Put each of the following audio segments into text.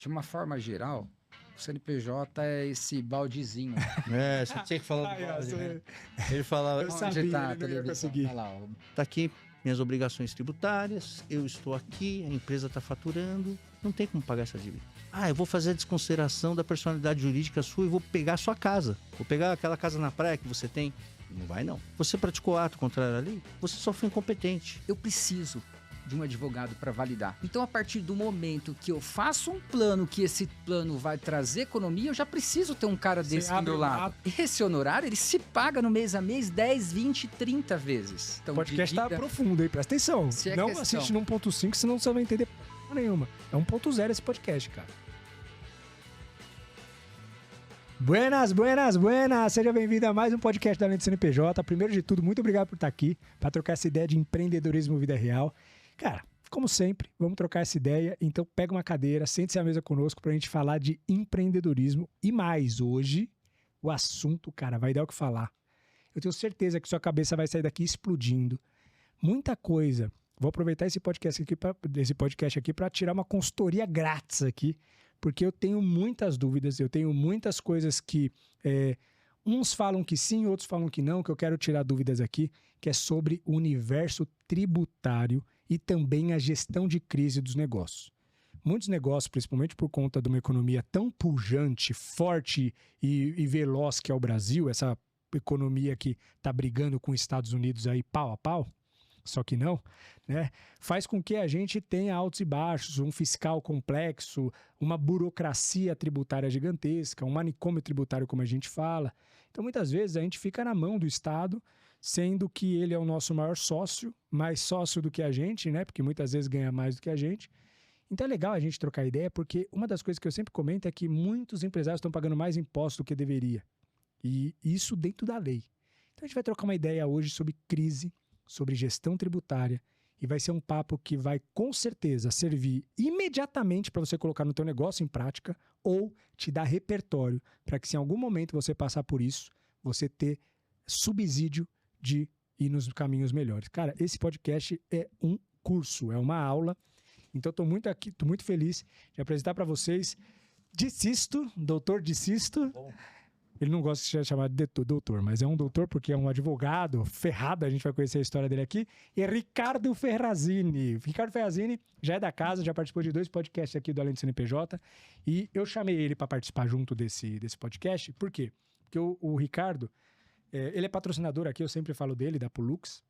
De uma forma geral, o CNPJ é esse baldezinho. Você tinha que falar do balde, né? Ele Onde falava, tá a televisão? Tá lá, ó. tá aqui minhas obrigações tributárias, eu estou aqui, a empresa está faturando, não tem como pagar essa dívida. Eu vou fazer a desconsideração da personalidade jurídica sua e vou pegar a sua casa. Vou pegar aquela casa na praia que você tem. Não vai, não. Você praticou ato contrário à lei, você só foi incompetente. Eu preciso de um advogado para validar. Então, a partir do momento que eu faço um plano, que esse plano vai trazer economia, eu já preciso ter um cara desse do meu lado. Esse honorário, ele se paga no mês a mês 10, 20, 30 vezes. Então, o podcast tá profundo aí, presta atenção. Não assiste no 1.5, senão você não vai entender porra nenhuma. É 1.0 esse podcast, cara. Buenas, buenas, buenas! Seja bem-vindo a mais um podcast da Lente CNPJ. Primeiro de tudo, muito obrigado por estar aqui, para trocar essa ideia de empreendedorismo vida real. Cara, como sempre, vamos trocar essa ideia. Então pega uma cadeira, sente-se à mesa conosco para a gente falar de empreendedorismo. E mais, hoje, o assunto, cara, vai dar o que falar. Eu tenho certeza que sua cabeça vai sair daqui explodindo. Muita coisa. Vou aproveitar esse podcast aqui para tirar uma consultoria grátis aqui, porque eu tenho muitas dúvidas, eu tenho muitas coisas que uns falam que sim, outros falam que não, que eu quero tirar dúvidas aqui, que é sobre o universo tributário e também a gestão de crise dos negócios. Muitos negócios, principalmente por conta de uma economia tão pujante, forte e veloz que é o Brasil, essa economia que está brigando com os Estados Unidos aí pau a pau, só que não, né? Faz com que a gente tenha altos e baixos, um fiscal complexo, uma burocracia tributária gigantesca, um manicômio tributário, como a gente fala. Então, muitas vezes, a gente fica na mão do Estado, sendo que ele é o nosso maior sócio, mais sócio do que a gente, né? Porque muitas vezes ganha mais do que a gente. Então, é legal a gente trocar ideia, porque uma das coisas que eu sempre comento é que muitos empresários estão pagando mais imposto do que deveria. E isso dentro da lei. Então, a gente vai trocar uma ideia hoje sobre crise, sobre gestão tributária, e vai ser um papo que vai com certeza servir imediatamente para você colocar no teu negócio em prática ou te dar repertório para que se em algum momento você passar por isso, você ter subsídio de ir nos caminhos melhores. Cara, esse podcast é um curso, é uma aula, então estou muito feliz de apresentar para vocês doutor Dicisto. Bom. Ele não gosta de ser chamado de doutor, mas é um doutor porque é um advogado ferrado, a gente vai conhecer a história dele aqui. E Ricardo Ferrazini. Ricardo Ferrazini já é da casa, já participou de 2 podcasts aqui do Além do CNPJ. E eu chamei ele para participar junto desse podcast. Por quê? Porque o Ricardo, ele é patrocinador aqui, eu sempre falo dele, da Pulux.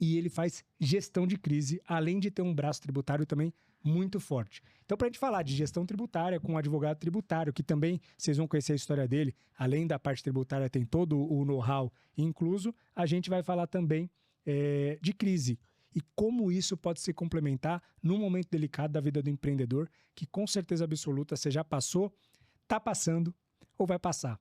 E ele faz gestão de crise, além de ter um braço tributário também muito forte. Então, para a gente falar de gestão tributária com um advogado tributário, que também vocês vão conhecer a história dele, além da parte tributária, tem todo o know-how incluso, a gente vai falar também de crise e como isso pode se complementar num momento delicado da vida do empreendedor, que com certeza absoluta você já passou, está passando ou vai passar.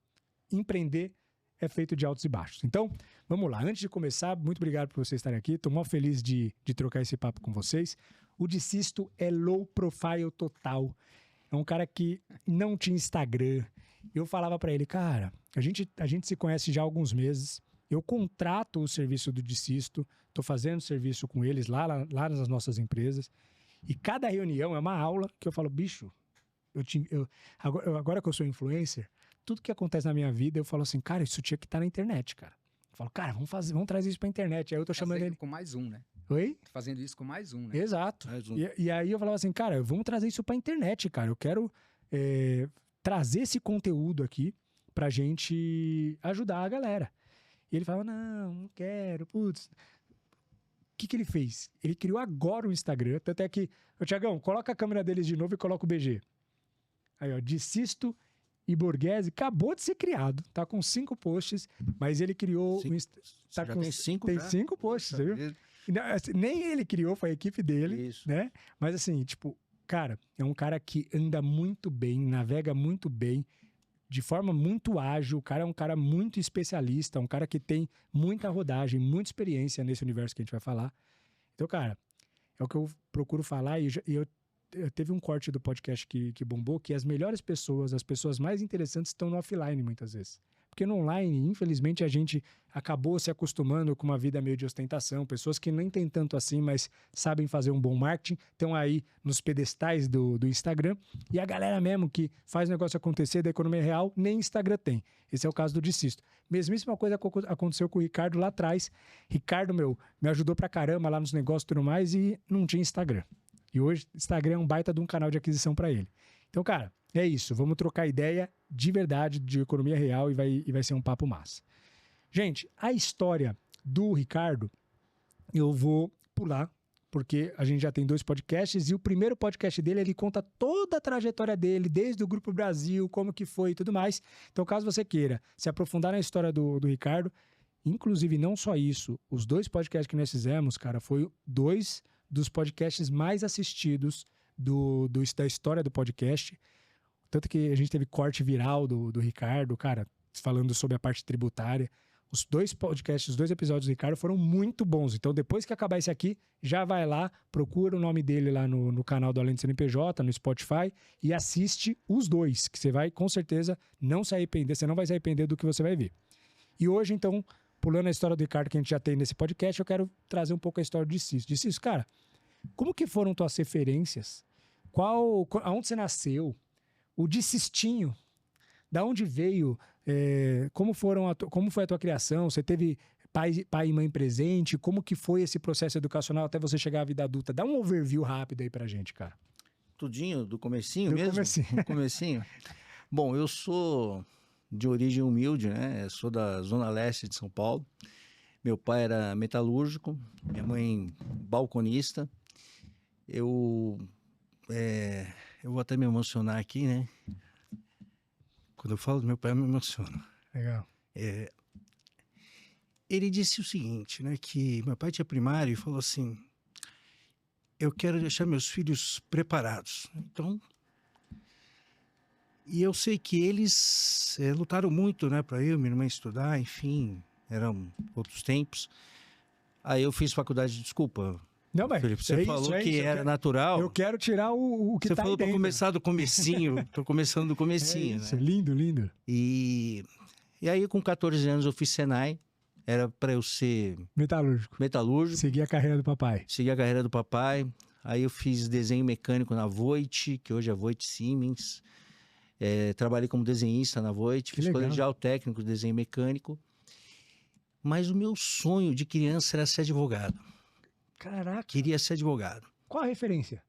Empreender é feito de altos e baixos. Então, vamos lá. Antes de começar, muito obrigado por vocês estarem aqui. Estou muito feliz de trocar esse papo com vocês. O Dicisto é low profile total. É um cara que não tinha Instagram. Eu falava para ele, cara, a gente se conhece já há alguns meses. Eu contrato o serviço do Dicisto. Estou fazendo serviço com eles lá nas nossas empresas. E cada reunião é uma aula que eu falo, bicho, agora que eu sou influencer, tudo que acontece na minha vida, eu falo assim, cara, isso tinha que estar na internet, cara. Eu falo, cara, vamos trazer isso pra internet. Aí eu tô chamando ele... com mais um, né? Oi? Tô fazendo isso com mais um, né? Exato. E aí eu falava assim, cara, vamos trazer isso pra internet, cara. Eu quero trazer esse conteúdo aqui pra gente ajudar a galera. E ele falava, não quero, putz. O que ele fez? Ele criou agora o Instagram, tanto é que... Ô, Tiagão, coloca a câmera deles de novo e coloca o BG. Aí, ó, Dicisto e Borghese acabou de ser criado, tá com 5 posts, mas ele criou... Tem 5 Tem 5 posts, você viu? Nem ele criou, foi a equipe dele, Isso. Né? Mas assim, tipo, cara, é um cara que anda muito bem, navega muito bem, de forma muito ágil, o cara é um cara muito especialista, um cara que tem muita rodagem, muita experiência nesse universo que a gente vai falar. Então, cara, é o que eu procuro falar e eu teve um corte do podcast que bombou, que as melhores pessoas, as pessoas mais interessantes estão no offline muitas vezes. Porque no online, infelizmente, a gente acabou se acostumando com uma vida meio de ostentação. Pessoas que nem tem tanto assim, mas sabem fazer um bom marketing, estão aí nos pedestais do Instagram. E a galera mesmo que faz o negócio acontecer da economia real, nem Instagram tem. Esse é o caso do Dicisto. Mesmíssima coisa aconteceu com o Ricardo lá atrás. Ricardo, me ajudou pra caramba lá nos negócios e tudo mais e não tinha Instagram. E hoje, Instagram é um baita de um canal de aquisição para ele. Então, cara, é isso. Vamos trocar ideia de verdade de economia real e vai ser um papo massa. Gente, a história do Ricardo, eu vou pular, porque a gente já tem 2 podcasts e o primeiro podcast dele, ele conta toda a trajetória dele, desde o Grupo Brasil, como que foi e tudo mais. Então, caso você queira se aprofundar na história do Ricardo, inclusive não só isso, os 2 podcasts que nós fizemos, cara, foi 2 dos podcasts mais assistidos da história do podcast. Tanto que a gente teve corte viral do Ricardo, cara, falando sobre a parte tributária. Os 2 podcasts, os 2 episódios do Ricardo foram muito bons. Então, depois que acabar esse aqui, já vai lá, procura o nome dele lá no canal do Além do CNPJ, no Spotify, e assiste os 2, que você vai, com certeza, não se arrepender. Você não vai se arrepender do que você vai ver. E hoje, então, pulando a história do Ricardo que a gente já tem nesse podcast, eu quero trazer um pouco a história de Cício. De Cício, cara, como que foram tuas referências? Aonde você nasceu? O Dicistinho? Da onde veio? Como foi a tua criação? Você teve pai e mãe presente? Como que foi esse processo educacional até você chegar à vida adulta? Dá um overview rápido aí pra gente, cara. Tudinho, do comecinho mesmo? Do comecinho. Bom, eu sou de origem humilde, né? Eu sou da Zona Leste de São Paulo. Meu pai era metalúrgico, minha mãe balconista. Eu vou até me emocionar aqui, né? Quando eu falo do meu pai, eu me emociono. Legal. Ele disse o seguinte, né? Que meu pai tinha primário e falou assim: eu quero deixar meus filhos preparados. Então, e eu sei que eles lutaram muito, né? Para eu e minha irmã estudar, enfim, eram outros tempos. Aí eu fiz faculdade, desculpa. Não, mas Felipe, você falou que era natural. Eu quero tirar o que você tá aí dentro. Você falou para começar do comecinho. Tô começando do comecinho, isso, né? Lindo, lindo. E aí, com 14 anos, eu fiz Senai. Era para eu ser metalúrgico. Segui a carreira do papai. Aí eu fiz desenho mecânico na Voit, que hoje é Voit Siemens. Trabalhei como desenhista na Voit. Fiz colegial técnico de desenho mecânico. Mas o meu sonho de criança era ser advogado. Caraca. Queria ser advogado. Qual a referência?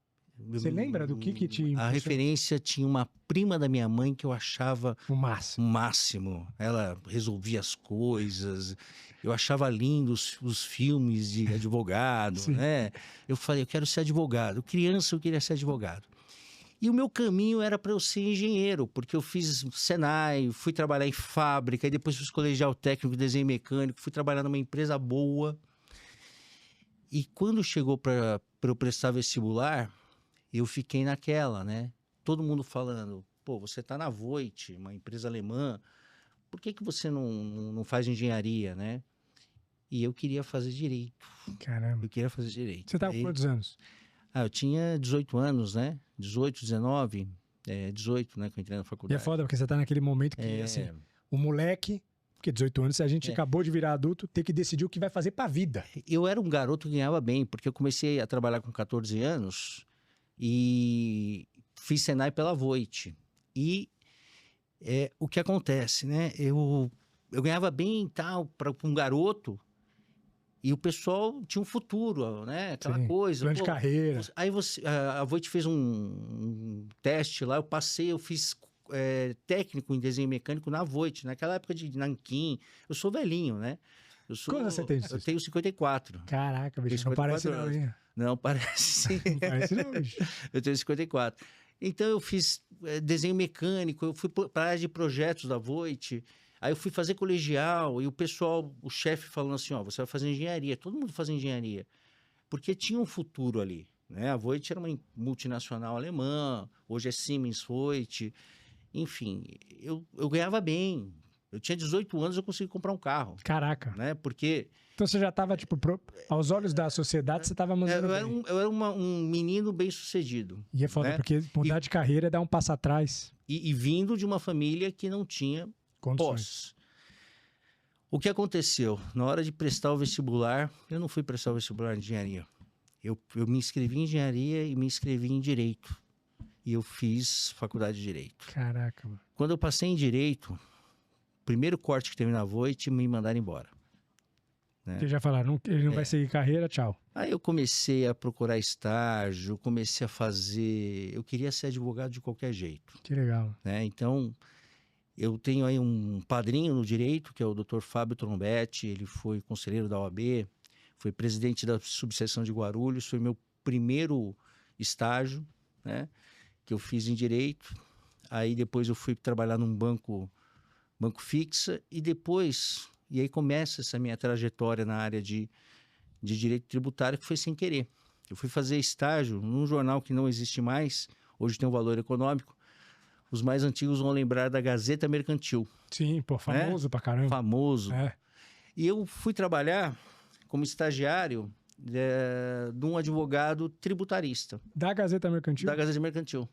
Você lembra do que te... A referência tinha uma prima da minha mãe que eu achava... O máximo. Ela resolvia as coisas. Eu achava lindo os filmes de advogado, né? Eu falei, eu quero ser advogado. Criança, eu queria ser advogado. E o meu caminho era para eu ser engenheiro, porque eu fiz Senai, fui trabalhar em fábrica, e depois fiz colegial técnico de desenho mecânico, fui trabalhar numa empresa boa. E quando chegou para eu prestar vestibular, eu fiquei naquela, né? Todo mundo falando, pô, você tá na Voit, uma empresa alemã, por que você não faz engenharia, né? E eu queria fazer direito. Caramba. Eu queria fazer direito. Você tava com quantos anos? Eu tinha 18 anos, né? 18, 19, 18, né? Que eu entrei na faculdade. E é foda, porque você tá naquele momento que, assim, o moleque... Porque 18 anos, se a gente acabou de virar adulto, tem que decidir o que vai fazer pra vida. Eu era um garoto que ganhava bem, porque eu comecei a trabalhar com 14 anos e fiz Senai pela Voit. E o que acontece, né? Eu ganhava bem e tal, para um garoto, e o pessoal tinha um futuro, né? Aquela coisa. Plano de carreira. Aí a Voit fez um teste lá, eu passei, eu fiz... técnico em desenho mecânico na Voit, naquela época de Nanquim. Eu sou velhinho, né? Quantos você tem? Eu tenho 54. Caraca, bicho, não parece não, hein? Não, parece sim. Não parece não, bicho. Eu tenho 54. Então, eu fiz desenho mecânico, eu fui para a área de projetos da Voit, aí eu fui fazer colegial, e o pessoal, o chefe falando assim, ó, você vai fazer engenharia. Todo mundo faz engenharia. Porque tinha um futuro ali, né? A Voit era uma multinacional alemã, hoje é Siemens Voit. Enfim, eu ganhava bem. Eu tinha 18 anos, eu consegui comprar um carro. Caraca. Né? Porque... Então você já estava, tipo, aos olhos da sociedade, você estava mandando bem. Eu era um menino bem sucedido. E é foda, né? Porque mudar de carreira é dar um passo atrás. E vindo de uma família que não tinha posses. O que aconteceu? Na hora de prestar o vestibular, eu não fui prestar o vestibular de engenharia. Eu me inscrevi em engenharia e me inscrevi em direito. E eu fiz faculdade de direito. Caraca, mano. Quando eu passei em direito, primeiro corte que teve na Voit, me mandaram embora. Né? Porque já falaram, ele não vai seguir carreira, tchau. Aí eu comecei a procurar estágio, comecei a fazer... Eu queria ser advogado de qualquer jeito. Que legal. Né? Então, eu tenho aí um padrinho no direito, que é o Dr. Fábio Trombetti. Ele foi conselheiro da OAB, foi presidente da subseção de Guarulhos, foi meu primeiro estágio, né, que eu fiz em direito. Aí depois eu fui trabalhar num banco fixa e depois... E aí começa essa minha trajetória na área de direito tributário, que foi sem querer. Eu fui fazer estágio num jornal que não existe mais, hoje tem um valor econômico. Os mais antigos vão lembrar da Gazeta Mercantil. Sim, pô, famoso pra caramba. Famoso. É. E eu fui trabalhar como estagiário de um advogado tributarista. Da Gazeta Mercantil? Da Gazeta Mercantil.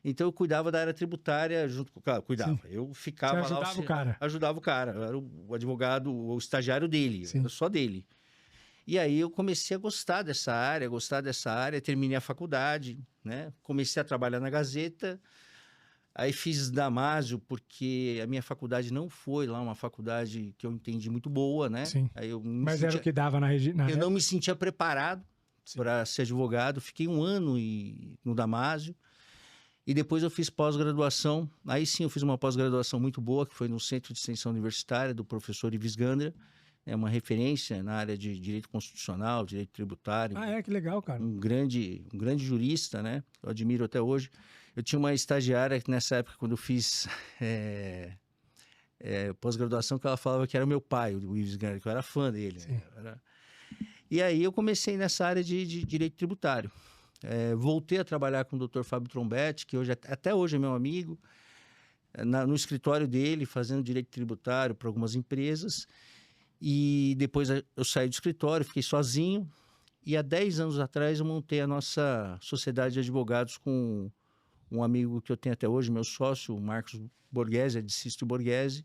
Então eu cuidava da área tributária junto com o cara. Cuidava. Sim. Eu ficava lá. Você ajudava o cara? Ajudava o cara. Eu era o advogado, o estagiário dele. Era só dele. E aí eu comecei a gostar dessa área, terminei a faculdade, né? Comecei a trabalhar na Gazeta. Aí fiz Damásio, porque a minha faculdade não foi lá uma faculdade que eu entendi muito boa, né? Sim. Aí eu era o que dava na região. Eu não me sentia preparado para ser advogado. Fiquei 1 ano no Damásio. E depois eu fiz pós-graduação. Aí sim eu fiz uma pós-graduação muito boa, que foi no Centro de Extensão Universitária do professor Ives Gandra. É uma referência na área de direito constitucional, direito tributário. Ah, que legal, cara. Um grande jurista, né? Eu admiro até hoje. Eu tinha uma estagiária que nessa época, quando eu fiz pós-graduação, que ela falava que era meu pai, o Ives Gandra, que eu era fã dele. Né? E aí eu comecei nessa área de direito tributário. Voltei a trabalhar com o Dr. Fábio Trombetti, que até hoje é meu amigo, no escritório dele, fazendo direito tributário para algumas empresas. E depois eu saí do escritório, fiquei sozinho. E há 10 anos atrás eu montei a nossa sociedade de advogados com um amigo que eu tenho até hoje, meu sócio, o Marcos Borghese, de Sisto Borghese.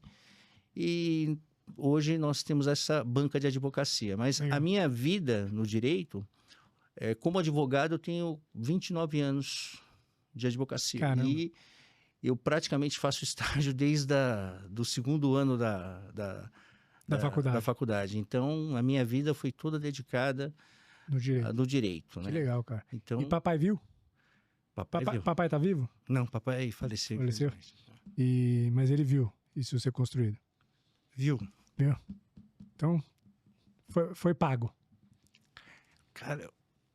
E hoje nós temos essa banca de advocacia. Mas a minha vida no direito... como advogado, eu tenho 29 anos de advocacia. Caramba. E eu praticamente faço estágio desde do 2º ano da faculdade. Então, a minha vida foi toda dedicada no direito. Que né? legal, cara. Então, e papai viu? Papai tá vivo? Não, papai faleceu. Faleceu? Mas ele viu isso ser construído? Viu. Então, foi pago. Cara...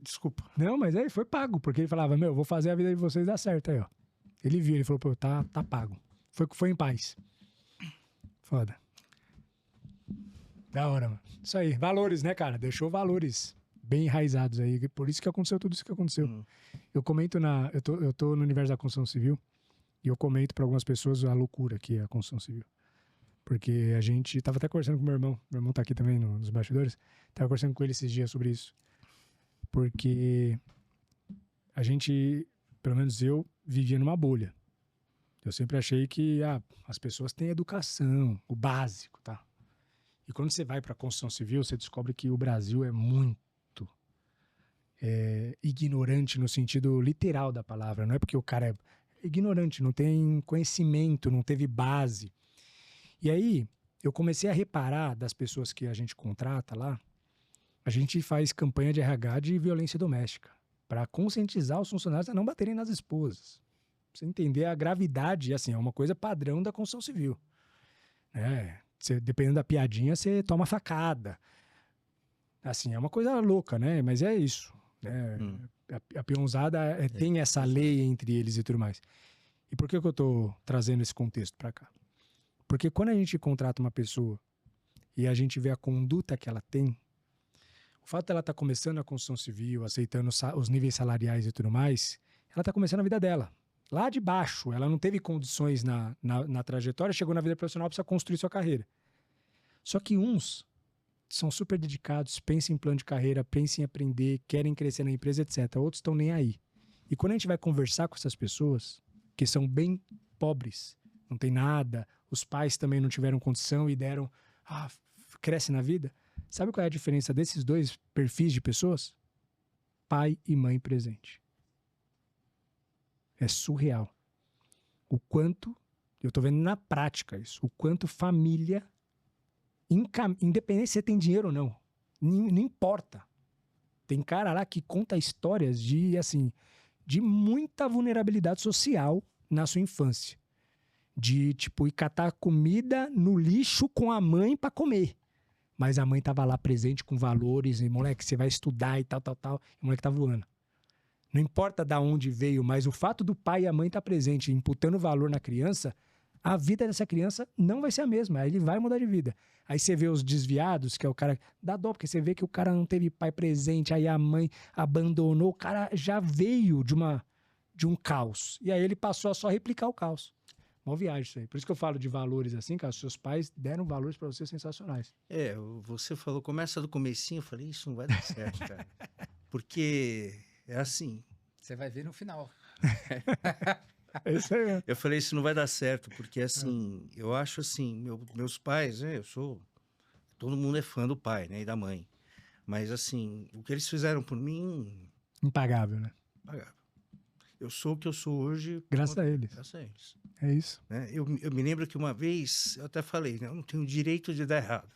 Desculpa. Não, mas aí foi pago, porque ele falava, vou fazer a vida de vocês dar certo aí, ó. Ele viu, ele falou, pô, tá pago. Foi em paz. Foda. Da hora, mano. Isso aí, valores, né, cara? Deixou valores bem enraizados aí, por isso que aconteceu tudo isso que aconteceu. Eu comento eu tô no universo da construção civil, e eu comento pra algumas pessoas a loucura que é a construção civil. Porque a gente tava até conversando com meu irmão tá aqui também nos bastidores, tava conversando com ele esses dias sobre isso. Porque a gente, pelo menos eu, vivia numa bolha. Eu sempre achei que as pessoas têm educação, o básico, tá? E quando você vai para a construção civil, você descobre que o Brasil é muito ignorante no sentido literal da palavra. Não é porque o cara é ignorante, não tem conhecimento, não teve base. E aí, eu comecei a reparar das pessoas que a gente contrata lá, a gente faz campanha de RH de violência doméstica para conscientizar os funcionários a não baterem nas esposas. Pra você entender a gravidade, assim, é uma coisa padrão da construção civil. Dependendo da piadinha, você toma facada. Assim, é uma coisa louca, né? Mas é isso. Né? A peãozada tem essa lei entre eles e tudo mais. E por que eu tô trazendo esse contexto para cá? Porque quando a gente contrata uma pessoa e a gente vê a conduta que ela tem, o fato dela estar começando a construção civil, aceitando os níveis salariais e tudo mais, ela está começando a vida dela. Lá de baixo, ela não teve condições na trajetória, chegou na vida profissional, precisa construir sua carreira. Só que uns são super dedicados, pensam em plano de carreira, pensam em aprender, querem crescer na empresa, etc. Outros estão nem aí. E quando a gente vai conversar com essas pessoas, que são bem pobres, não tem nada, os pais também não tiveram condição e deram... cresce na vida, sabe qual é a diferença desses dois perfis de pessoas? Pai e mãe presente. É surreal. O quanto, eu tô vendo na prática isso, o quanto família, independente se você tem dinheiro ou não, não importa. Tem cara lá que conta histórias de, assim, de muita vulnerabilidade social na sua infância. De, tipo, ir catar comida no lixo com a mãe pra comer. Mas a mãe tava lá presente com valores, e moleque, você vai estudar e tal, e o moleque tá voando. Não importa de onde veio, mas o fato do pai e a mãe estar presente, imputando valor na criança, a vida dessa criança não vai ser a mesma. Aí ele vai mudar de vida. Aí você vê os desviados, que é o cara... Dá dó, porque você vê que o cara não teve pai presente, aí a mãe abandonou, o cara já veio de um caos. E aí ele passou a só replicar o caos. Uma viagem isso aí. Por isso que eu falo de valores assim, cara. Os seus pais deram valores pra você sensacionais. Você falou, começa do comecinho, eu falei, isso não vai dar certo, cara. Porque é assim. Você vai ver no final. É isso aí mesmo. Eu falei, isso não vai dar certo, porque assim, eu acho assim, meus pais, todo mundo é fã do pai, né, e da mãe. Mas assim, o que eles fizeram por mim... Impagável, né? Impagável. Eu sou o que eu sou hoje... Graças a eles. Graças a eles. É isso. Né? Eu me lembro que uma vez, eu até falei, né, eu não tenho o direito de dar errado.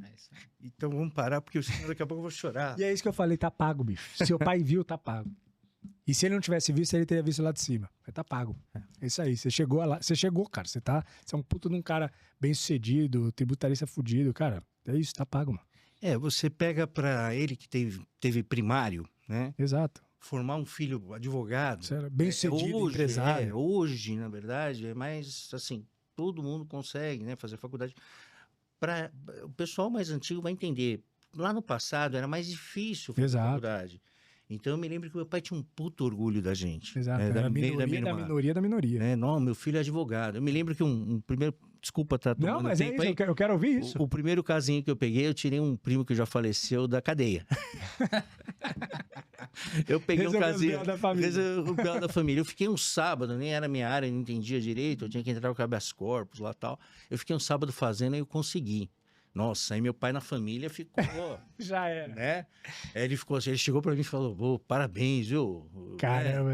É isso aí. Então vamos parar, porque senão daqui a pouco eu vou chorar. E é isso que eu falei, tá pago, bicho. Seu pai viu, tá pago. E se ele não tivesse visto, ele teria visto lá de cima. Mas tá pago. É isso aí. Você chegou lá. Você chegou, cara. Você é um puto de um cara bem sucedido, tributarista fudido, cara. É isso, tá pago, mano. Você pega pra ele que teve primário, né? Exato. Formar um filho advogado. Bem sucedido, empresário. Hoje, na verdade, é mais assim, todo mundo consegue, né, fazer faculdade. O pessoal mais antigo vai entender. Lá no passado era mais difícil fazer faculdade. Então eu me lembro que meu pai tinha um puto orgulho da gente. Exato. Era a minoria da minoria. Não, meu filho é advogado. Eu me lembro que um primeiro... Desculpa, tá tomando Não, mas tempo é isso, aí. eu quero ouvir isso. O primeiro casinho que eu peguei, eu tirei um primo que já faleceu da cadeia. Eu peguei um casinho... Resolveu o pior da família. Eu fiquei um sábado, nem era minha área, não entendia direito, eu tinha que entrar com o habeas corpus lá e tal. Eu fiquei um sábado fazendo e eu consegui. Nossa, aí meu pai na família ficou... Já era. Né? Aí ele chegou pra mim e falou, parabéns, viu? Caramba,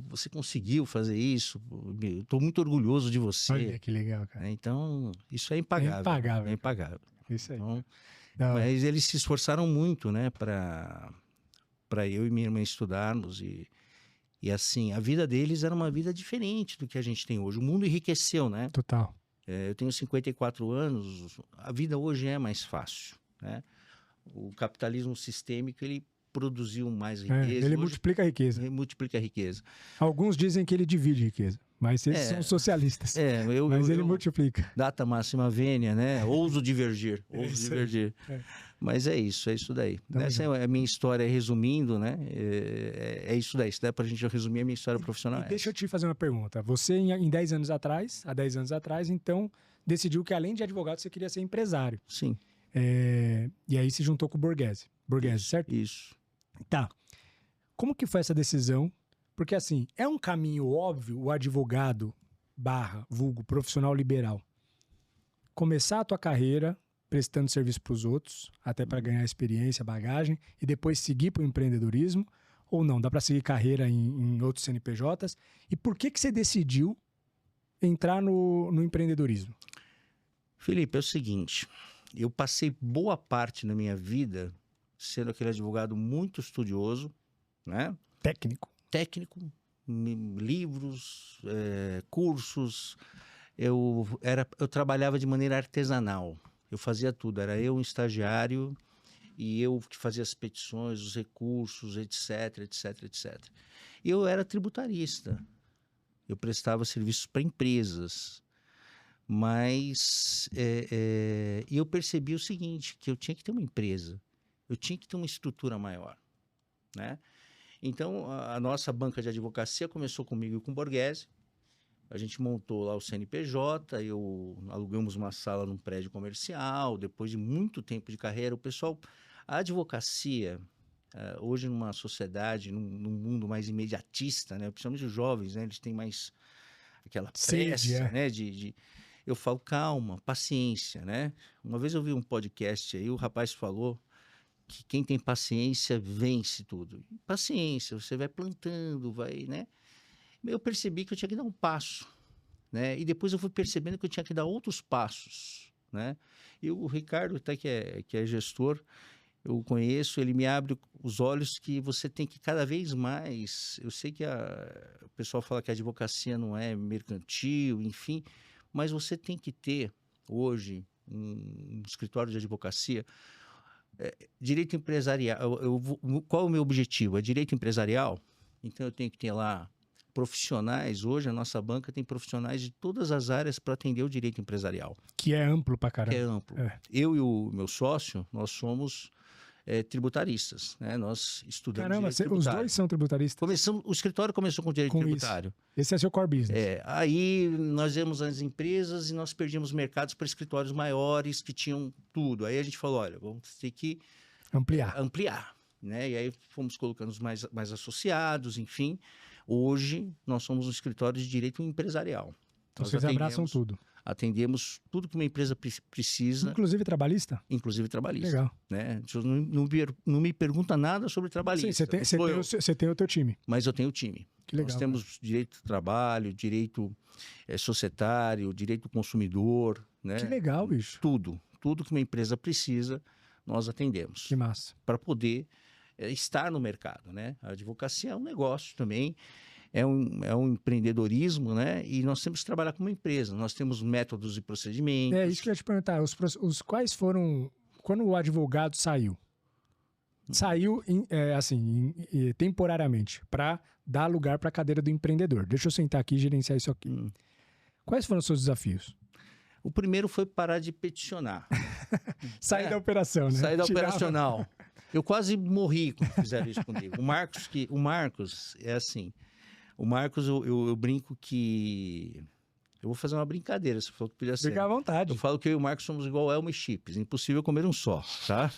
você conseguiu fazer isso, eu tô muito orgulhoso de você. Olha que legal, cara. Então, isso é impagável. É impagável. Isso aí. Então, mas eles se esforçaram muito, né, para eu e minha irmã estudarmos e assim, a vida deles era uma vida diferente do que a gente tem hoje. O mundo enriqueceu, né? Total. Eu tenho 54 anos, a vida hoje é mais fácil, né? O capitalismo sistêmico, ele produziu mais riqueza. Ele hoje multiplica a riqueza. Ele multiplica a riqueza. Alguns dizem que ele divide riqueza, mas eles são socialistas. Mas ele multiplica. Data máxima vênia, né? Ouso divergir. É. Mas é isso daí. Essa é a minha história, resumindo, né? É isso daí. Se der pra gente resumir a minha história profissional. Deixa eu te fazer uma pergunta. Você, em 10 anos atrás, há 10 anos atrás, então, decidiu que além de advogado, você queria ser empresário. Sim. E aí se juntou com o Borghese. Borghese, certo? Isso. Tá. Como que foi essa decisão? Porque, assim, é um caminho óbvio o advogado vulgo profissional liberal começar a tua carreira prestando serviço para os outros, até para ganhar experiência, bagagem, e depois seguir para o empreendedorismo, ou não? Dá para seguir carreira em outros CNPJs? E por que você decidiu entrar no empreendedorismo? Felipe, é o seguinte, eu passei boa parte da minha vida sendo aquele advogado muito estudioso, né? Técnico, livros, cursos. Eu trabalhava de maneira artesanal. Eu fazia tudo. Era eu um estagiário e eu que fazia as petições, os recursos, etc. E eu era tributarista. Eu prestava serviços para empresas. Mas eu percebi o seguinte, que eu tinha que ter uma empresa. Eu tinha que ter uma estrutura maior, né? Então, a nossa banca de advocacia começou comigo e com o Borghese. A gente montou lá o CNPJ, alugamos uma sala num prédio comercial. Depois de muito tempo de carreira, a advocacia, hoje numa sociedade, num mundo mais imediatista, né? Principalmente os jovens, né? Eles têm mais aquela pressa, né? eu falo, calma, paciência, né? Uma vez eu vi um podcast aí, o rapaz falou que quem tem paciência vence tudo. Paciência, você vai plantando, vai, né? Eu percebi que eu tinha que dar um passo, né? E depois eu fui percebendo que eu tinha que dar outros passos, né? E o Ricardo, até que é gestor, eu conheço, ele me abre os olhos que você tem que cada vez mais... Eu sei que o pessoal fala que a advocacia não é mercantil, enfim, mas você tem que ter, hoje, um escritório de advocacia, direito empresarial. Qual é o meu objetivo? É direito empresarial? Então, eu tenho que ter lá profissionais. Hoje, a nossa banca tem profissionais de todas as áreas para atender o direito empresarial. Que é amplo pra caramba. Que é amplo. Eu e o meu sócio, nós somos tributaristas, né? Nós estudamos direito tributário. Os dois são tributaristas? O escritório começou com direito tributário. Esse é seu core business. Aí nós vemos as empresas e nós perdíamos mercados para escritórios maiores que tinham tudo. Aí a gente falou, olha, vamos ter que ampliar, né? E aí fomos colocando os mais associados, enfim. Hoje nós somos um escritório de direito empresarial. Então vocês abraçam tudo. Atendemos tudo que uma empresa precisa. Inclusive trabalhista? Inclusive trabalhista. Legal. Né? Não me pergunta nada sobre trabalhista. Sim, você tem o teu time. Mas eu tenho o time. Que legal. Nós temos direito do trabalho, direito societário, direito do consumidor. Né? Que legal, bicho. Tudo que uma empresa precisa, nós atendemos. Que massa. Para poder estar no mercado. Né? A advocacia é um negócio também. É um empreendedorismo, né? E nós temos que trabalhar como empresa. Nós temos métodos e procedimentos. É isso que eu ia te perguntar. Quais foram... Quando o advogado saiu temporariamente, para dar lugar para a cadeira do empreendedor. Deixa eu sentar aqui e gerenciar isso aqui. Quais foram os seus desafios? O primeiro foi parar de peticionar. Sair da operação, né? Sair da operacional. Eu quase morri quando fizeram isso comigo. O Marcos é assim... O Marcos, eu brinco que... Eu vou fazer uma brincadeira, se for que podia ser. Fica à vontade. Eu falo que eu e o Marcos somos igual Elmo e Chips. Impossível comer um só, tá?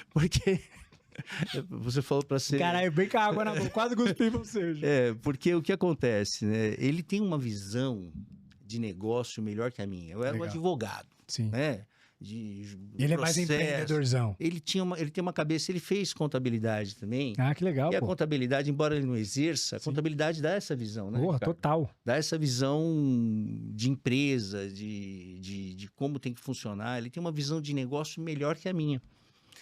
Porque... Você falou para ser... Caralho, bem com a água na boca. Quase cuspi pra você. Porque o que acontece, né? Ele tem uma visão de negócio melhor que a minha. Eu era um advogado. Sim. Né? Ele é mais empreendedorzão. Ele tem uma cabeça, ele fez contabilidade também. Ah, que legal, E a contabilidade, embora ele não exerça, a contabilidade dá essa visão, né? Porra, total. Dá essa visão de empresa, de como tem que funcionar. Ele tem uma visão de negócio melhor que a minha.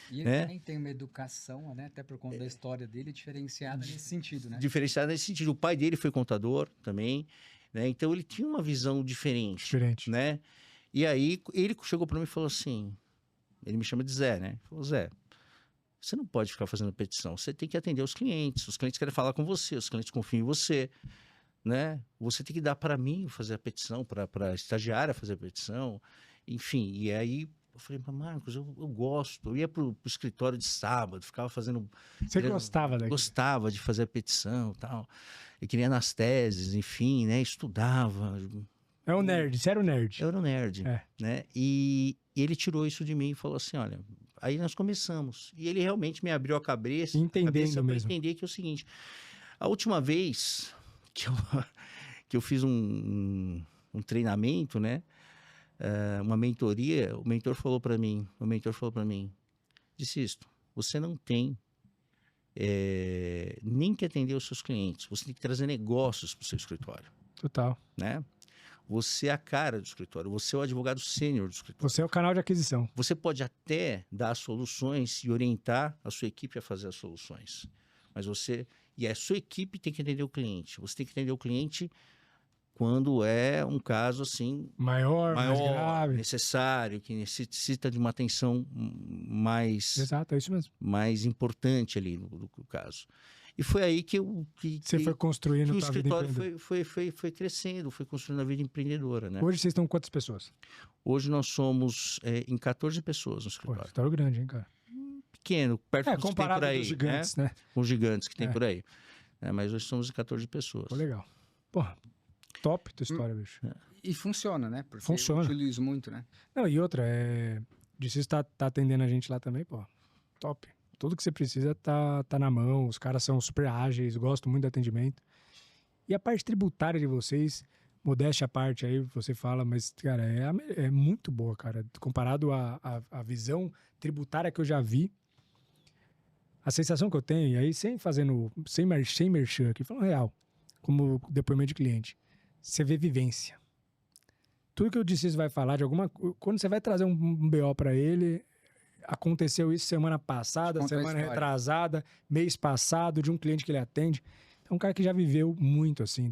E ele também tem uma educação, né? Até por conta da história dele, diferenciada nesse sentido, né? Diferenciada nesse sentido. O pai dele foi contador também, né? Então ele tinha uma visão diferente. Né? E aí ele chegou para mim e falou assim, ele me chama de Zé, né? Ele falou, Zé, você não pode ficar fazendo petição, você tem que atender os clientes querem falar com você, os clientes confiam em você, né? Você tem que dar para mim fazer a petição, para a estagiária fazer a petição, enfim. E aí eu falei, mas Marcos, eu gosto, eu ia pro escritório de sábado, ficava fazendo... Você gostava daqui? Gostava de fazer a petição e tal, eu queria nas teses, enfim, né? Estudava... É um nerd, você era um nerd. Eu era um nerd, né? E ele tirou isso de mim e falou assim, olha, aí nós começamos. E ele realmente me abriu a cabeça. Entendendo mesmo. Entender que é o seguinte, a última vez que eu fiz um treinamento, né? Uma mentoria, o mentor falou para mim, disse isto, você não tem nem que atender os seus clientes, você tem que trazer negócios para o seu escritório. Total. Né? Você é a cara do escritório, você é o advogado sênior do escritório. Você é o canal de aquisição. Você pode até dar soluções e orientar a sua equipe a fazer as soluções. Mas e a sua equipe tem que entender o cliente. Você tem que entender o cliente quando é um caso assim... Maior, mais grave. Necessário, que necessita de uma atenção mais... Exato, é isso mesmo. Mais importante ali no caso. E foi aí que você foi construindo o escritório foi crescendo, foi construindo a vida empreendedora, né? Hoje vocês estão com quantas pessoas? Hoje nós somos em 14 pessoas no escritório. Pô, escritório grande, hein, cara? Pequeno, perto dos que tem por aí. Com gigantes, né? Com os gigantes que tem por aí. Mas hoje somos 14 pessoas. Pô, legal. Porra, top tua história, bicho. E funciona, né? Porque funciona. Eu utilizo muito, né? Não, e outra, de você tá atendendo a gente lá também, pô, top. Tudo que você precisa tá na mão, os caras são super ágeis, gosto muito do atendimento. E a parte tributária de vocês, modéstia à parte aí, você fala, mas, cara, é muito boa, cara. Comparado à visão tributária que eu já vi, a sensação que eu tenho, e aí sem merchan aqui, falando real, como depoimento de cliente, você vê vivência. Tudo que o DCIS vai falar de alguma... Quando você vai trazer um BO para ele, aconteceu isso semana passada, semana retrasada, mês passado, de um cliente que ele atende. É um cara que já viveu muito, assim,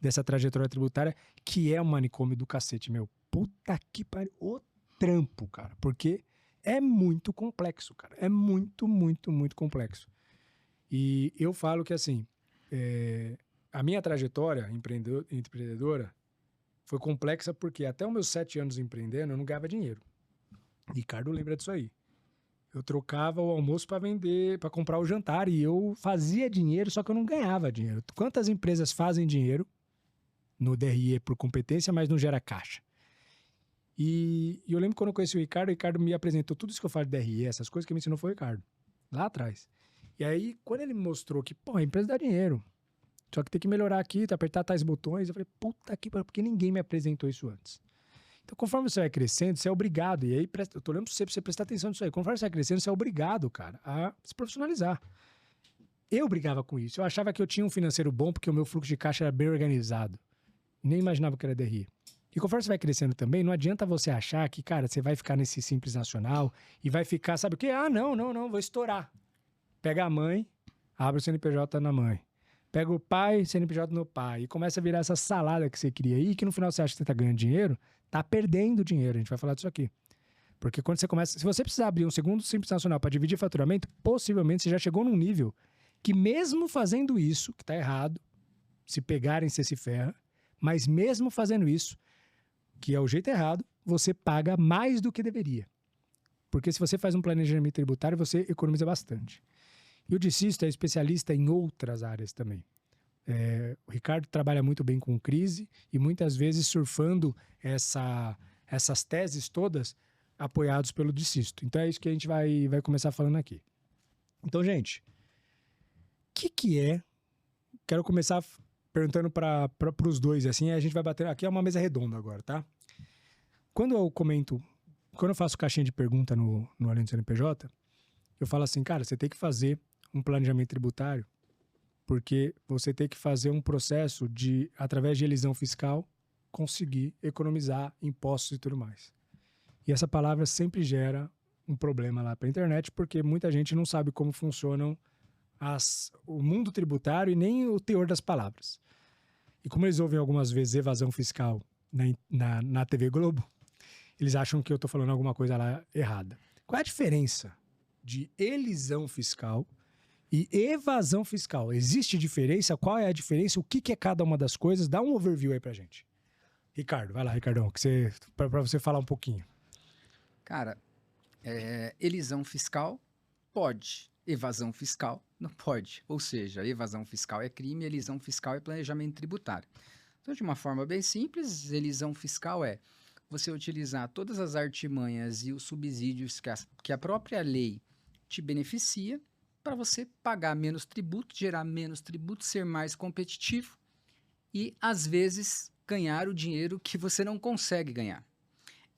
dessa trajetória tributária, que é um manicômio do cacete, meu. Puta que pariu. O trampo, cara. Porque é muito complexo, cara. É muito, muito, muito complexo. E eu falo que, assim, a minha trajetória empreendedora foi complexa porque até os meus 7 anos empreendendo, eu não ganhava dinheiro. Ricardo lembra disso aí. Eu trocava o almoço para vender, para comprar o jantar, e eu fazia dinheiro, só que eu não ganhava dinheiro. Quantas empresas fazem dinheiro no DRE por competência, mas não gera caixa? E eu lembro quando eu conheci o Ricardo me apresentou tudo isso que eu falo de DRE, essas coisas que me ensinou foi o Ricardo, lá atrás. E aí, quando ele me mostrou que, pô, a empresa dá dinheiro, só que tem que melhorar aqui, apertar tais botões, eu falei, puta que pariu, porque ninguém me apresentou isso antes. Então, conforme você vai crescendo, você é obrigado. E aí, eu tô olhando pra você prestar atenção nisso aí. Conforme você vai crescendo, você é obrigado, cara, a se profissionalizar. Eu brigava com isso. Eu achava que eu tinha um financeiro bom porque o meu fluxo de caixa era bem organizado. E nem imaginava que era DRI. E conforme você vai crescendo também, não adianta você achar que, cara, você vai ficar nesse Simples Nacional e vai ficar, sabe o quê? Ah, não, vou estourar. Pega a mãe, abre o CNPJ na mãe. Pega o pai, CNPJ no pai. E começa a virar essa salada que você cria aí, que no final você acha que você tá ganhando dinheiro, tá perdendo dinheiro. A gente vai falar disso aqui. Porque quando você começa... Se você precisar abrir um segundo Simples Nacional para dividir faturamento, possivelmente você já chegou num nível que mesmo fazendo isso, que tá errado, se pegarem, você se ferra, mas mesmo fazendo isso, que é o jeito errado, você paga mais do que deveria. Porque se você faz um planejamento tributário, você economiza bastante. E o DCIS é especialista em outras áreas também. O Ricardo trabalha muito bem com crise e muitas vezes surfando essas teses todas apoiados pelo DCIS. Então é isso que a gente vai começar falando aqui. Então, gente, o que é... Quero começar perguntando para os dois, assim, a gente vai bater... Aqui é uma mesa redonda agora, tá? Quando eu faço caixinha de pergunta no Além do CNPJ, eu falo assim, cara, você tem que fazer um planejamento tributário porque você tem que fazer um processo de, através de elisão fiscal, conseguir economizar impostos e tudo mais. E essa palavra sempre gera um problema lá para a internet, porque muita gente não sabe como funcionam o mundo tributário e nem o teor das palavras. E como eles ouvem algumas vezes evasão fiscal na TV Globo, eles acham que eu estou falando alguma coisa lá errada. Qual é a diferença de elisão fiscal e evasão fiscal? Existe diferença? Qual é a diferença? O que é cada uma das coisas? Dá um overview aí pra gente. Ricardo, vai lá, Ricardão, para você falar um pouquinho. Cara, elisão fiscal pode, evasão fiscal não pode. Ou seja, evasão fiscal é crime, elisão fiscal é planejamento tributário. Então, de uma forma bem simples, elisão fiscal é você utilizar todas as artimanhas e os subsídios que a própria lei te beneficia para você pagar menos tributo, gerar menos tributo, ser mais competitivo e, às vezes, ganhar o dinheiro que você não consegue ganhar.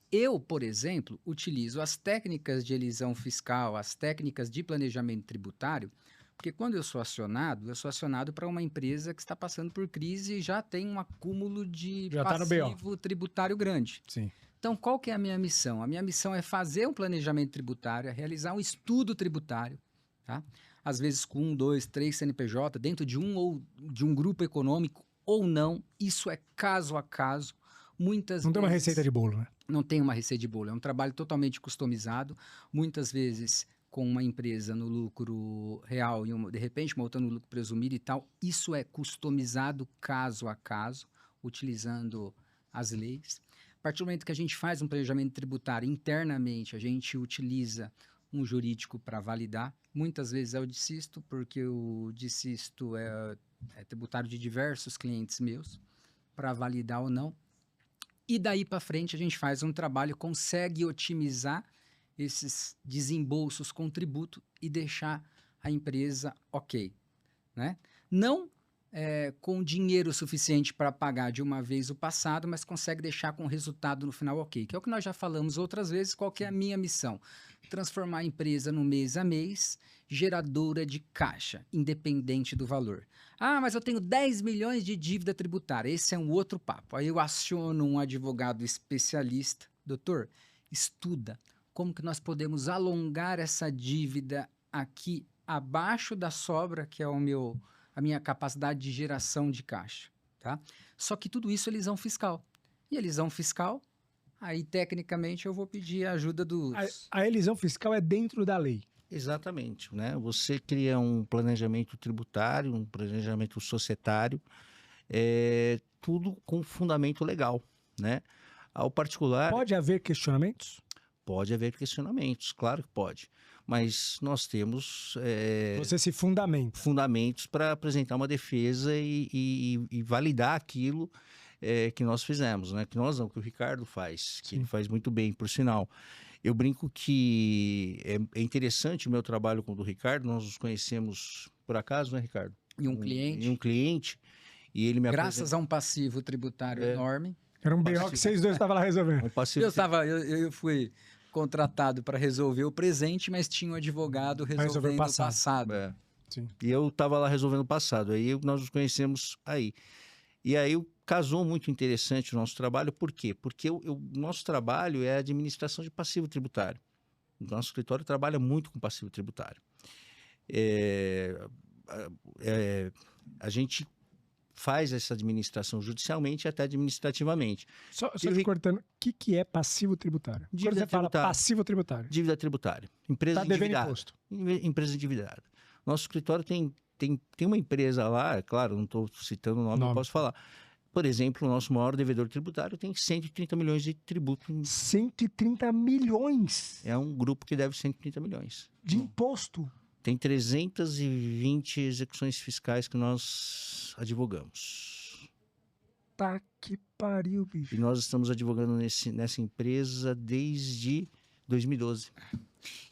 Eu, por exemplo, utilizo as técnicas de elisão fiscal, as técnicas de planejamento tributário, porque quando eu sou acionado para uma empresa que está passando por crise e já tem um acúmulo de passivo tributário grande. Sim. Então, qual que é a minha missão? A minha missão é fazer um planejamento tributário, é realizar um estudo tributário, tá? Às vezes com 1, 2, 3 CNPJ, dentro de um grupo econômico ou não. Isso é caso a caso. Muitas não vezes, tem uma receita de bolo, né? Não tem uma receita de bolo. É um trabalho totalmente customizado. Muitas vezes com uma empresa no lucro real e de repente uma outra no lucro presumido e tal. Isso é customizado caso a caso, utilizando as leis. A partir do momento que a gente faz um planejamento tributário internamente, a gente utiliza um jurídico para validar. Muitas vezes é o DCISTO, porque o DCISTO é tributário de diversos clientes meus, para validar ou não. E daí para frente a gente faz um trabalho, consegue otimizar esses desembolsos com tributo e deixar a empresa ok, né? Não com dinheiro suficiente para pagar de uma vez o passado, mas consegue deixar com o resultado no final ok. Que é o que nós já falamos outras vezes, qual que é a minha missão? Transformar a empresa no mês a mês, geradora de caixa, independente do valor. Ah, mas eu tenho 10 milhões de dívida tributária. Esse é um outro papo. Aí eu aciono um advogado especialista. Doutor, estuda como que nós podemos alongar essa dívida aqui abaixo da sobra, que é a minha capacidade de geração de caixa, tá? Só que tudo isso é elisão fiscal. E elisão fiscal, aí tecnicamente eu vou pedir a ajuda dos... A elisão fiscal é dentro da lei. Exatamente, né? Você cria um planejamento tributário, um planejamento societário, tudo com fundamento legal, né? Ao particular... Pode haver questionamentos? Pode haver questionamentos, claro que pode. Mas nós temos... Você se fundamenta. Fundamentos para apresentar uma defesa e validar aquilo que nós fizemos, né? Que nós não, que o Ricardo faz, que ele faz muito bem, por sinal. Eu brinco que é interessante o meu trabalho com o do Ricardo, nós nos conhecemos por acaso, né, Ricardo? Em um cliente. Em um cliente, e ele me Graças a um passivo tributário enorme. Era um BO que vocês dois estavam lá resolvendo. Eu fui contratado para resolver o presente, mas tinha um advogado resolvendo o passado. Sim. E eu estava lá resolvendo o passado, aí nós nos conhecemos aí. E aí casou muito interessante o nosso trabalho, por quê? Porque o nosso trabalho é a administração de passivo tributário. O nosso escritório trabalha muito com passivo tributário. A gente faz essa administração judicialmente e até administrativamente. Só te cortando, o que é passivo tributário? Quando você fala passivo tributário? Dívida tributária. Empresa endividada. Imposto. Empresa endividada. Nosso escritório tem uma empresa lá, é claro, não estou citando o nome, não posso falar. Por exemplo, o nosso maior devedor tributário tem 130 milhões de tributo. 130 milhões? É um grupo que deve 130 milhões. De imposto? Tem 320 execuções fiscais que nós advogamos. Tá que pariu, bicho. E nós estamos advogando nessa empresa desde 2012.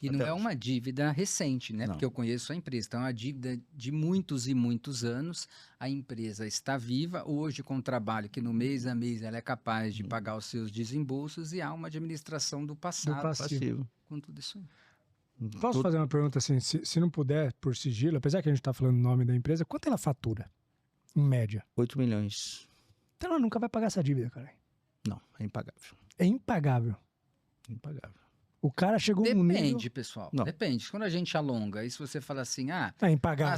E não é uma dívida recente, né? Não. Porque eu conheço a empresa. Então, é uma dívida de muitos e muitos anos. A empresa está viva, hoje com um trabalho que no mês a mês ela é capaz de pagar os seus desembolsos e há uma administração do passado. Do passivo. Com tudo isso aí. Posso fazer uma pergunta assim, se não puder, por sigilo, apesar que a gente está falando o nome da empresa, quanto ela fatura, em média? 8 milhões. Então ela nunca vai pagar essa dívida, cara. Não, é impagável. É impagável. Impagável. O cara chegou num nível... Depende, pessoal. Não. Depende. Quando a gente alonga, e se você fala assim, é impagável.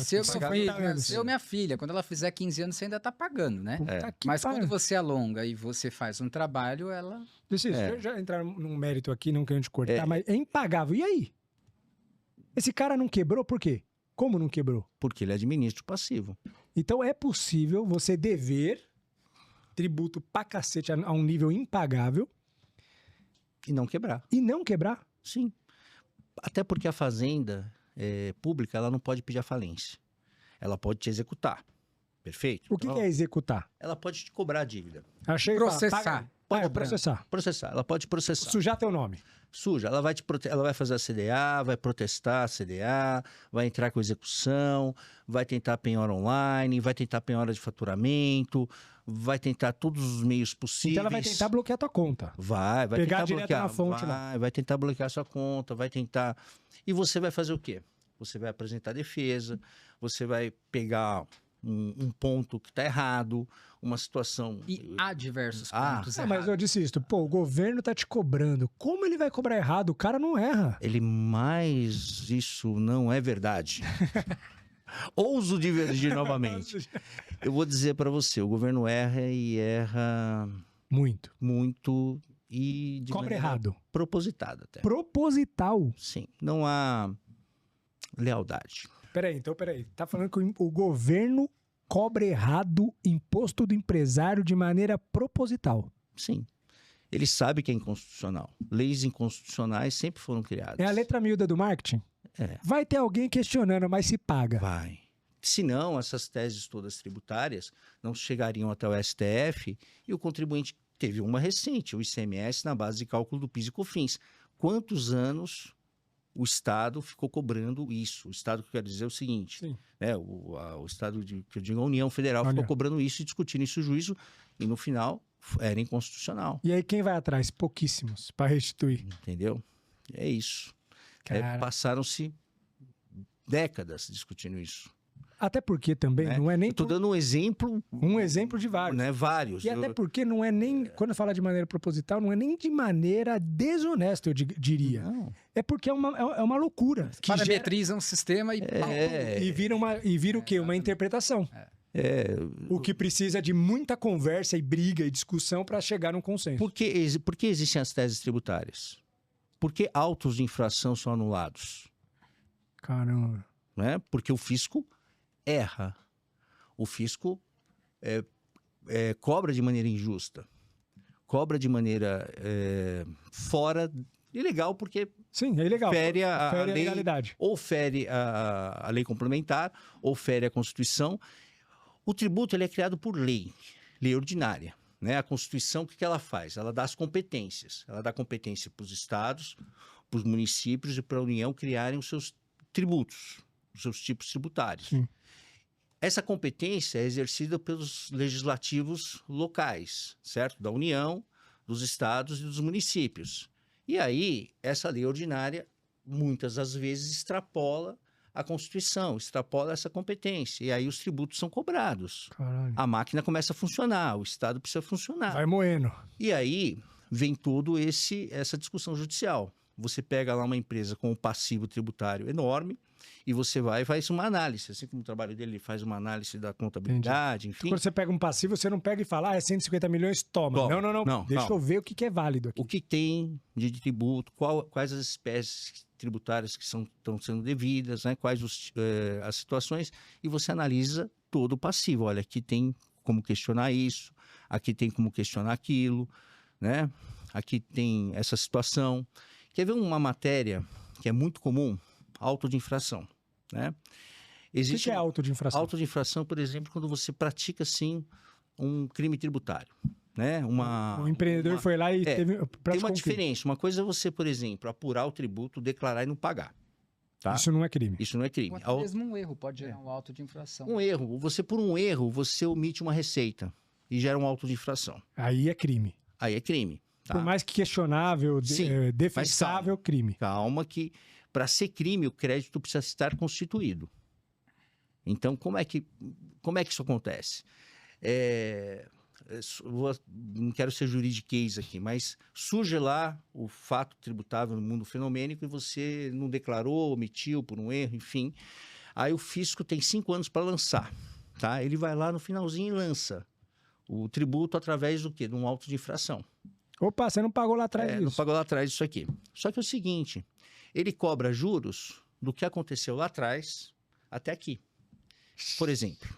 Nasceu minha filha. Quando ela fizer 15 anos, você ainda tá pagando, né? Mas quando você alonga e você faz um trabalho, ela... Deixa eu já entrar num mérito aqui, não querendo te cortar, mas é impagável. E aí? Esse cara não quebrou por quê? Como não quebrou? Porque ele administra o passivo. Então é possível você dever tributo pra cacete a um nível impagável e não quebrar. E não quebrar? Sim. Até porque a fazenda pública, ela não pode pedir a falência. Ela pode te executar. Perfeito? O que é executar? Ela pode te cobrar a dívida. Achei processar. Processar. Processar. Ela pode processar. Sujar teu nome. Suja. Ela vai fazer a CDA, vai protestar a CDA, vai entrar com execução, vai tentar penhora online, vai tentar penhora de faturamento, vai tentar todos os meios possíveis. Então ela vai tentar bloquear tua conta. Vai pegar tentar bloquear. Na fonte, vai tentar bloquear sua conta, vai tentar... E você vai fazer o quê? Você vai apresentar defesa, você vai pegar um ponto que está errado, uma situação... E há diversos pontos errados. Mas eu disse isso, o governo está te cobrando. Como ele vai cobrar errado? O cara não erra. Mas isso não é verdade. Ouso divergir novamente. Eu vou dizer para você, o governo erra e erra... Muito. Muito e de cobra errado. Propositada até. Proposital? Sim, não há lealdade. Peraí. Tá falando que o governo cobra errado imposto do empresário de maneira proposital? Sim. Ele sabe que é inconstitucional. Leis inconstitucionais sempre foram criadas. É a letra miúda do marketing? Vai ter alguém questionando, mas se paga. Vai. Senão, essas teses todas tributárias não chegariam até o STF e o contribuinte teve uma recente, o ICMS na base de cálculo do PIS e COFINS. Quantos anos o Estado ficou cobrando isso. O Estado, que eu quero dizer, é o seguinte, né? O Estado, que eu digo, a União Federal, ficou cobrando isso e discutindo isso no juízo, e no final era inconstitucional. E aí quem vai atrás? Pouquíssimos, para restituir. Entendeu? É isso. Passaram-se décadas discutindo isso. Até porque também não é nem... Estou dando um exemplo... Um exemplo de vários. Né? Vários. E até porque não é nem... Quando fala de maneira proposital, não é nem de maneira desonesta, eu diria. Não. É porque é uma loucura. Que parametriza um sistema e vira o quê? Uma interpretação. O que precisa de muita conversa e briga e discussão para chegar num consenso. Por que existem as teses tributárias? Por que autos de infração são anulados? Caramba. Né? Porque o fisco erra. O fisco cobra de maneira injusta. Cobra de maneira fora... Ilegal, porque sim, é ilegal. Fere a lei, legalidade. Ou fere a lei complementar, ou fere a Constituição. O tributo ele é criado por lei ordinária. Né? A Constituição, o que ela faz? Ela dá as competências. Ela dá competência para os estados, para os municípios e para a União criarem os seus tributos, os seus tipos tributários. Sim. Essa competência é exercida pelos legislativos locais, certo? Da União, dos estados e dos municípios. E aí, essa lei ordinária, muitas das vezes, extrapola a Constituição, extrapola essa competência. E aí os tributos são cobrados. Caralho. A máquina começa a funcionar, o Estado precisa funcionar. Vai moendo. E aí vem todo essa discussão judicial. Você pega lá uma empresa com um passivo tributário enorme e você vai e faz uma análise. Assim como o trabalho dele faz uma análise da contabilidade, enfim. Quando você pega um passivo, você não pega e fala, é 150 milhões, toma. Não. Deixa eu ver o que é válido aqui. O que tem de tributo, quais as espécies tributárias que estão sendo devidas, né? Quais as situações, e você analisa todo o passivo. Olha, aqui tem como questionar isso, aqui tem como questionar aquilo, né? Aqui tem essa situação. Quer ver uma matéria que é muito comum? Auto de infração, né? O que é auto de infração? Auto de infração, por exemplo, quando você pratica, sim, um crime tributário, né? O empreendedor foi lá e teve... Tem uma diferença. Uma coisa é você, por exemplo, apurar o tributo, declarar e não pagar. Tá? Isso não é crime. Isso não é crime. Ou até mesmo um erro pode gerar um auto de infração. Um erro. Por um erro, você omite uma receita e gera um auto de infração. Aí é crime. Aí é crime. Tá? Por mais que questionável, defensável, crime. Calma que... Para ser crime, o crédito precisa estar constituído. Então, como é que isso acontece? Não quero ser juridiquês aqui, mas surge lá o fato tributável no mundo fenomênico e você não declarou, omitiu por um erro, enfim. Aí o fisco tem 5 anos para lançar. Tá? Ele vai lá no finalzinho e lança o tributo através do quê? De um auto de infração. Opa, você não pagou lá atrás disso. Não pagou lá atrás disso aqui. Só que é o seguinte... Ele cobra juros do que aconteceu lá atrás até aqui. Por exemplo,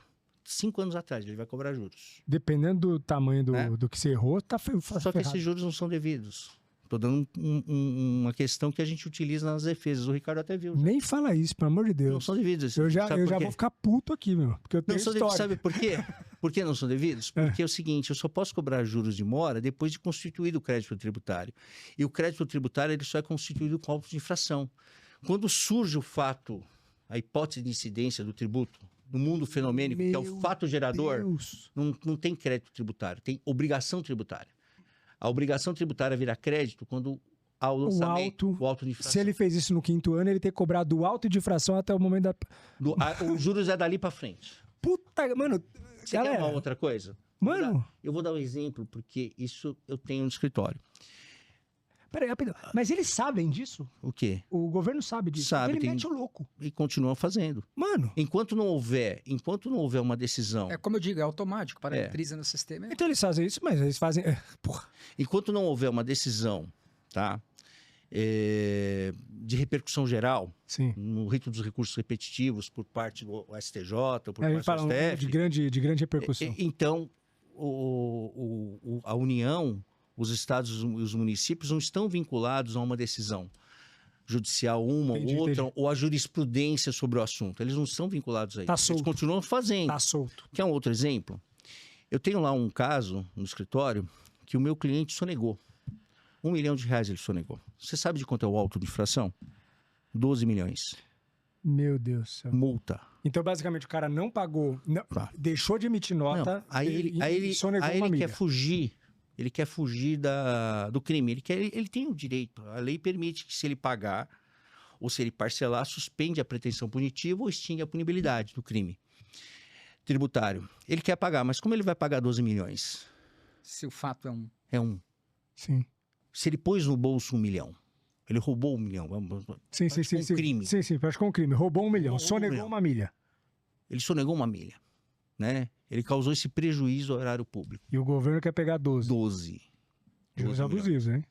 5 anos atrás ele vai cobrar juros. Dependendo do tamanho do que você errou, tá Só que esses juros não são devidos. Estou dando uma questão que a gente utiliza nas defesas. O Ricardo até viu. Nem fala isso, pelo amor de Deus. Não são devidos. Eu já vou ficar puto aqui, meu. Porque eu tenho história. Sabe por quê? Por que não são devidos? Porque é o seguinte, eu só posso cobrar juros de mora depois de constituído o crédito tributário. E o crédito tributário ele só é constituído com auto de infração. Quando surge o fato, a hipótese de incidência do tributo, no mundo fenomênico, que é o fato gerador, não tem crédito tributário, tem obrigação tributária. A obrigação tributária vira crédito quando há o lançamento, o auto de infração. Se ele fez isso no 5º ano, ele tem que cobrar do auto de infração até o momento da... Os juros é dali para frente. Puta, mano... Você quer uma outra coisa? Mano... Eu vou dar um exemplo, porque isso eu tenho no escritório. Peraí, rapidão. Mas eles sabem disso? O quê? O governo sabe disso. Sabe. Ele mete o louco. E continua fazendo. Mano... Enquanto não houver uma decisão... É como eu digo, é automático, parametriza no sistema. Então eles fazem isso, mas eles fazem... Porra. Enquanto não houver uma decisão, tá? De repercussão geral, sim, no rito dos recursos repetitivos por parte do STJ, por parte do STF... de grande repercussão. Então, a União, os estados e os municípios não estão vinculados a uma decisão judicial, outra, ou a jurisprudência sobre o assunto. Eles não estão vinculados a isso. Tá solto. Eles continuam fazendo. Tá solto. Quer um outro exemplo? Eu tenho lá um caso no escritório que o meu cliente sonegou. R$1 milhão ele sonegou. Você sabe de quanto é o auto de infração? 12 milhões. Meu Deus do céu. Multa. Então, basicamente, o cara não pagou, deixou de emitir nota, não, aí ele quer fugir. Ele quer fugir do crime. Ele tem o direito. A lei permite que, se ele pagar ou se ele parcelar, suspende a pretensão punitiva ou extingue a punibilidade do crime tributário. Ele quer pagar, mas como ele vai pagar 12 milhões? Se o fato é um. É um. Sim. Se ele pôs no bolso 1 milhão, ele roubou 1 milhão. Sim. Crime. Sim, praticou um crime. Roubou 1 milhão, sonegou uma milha. Ele sonegou 1 milha, né? Ele causou esse prejuízo ao erário público. E o governo quer pegar 12. 12. Juros abusivos, hein?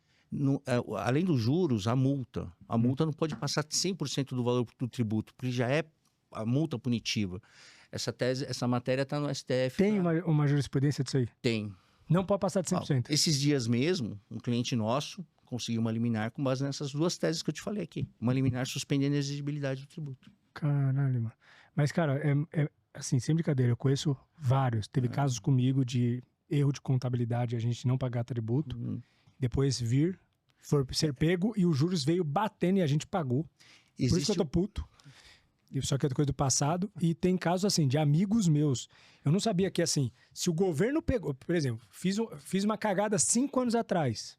Além dos juros, a multa. A multa não pode passar 100% do valor do tributo, porque já é a multa punitiva. Essa matéria está no STF. Tem uma jurisprudência disso aí? Tem. Não pode passar de 100%. Esses dias mesmo, um cliente nosso conseguiu uma liminar com base nessas 2 teses que eu te falei aqui. Uma liminar suspendendo a exigibilidade do tributo. Caralho, mano. Mas, cara, assim, sem brincadeira, eu conheço vários. Teve casos comigo de erro de contabilidade, a gente não pagar tributo. Depois for ser pego e os juros veio batendo e a gente pagou. Por isso que eu tô puto. Só que é coisa do passado. E tem casos, assim, de amigos meus. Eu não sabia que, assim, se o governo pegou... Por exemplo, fiz uma cagada 5 anos atrás.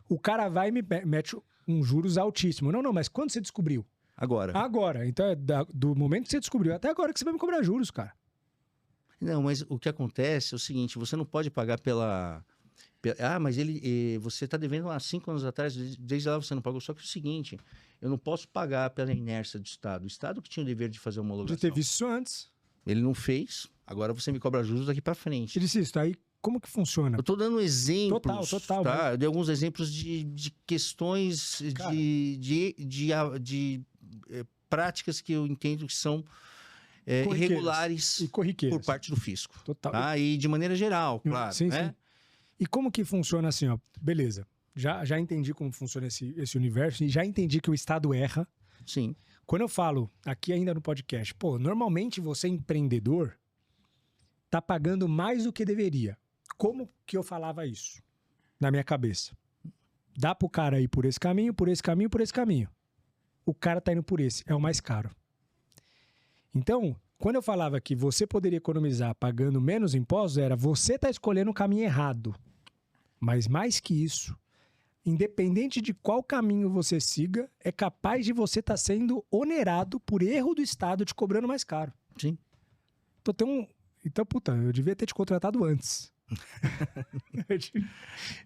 O cara vai e me mete um juros altíssimo. Não, mas quando você descobriu? Agora. Então, é do momento que você descobriu até agora que você vai me cobrar juros, cara. Não, mas o que acontece é o seguinte, você não pode pagar mas você está devendo há 5 anos atrás, desde lá você não pagou. Só que é o seguinte, eu não posso pagar pela inércia do Estado. O Estado que tinha o dever de fazer uma homologação. De ter visto isso antes. Ele não fez, agora você me cobra juros daqui para frente. Ele disse isso, aí como que funciona? Eu estou dando exemplos. Total. Tá? Eu dei alguns exemplos de questões, cara, de práticas que eu entendo que são irregulares e corriqueiras por parte do fisco. Total. Tá? E de maneira geral, claro. Sim, né? sim. E como que funciona assim, ó? Beleza. Já entendi como funciona esse universo e já entendi que o Estado erra. Sim. Quando eu falo aqui ainda no podcast, normalmente você empreendedor tá pagando mais do que deveria. Como que eu falava isso na minha cabeça? Dá pro cara ir por esse caminho, por esse caminho, por esse caminho. O cara tá indo por esse, é o mais caro. Então, quando eu falava que você poderia economizar pagando menos impostos, era você tá escolhendo o caminho errado. Mas mais que isso, independente de qual caminho você siga, é capaz de você estar sendo onerado por erro do Estado te cobrando mais caro. Sim. Então, puta, eu devia ter te contratado antes.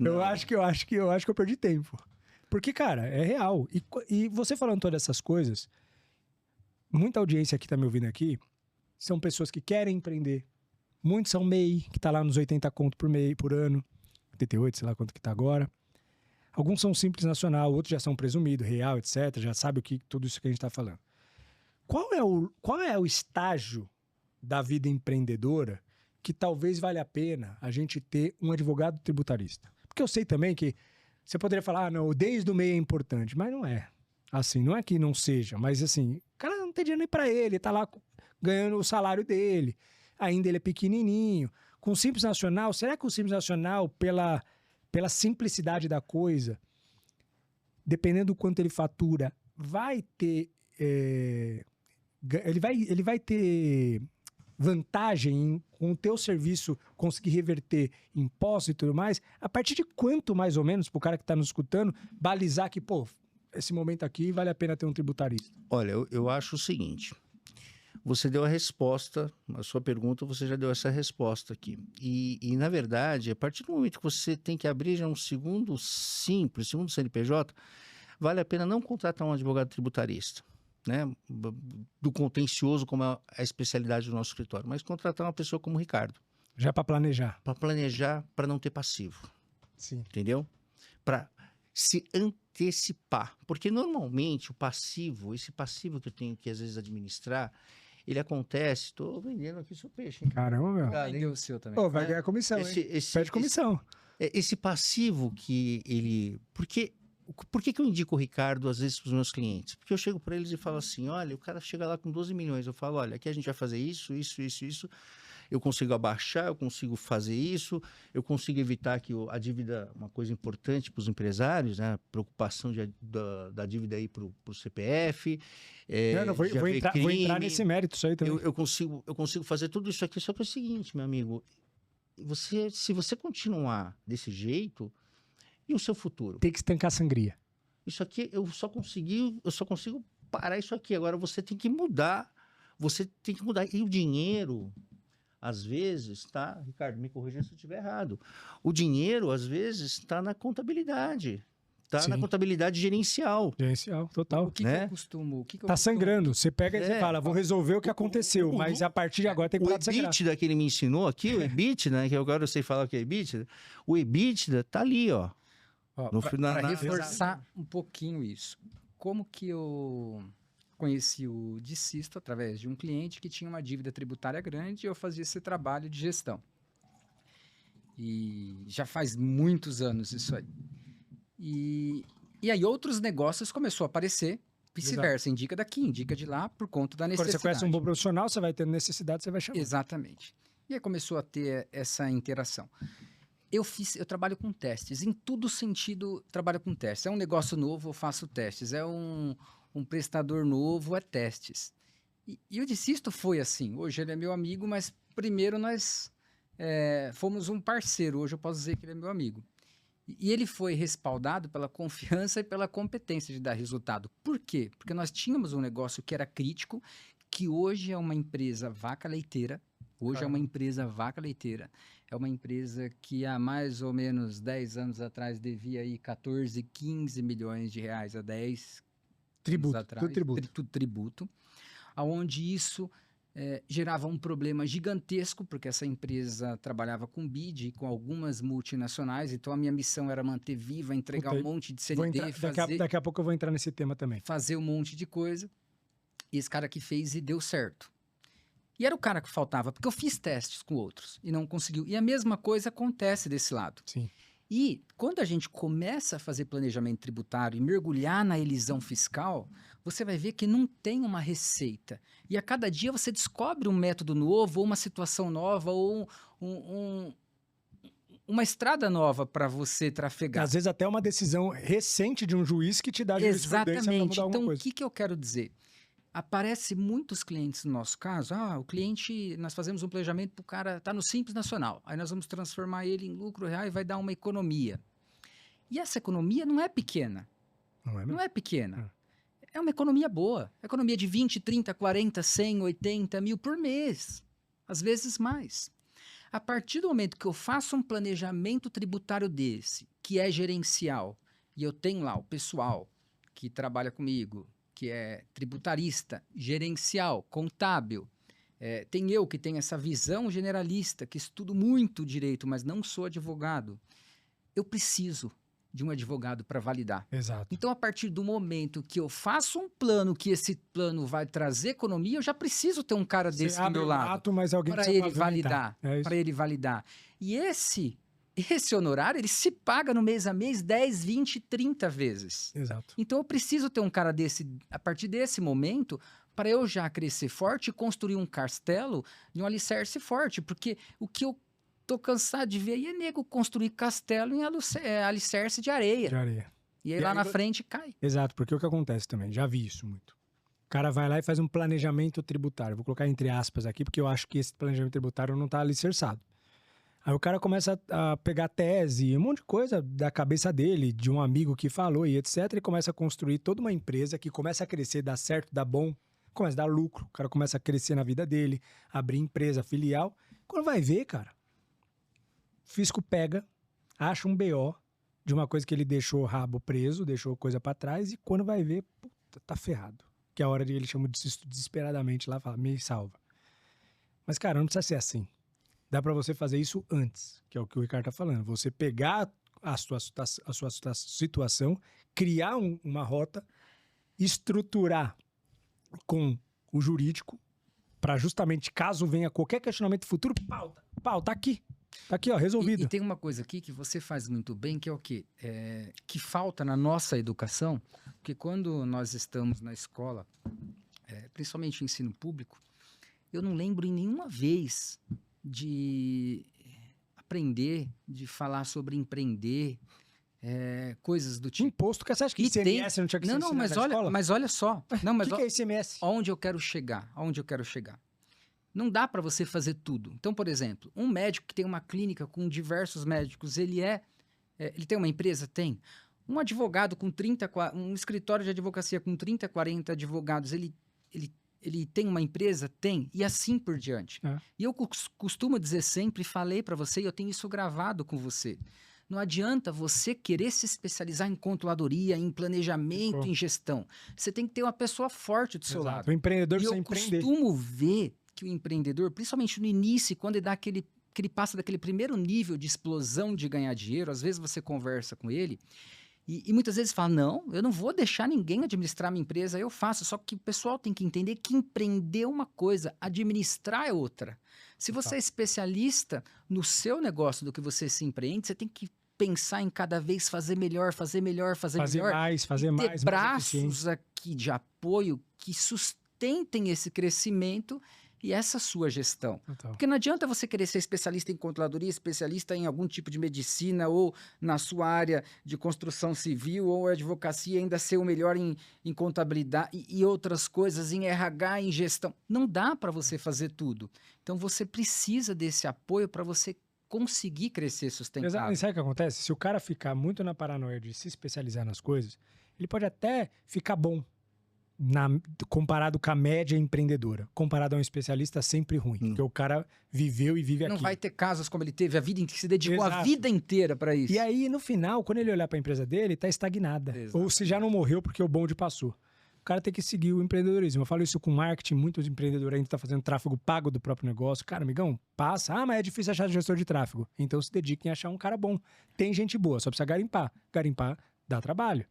eu acho que eu perdi tempo. Porque, cara, é real. E você falando todas essas coisas, muita audiência que tá me ouvindo aqui são pessoas que querem empreender. Muitos são MEI, que tá lá nos 80 conto por ano. 88, sei lá quanto que tá agora. Alguns são Simples Nacional, outros já são presumido, real, etc. Já sabe tudo isso que a gente tá falando. Qual é o estágio da vida empreendedora que talvez valha a pena a gente ter um advogado tributarista? Porque eu sei também que você poderia falar, não, desde o MEI é importante, mas não é. Assim, não é que não seja, mas assim, o cara não tem dinheiro nem pra ele, tá lá ganhando o salário dele, ainda ele é pequenininho. Com o Simples Nacional, será que o Simples Nacional, pela simplicidade da coisa, dependendo do quanto ele fatura, vai ter... Ele vai ter vantagem com o teu serviço conseguir reverter impostos e tudo mais? A partir de quanto, mais ou menos, pro cara que tá nos escutando, balizar que, esse momento aqui vale a pena ter um tributarista? Olha, eu acho o seguinte... Você deu a resposta, a sua pergunta, você já deu essa resposta aqui. E, na verdade, a partir do momento que você tem que abrir já um segundo CNPJ, vale a pena não contratar um advogado tributarista, né? Do contencioso, como é a especialidade do nosso escritório, mas contratar uma pessoa como o Ricardo. Já para planejar. Para planejar, para não ter passivo. Sim. Entendeu? Para se antecipar. Porque, normalmente, esse passivo que eu tenho que, às vezes, administrar... Ele acontece, estou vendendo aqui seu peixe. Hein? Caramba, meu. Vendeu o seu também. Vai ganhar comissão, hein? Pede comissão. Esse passivo que ele... Por que eu indico o Ricardo, às vezes, para os meus clientes? Porque eu chego para eles e falo assim, olha, o cara chega lá com 12 milhões. Eu falo, olha, aqui a gente vai fazer isso. eu consigo abaixar, eu consigo fazer isso, eu consigo evitar que a dívida, uma coisa importante para os empresários, né? A preocupação da dívida aí para o CPF. Vou entrar nesse mérito isso aí também. Eu consigo fazer tudo isso aqui, só que é o seguinte, meu amigo, se você continuar desse jeito, e o seu futuro? Tem que estancar a sangria. Isso aqui eu só consigo parar isso aqui. Agora você tem que mudar. E o dinheiro, às vezes, tá? Ricardo, me corrija se eu estiver errado. O dinheiro, às vezes, está na contabilidade. Está na contabilidade gerencial. Gerencial, total. O que eu costumo... Tá sangrando. Você pega e você fala, vou resolver o que aconteceu, mas a partir de agora tem que parar de sangrar. O EBITDA que ele me ensinou aqui, o EBITDA, né? Que agora eu sei falar o que é EBITDA. O EBITDA tá ali, ó. Para reforçar um pouquinho isso. Como que eu conheci o Dicisto? Através de um cliente que tinha uma dívida tributária grande e eu fazia esse trabalho de gestão. E já faz muitos anos isso aí. E aí outros negócios começaram a aparecer, vice-versa, indica daqui, indica de lá, por conta da necessidade. Quando você conhece um bom profissional, você vai ter necessidade, você vai chamar. Exatamente. E aí começou a ter essa interação. Eu trabalho com testes, em todo sentido trabalho com testes. É um negócio novo, eu faço testes. É um prestador novo, é testes. E o Dicisto foi assim. Hoje ele é meu amigo, mas primeiro nós fomos um parceiro. Hoje eu posso dizer que ele é meu amigo. E ele foi respaldado pela confiança e pela competência de dar resultado. Por quê? Porque nós tínhamos um negócio que era crítico, que hoje é uma empresa vaca leiteira. Hoje é uma empresa vaca leiteira. É uma empresa que há mais ou menos 10 anos atrás devia aí 14, 15 milhões de reais a 10 anos atrás. Tudo tributo. Onde isso gerava um problema gigantesco, porque essa empresa trabalhava com BID e com algumas multinacionais, então a minha missão era manter viva, entregar um monte de CND, daqui a pouco eu vou entrar nesse tema também. Fazer um monte de coisa. E esse cara que fez e deu certo. E era o cara que faltava, porque eu fiz testes com outros e não conseguiu. E a mesma coisa acontece desse lado. Sim. E quando a gente começa a fazer planejamento tributário e mergulhar na elisão fiscal, você vai ver que não tem uma receita. E a cada dia você descobre um método novo, ou uma situação nova, ou uma estrada nova para você trafegar. Às vezes até uma decisão recente de um juiz que te dá jurisprudência para mudar alguma coisa. Então, o que eu quero dizer? Aparece muitos clientes no nosso caso. O cliente, nós fazemos um planejamento para o cara tá no Simples Nacional. Aí nós vamos transformar ele em lucro real e vai dar uma economia. E essa economia não é pequena. Não é pequena. É uma economia boa. Economia de 20, 30, 40, 100, 80 mil por mês. Às vezes mais. A partir do momento que eu faço um planejamento tributário desse, que é gerencial, e eu tenho lá o pessoal que trabalha comigo, que é tributarista, gerencial, contábil. Tem eu que tenho essa visão generalista, que estudo muito direito, mas não sou advogado. Eu preciso de um advogado para validar. Exato. Então, a partir do momento que eu faço um plano, que esse plano vai trazer economia, eu já preciso ter um cara desse do meu lado para ele validar. Para ele validar. E esse honorário, ele se paga no mês a mês 10, 20, 30 vezes. Exato. Então, eu preciso ter um cara desse, a partir desse momento, para eu já crescer forte e construir um castelo de um alicerce forte. Porque o que eu tô cansado de ver aí é nego construir castelo em alicerce de areia. E aí lá na frente cai. Exato, porque o que acontece também, já vi isso muito. O cara vai lá e faz um planejamento tributário. Vou colocar entre aspas aqui, porque eu acho que esse planejamento tributário não está alicerçado. Aí o cara começa a pegar tese, um monte de coisa da cabeça dele, de um amigo que falou e etc. E começa a construir toda uma empresa que começa a crescer, dá certo, dá bom, começa a dar lucro. O cara começa a crescer na vida dele, abrir empresa, filial. Quando vai ver, cara, o fisco pega, acha um BO de uma coisa que ele deixou o rabo preso, deixou coisa pra trás, e quando vai ver, puta, tá ferrado. Que é a hora de ele chama de desesperadamente lá, fala, me salva. Mas, cara, não precisa ser assim. Dá pra você fazer isso antes, que é o que o Ricardo tá falando. Você pegar a sua situação, criar uma rota, estruturar com o jurídico, para justamente, caso venha qualquer questionamento futuro, tá aqui. Tá aqui, ó, resolvido. E tem uma coisa aqui que você faz muito bem, que é o quê? Que falta na nossa educação, porque quando nós estamos na escola, principalmente o ensino público, eu não lembro em nenhuma vez de aprender, de falar sobre empreender, coisas do tipo. Imposto, que você acha que ICMS não tinha que ser não, mas olha só. Não, mas o que é ICMS? Onde eu quero chegar? Não dá para você fazer tudo. Então, por exemplo, um médico que tem uma clínica com diversos médicos, ele tem uma empresa? Tem. Um advogado com um escritório de advocacia com 30, 40 advogados, ele tem uma empresa? Tem. E assim por diante. E eu costumo dizer sempre, falei para você, e eu tenho isso gravado com você. Não adianta você querer se especializar em controladoria, em planejamento, em gestão. Você tem que ter uma pessoa forte do seu lado. O empreendedor precisa empreender. Eu costumo ver que o empreendedor, principalmente no início, quando ele dá que ele passa daquele primeiro nível de explosão de ganhar dinheiro, às vezes você conversa com ele e muitas vezes fala, não, eu não vou deixar ninguém administrar minha empresa, eu faço. Só que o pessoal tem que entender que empreender é uma coisa, administrar é outra. Se você é especialista no seu negócio do que você se empreende, você tem que pensar em cada vez fazer melhor, fazer melhor. Fazer mais, ter braços aqui de apoio que sustentem esse crescimento e essa sua gestão. Porque não adianta você querer ser especialista em controladoria, especialista em algum tipo de medicina ou na sua área de construção civil ou advocacia, ainda ser o melhor em contabilidade e outras coisas, em RH, em gestão. Não dá para você fazer tudo. Então, você precisa desse apoio para você conseguir crescer sustentável. Exatamente. Sabe o que acontece? Se o cara ficar muito na paranoia de se especializar nas coisas, ele pode até ficar bom comparado com a média empreendedora. Comparado a um especialista, sempre ruim. Porque o cara viveu e vive aqui. Não vai ter casos como ele teve a vida inteira, se dedicou a vida inteira para isso. E aí, no final, quando ele olhar para a empresa dele, tá estagnada. Ou se já não morreu porque o bonde passou. O cara tem que seguir o empreendedorismo. Eu falo isso com marketing, muitos empreendedores ainda estão fazendo tráfego pago do próprio negócio. Cara, amigão, passa. Ah, mas é difícil achar gestor de tráfego. Então se dediquem a achar um cara bom. Tem gente boa, só precisa garimpar. Garimpar dá trabalho.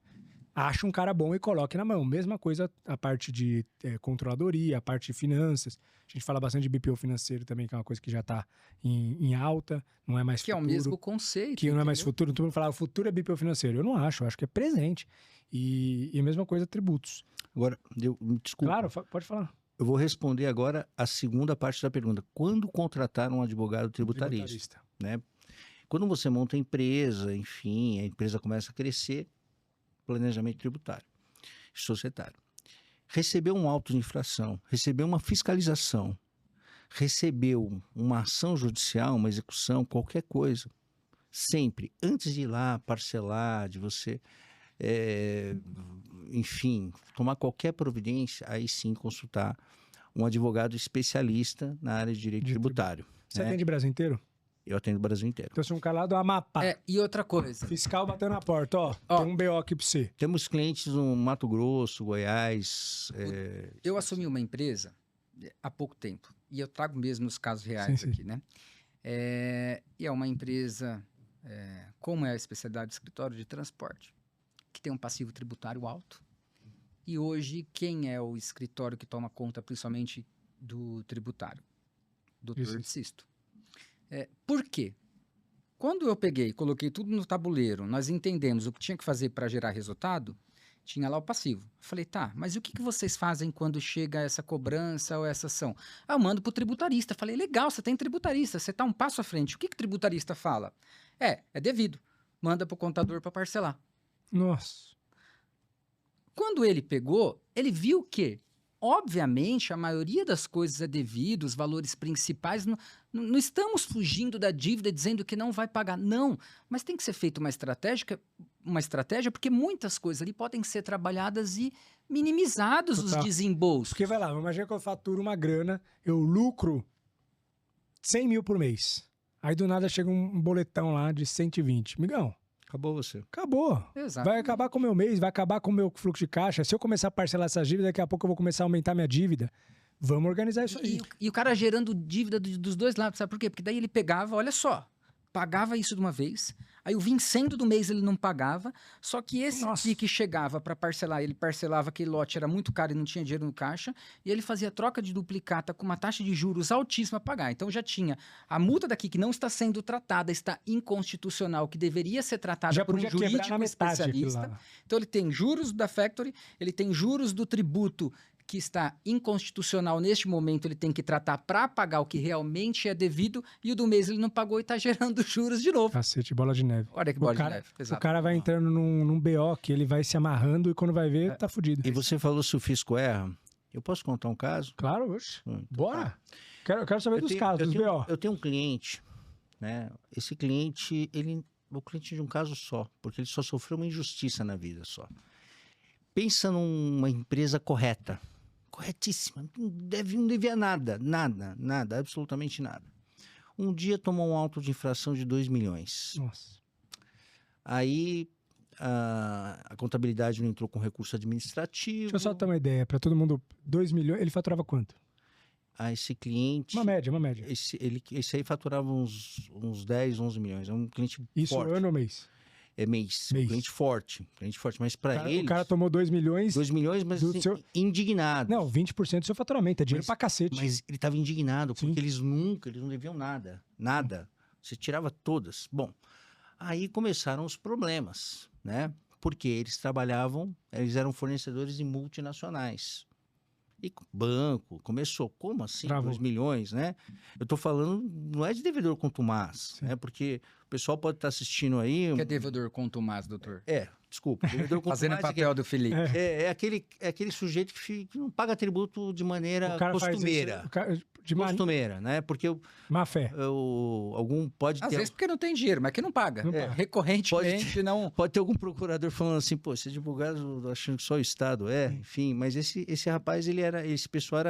Acha um cara bom e coloque na mão. Mesma coisa a parte de controladoria, a parte de finanças. A gente fala bastante de BPO financeiro também, que é uma coisa que já está em alta, não é mais futuro. Que é o mesmo conceito. Que não é mais futuro. Todo mundo fala, o futuro é BPO financeiro. Eu não acho, eu acho que é presente. E a mesma coisa, tributos. Agora, desculpa. Claro, pode falar. Eu vou responder agora a segunda parte da pergunta. Quando contratar um advogado tributarista? Né? Quando você monta a empresa, enfim, a empresa começa a crescer, planejamento tributário, societário. Recebeu um auto de infração, recebeu uma fiscalização, recebeu uma ação judicial, uma execução, qualquer coisa. Sempre, antes de ir lá parcelar, de você... enfim, tomar qualquer providência, aí sim consultar um advogado especialista na área de direito tributário. Você atende o Brasil inteiro? Eu atendo o Brasil inteiro. Então, se um cara lá do Amapá. E outra coisa. Fiscal bateu na porta, tem um BO aqui pra você. Temos clientes no Mato Grosso, Goiás. Eu assumi uma empresa há pouco tempo. E eu trago mesmo os casos reais aqui, né? E é uma empresa, como é a especialidade do escritório de transporte, que tem um passivo tributário alto. E hoje, quem é o escritório que toma conta principalmente do tributário? Doutor Sisto. Por quê? Quando eu peguei e coloquei tudo no tabuleiro, nós entendemos o que tinha que fazer para gerar resultado, tinha lá o passivo. Falei, tá, mas o que vocês fazem quando chega essa cobrança ou essa ação? Eu mando para o tributarista. Falei, legal, você tem tributarista, você está um passo à frente. O que o tributarista fala? É devido. Manda para o contador para parcelar. Nossa. Quando ele pegou, ele viu que, obviamente, a maioria das coisas é devido, os valores principais, não estamos fugindo da dívida dizendo que não vai pagar, não. Mas tem que ser feita uma estratégia, porque muitas coisas ali podem ser trabalhadas e minimizados os desembolsos. Porque vai lá, imagina que eu faturo uma grana, eu lucro 100 mil por mês. Aí do nada chega um boletão lá de 120. Migão. Acabou você. Acabou. Exato. Vai acabar com o meu mês, vai acabar com o meu fluxo de caixa. Se eu começar a parcelar essa dívida, daqui a pouco eu vou começar a aumentar minha dívida. Vamos organizar isso aí. E o cara gerando dívida dos dois lados, sabe por quê? Porque daí ele pegava, olha só, pagava isso de uma vez, aí o vencendo do mês ele não pagava, só que esse aqui que chegava para parcelar, ele parcelava aquele lote, era muito caro e não tinha dinheiro no caixa, e ele fazia troca de duplicata com uma taxa de juros altíssima a pagar. Então já tinha a multa daqui que não está sendo tratada, está inconstitucional, que deveria ser tratada já por um jurídico especialista. Então ele tem juros da factory, ele tem juros do tributo, que está inconstitucional neste momento, ele tem que tratar para pagar o que realmente é devido, e o do mês ele não pagou e está gerando juros de novo. Cacete, bola de neve. Olha que bola de neve. O cara vai entrando num BO que ele vai se amarrando e quando vai ver, tá fudido. E você falou se o fisco erra. Eu posso contar um caso? Claro, oxe. Bora. Quero saber dos casos, dos BO. Eu tenho um cliente, né? Esse cliente, ele é o cliente de um caso só, porque ele só sofreu uma injustiça na vida só. Pensa numa empresa correta, corretíssima, não devia nada, absolutamente nada. Um dia tomou um auto de infração de 2 milhões. Nossa. Aí a contabilidade não entrou com recurso administrativo. Deixa eu só ter uma ideia, para todo mundo, 2 milhões, ele faturava quanto? Esse cliente... Uma média. Esse aí faturava uns 10, 11 milhões. É um cliente forte. Isso ano ou mês? É mês. Um cliente forte. Mas para ele... O cara tomou 2 milhões... 2 milhões, mas assim, indignado. Não, 20% do seu faturamento. É dinheiro pra cacete. Mas ele estava indignado, porque eles não deviam nada. Nada. Você tirava todas. Bom, aí começaram os problemas, né? Porque eles eram fornecedores de multinacionais. E banco, começou, como assim? Travou. 2 milhões, né? Eu tô falando, não é de devedor contumaz, né? Porque o pessoal pode estar assistindo aí... O que é devedor contumaz, doutor? Desculpa. Devedor contumaz Fazendo o papel do Felipe. É aquele sujeito que não paga tributo de maneira costumeira. Costumeira, né? Porque... Má fé. Algum pode Às ter... vezes porque não tem dinheiro, mas que não paga. Recorrentemente não... Pode ter algum procurador falando assim, pô, esse advogado achando que só o Estado enfim. Mas esse rapaz, esse pessoal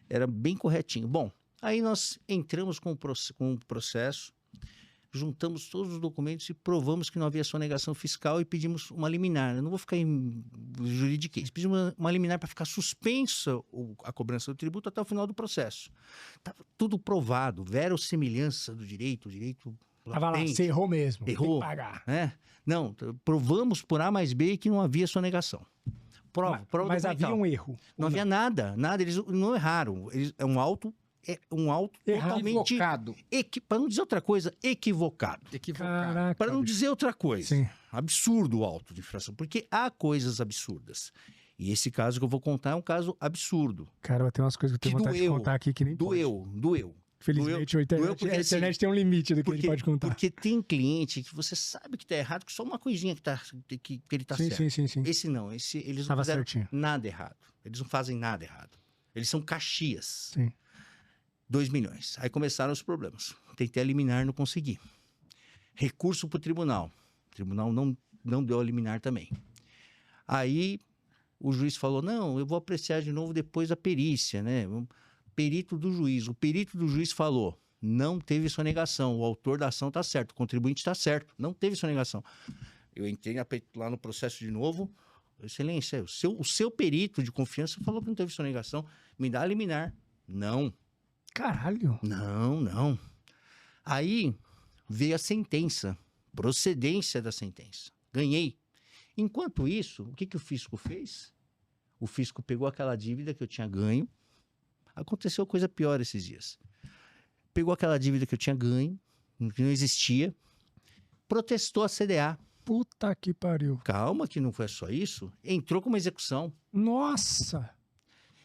era bem corretinho. Bom, aí nós entramos com o processo, juntamos todos os documentos e provamos que não havia sonegação fiscal e pedimos uma liminar. Eu não vou ficar em juridiquês. Pedimos uma liminar para ficar suspensa a cobrança do tributo até o final do processo. Estava tudo provado, verossimilhança do direito, o direito... Tava lá, você errou mesmo. Errou. Tem que pagar. Né? Não, provamos por A mais B que não havia sonegação. Prova mas havia um erro. Não havia nada, eles não erraram. É um auto totalmente... Equivocado. Para não dizer outra coisa, equivocado. Para não dizer outra coisa. Sim. Absurdo o auto de infração, porque há coisas absurdas. E esse caso que eu vou contar é um caso absurdo. Cara, tem umas coisas que eu tenho vontade de contar aqui que nem doeu. Felizmente, a internet tem um limite do que ele pode contar. Porque tem cliente que você sabe que tá errado, que só uma coisinha que ele tá certo. Sim. Esse não, eles não fizeram nada errado. Eles não fazem nada errado. Eles são Caxias. Sim. 2 milhões. Aí começaram os problemas. Tentei a liminar, não consegui. Recurso para o tribunal. O tribunal não deu a liminar também. Aí o juiz falou, não, eu vou apreciar de novo depois a perícia, né? Perito do juiz. O perito do juiz falou, não teve sonegação, o autor da ação está certo, o contribuinte está certo, não teve sonegação. Eu entrei lá no processo de novo, excelência, o seu perito de confiança falou que não teve sonegação, me dá a liminar. Não. Caralho. Não. Aí veio a sentença, procedência da sentença. Ganhei. Enquanto isso, o que o fisco fez? O fisco pegou aquela dívida que eu tinha ganho. Aconteceu coisa pior esses dias. Pegou aquela dívida que eu tinha ganho, que não existia, protestou a CDA. Puta que pariu. Calma, que não foi só isso. Entrou com uma execução. Nossa!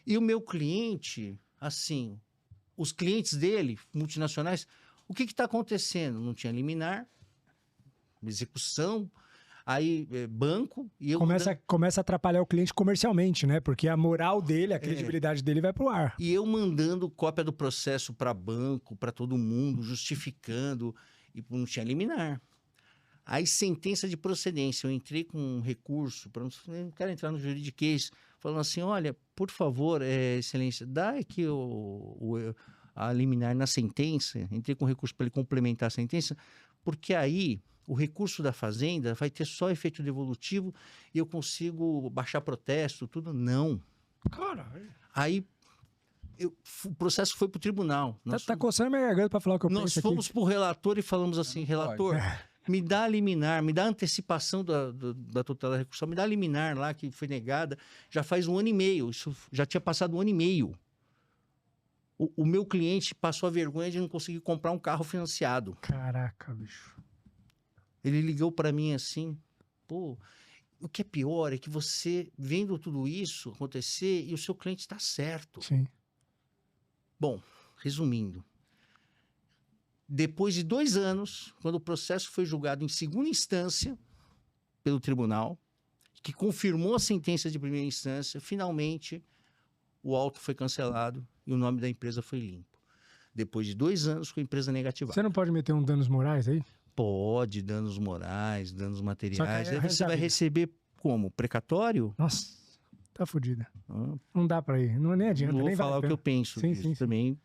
E o meu cliente, assim, os clientes dele, multinacionais, o que está acontecendo? Não tinha liminar, execução, aí banco... E eu começa a atrapalhar o cliente comercialmente, né? Porque a moral dele, a credibilidade dele vai pro ar. E eu mandando cópia do processo para banco, para todo mundo, justificando, e não tinha liminar. Aí, sentença de procedência, eu entrei com um recurso, não quero entrar no juridiquês, falando assim, olha, por favor, excelência, dá aqui a liminar na sentença, entrei com recurso para ele complementar a sentença, porque aí o recurso da fazenda vai ter só efeito devolutivo e eu consigo baixar protesto, tudo. Não. Caralho. Aí o processo foi para o tribunal. Tá coçando minha garganta para falar o que eu penso aqui. Nós fomos para o relator e falamos assim, relator... Me dá a liminar, me dá a antecipação da tutela recursal, me dá a liminar lá que foi negada, já faz 1 ano e meio, isso já tinha passado 1 ano e meio. O meu cliente passou a vergonha de não conseguir comprar um carro financiado. Caraca, bicho. Ele ligou para mim assim, pô, o que é pior é que você, vendo tudo isso acontecer, e o seu cliente está certo. Sim. Bom, resumindo, depois de 2 anos, quando o processo foi julgado em segunda instância pelo tribunal, que confirmou a sentença de primeira instância, finalmente o auto foi cancelado e o nome da empresa foi limpo. Depois de 2 anos com a empresa negativada. Você não pode meter um danos morais aí? Pode, danos morais, danos materiais. Aí você vai receber como? Precatório? Nossa, tá fodida. Não dá pra ir. Não nem adianta. Não vou nem falar vale o que eu penso sim, disso sim. também.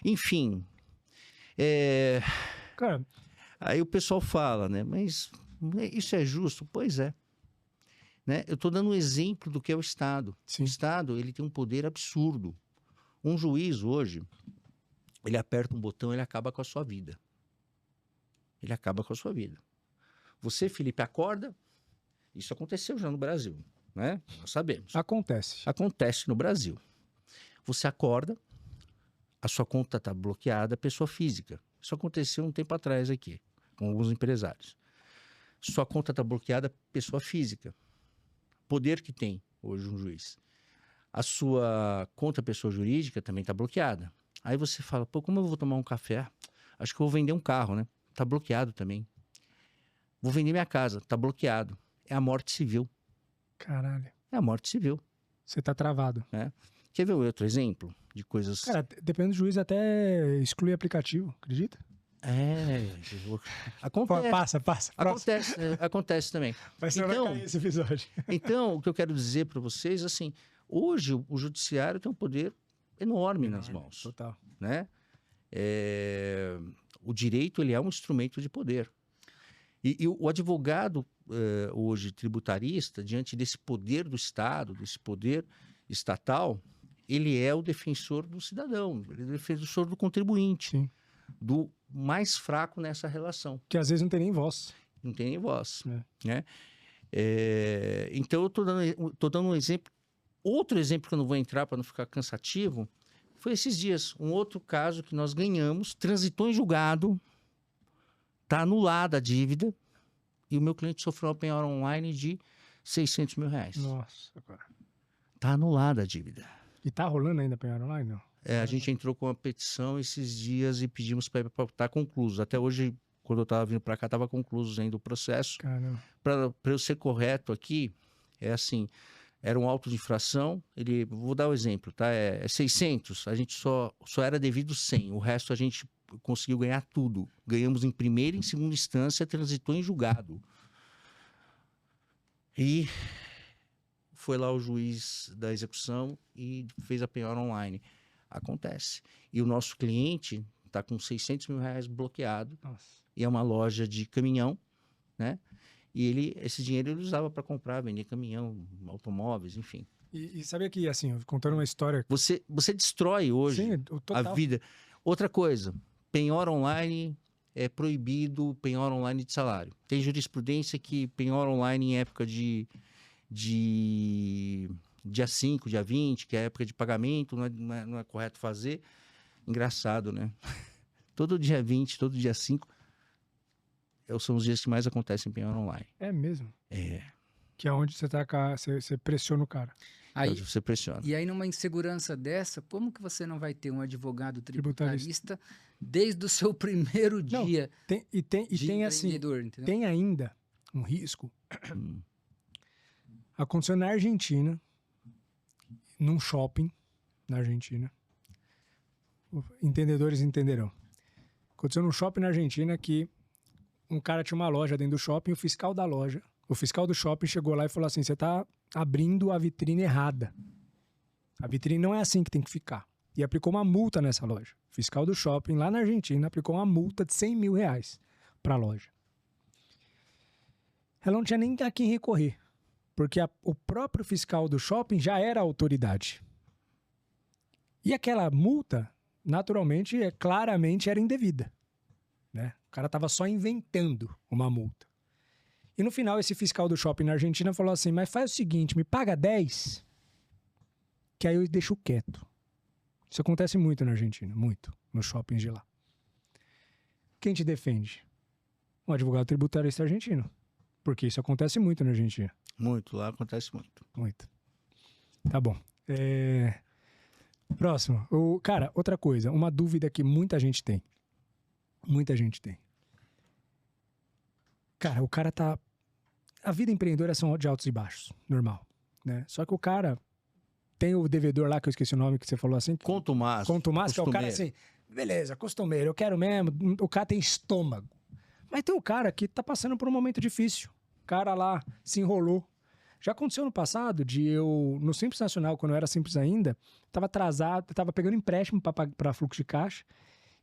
Enfim. Cara, aí o pessoal fala, né? Mas isso é justo? Pois é. Né? Eu estou dando um exemplo do que é o Estado. sim. O Estado, ele tem um poder absurdo. Um juiz hoje, ele aperta um botão, ele acaba com a sua vida. Ele acaba com a sua vida. Você, Felipe, acorda. Isso aconteceu já no Brasil, né? Nós sabemos. Acontece. Acontece no Brasil. Você acorda, a sua conta está bloqueada, pessoa física. Isso aconteceu um tempo atrás aqui, com alguns empresários. Sua conta está bloqueada, pessoa física. Poder que tem hoje um juiz. A sua conta pessoa jurídica também está bloqueada. Aí você fala, pô, como eu vou tomar um café? Acho que eu vou vender um carro, né? Está bloqueado também. Vou vender minha casa, está bloqueado. É a morte civil. Caralho. É a morte civil. Você tá travado. Né? Quer ver outro exemplo de coisas... Cara, dependendo do juiz, até exclui aplicativo, acredita? Acontece. Passa. Acontece também. Vai ser Então, cair esse episódio. Então, o que eu quero dizer para vocês, assim, hoje o judiciário tem um poder enorme nas mãos. Total. Né? O direito, ele é um instrumento de poder. E o advogado, hoje, tributarista, diante desse poder do Estado, desse poder estatal, ele é o defensor do cidadão, ele é o defensor do contribuinte, sim, do mais fraco nessa relação. Que às vezes não tem nem voz. Não tem nem voz. É. Né? Então, eu estou dando um exemplo. Outro exemplo que eu não vou entrar para não ficar cansativo, foi esses dias. Um outro caso que nós ganhamos, transitou em julgado, está anulada a dívida, e o meu cliente sofreu uma penhora online de 600 mil reais. Nossa, cara. Está anulada a dívida. E tá rolando ainda a penhora online, não? A gente entrou com uma petição esses dias e pedimos para estar concluso. Até hoje, quando eu estava vindo para cá, estava concluso ainda o processo. Caramba. Para eu ser correto aqui, é assim, era um auto de infração, vou dar o exemplo, tá? É 600, a gente só era devido 100, o resto a gente conseguiu ganhar tudo. Ganhamos em primeira e em segunda instância, transitou em julgado. E foi lá o juiz da execução e fez a penhora online. Acontece. E o nosso cliente está com 600 mil reais bloqueado. Nossa. E é uma loja de caminhão, né? E esse dinheiro ele usava para comprar, vender caminhão, automóveis, enfim. E sabia que, assim, contando uma história... Você destrói hoje a vida. Outra coisa, penhora online é proibido, penhora online de salário. Tem jurisprudência que penhora online em época de dia 5, dia 20, que é a época de pagamento, não é correto fazer. Engraçado, né? Todo dia 20, todo dia 5, são os dias que mais acontecem em penhora online. É mesmo? É. Que é onde você pressiona o cara. Aí, você pressiona. E aí, numa insegurança dessa, como que você não vai ter um advogado tributarista desde o seu primeiro dia tem assim, entendeu? Tem ainda um risco. Aconteceu na Argentina, num shopping na Argentina. Entendedores entenderão. Aconteceu num shopping na Argentina que um cara tinha uma loja dentro do shopping, o fiscal do shopping chegou lá e falou assim, você está abrindo a vitrine errada. A vitrine não é assim que tem que ficar. E aplicou uma multa nessa loja. O fiscal do shopping, lá na Argentina, aplicou uma multa de 100 mil reais para a loja. Ela não tinha nem a quem recorrer, porque o próprio fiscal do shopping já era a autoridade. E aquela multa, naturalmente, claramente era indevida. Né? O cara estava só inventando uma multa. E no final, esse fiscal do shopping na Argentina falou assim, mas faz o seguinte, me paga 10, que aí eu deixo quieto. Isso acontece muito na Argentina, muito, nos shoppings de lá. Quem te defende? Um advogado tributarista argentino. Porque isso acontece muito na Argentina. Muito, lá acontece muito. Muito. Tá bom. Próximo. Cara, outra coisa. Uma dúvida que muita gente tem. Muita gente tem. Cara, o cara tá... A vida empreendedora são de altos e baixos. Normal. Né? Só que o cara... Tem o devedor lá, que eu esqueci o nome que você falou assim. Contumaz, que é o cara assim... Beleza, costumeiro, eu quero mesmo. O cara tem estômago. Mas tem um cara que tá passando por um momento difícil. O cara lá se enrolou. Já aconteceu no passado de eu, no Simples Nacional, quando eu era simples ainda, tava atrasado, tava pegando empréstimo para fluxo de caixa.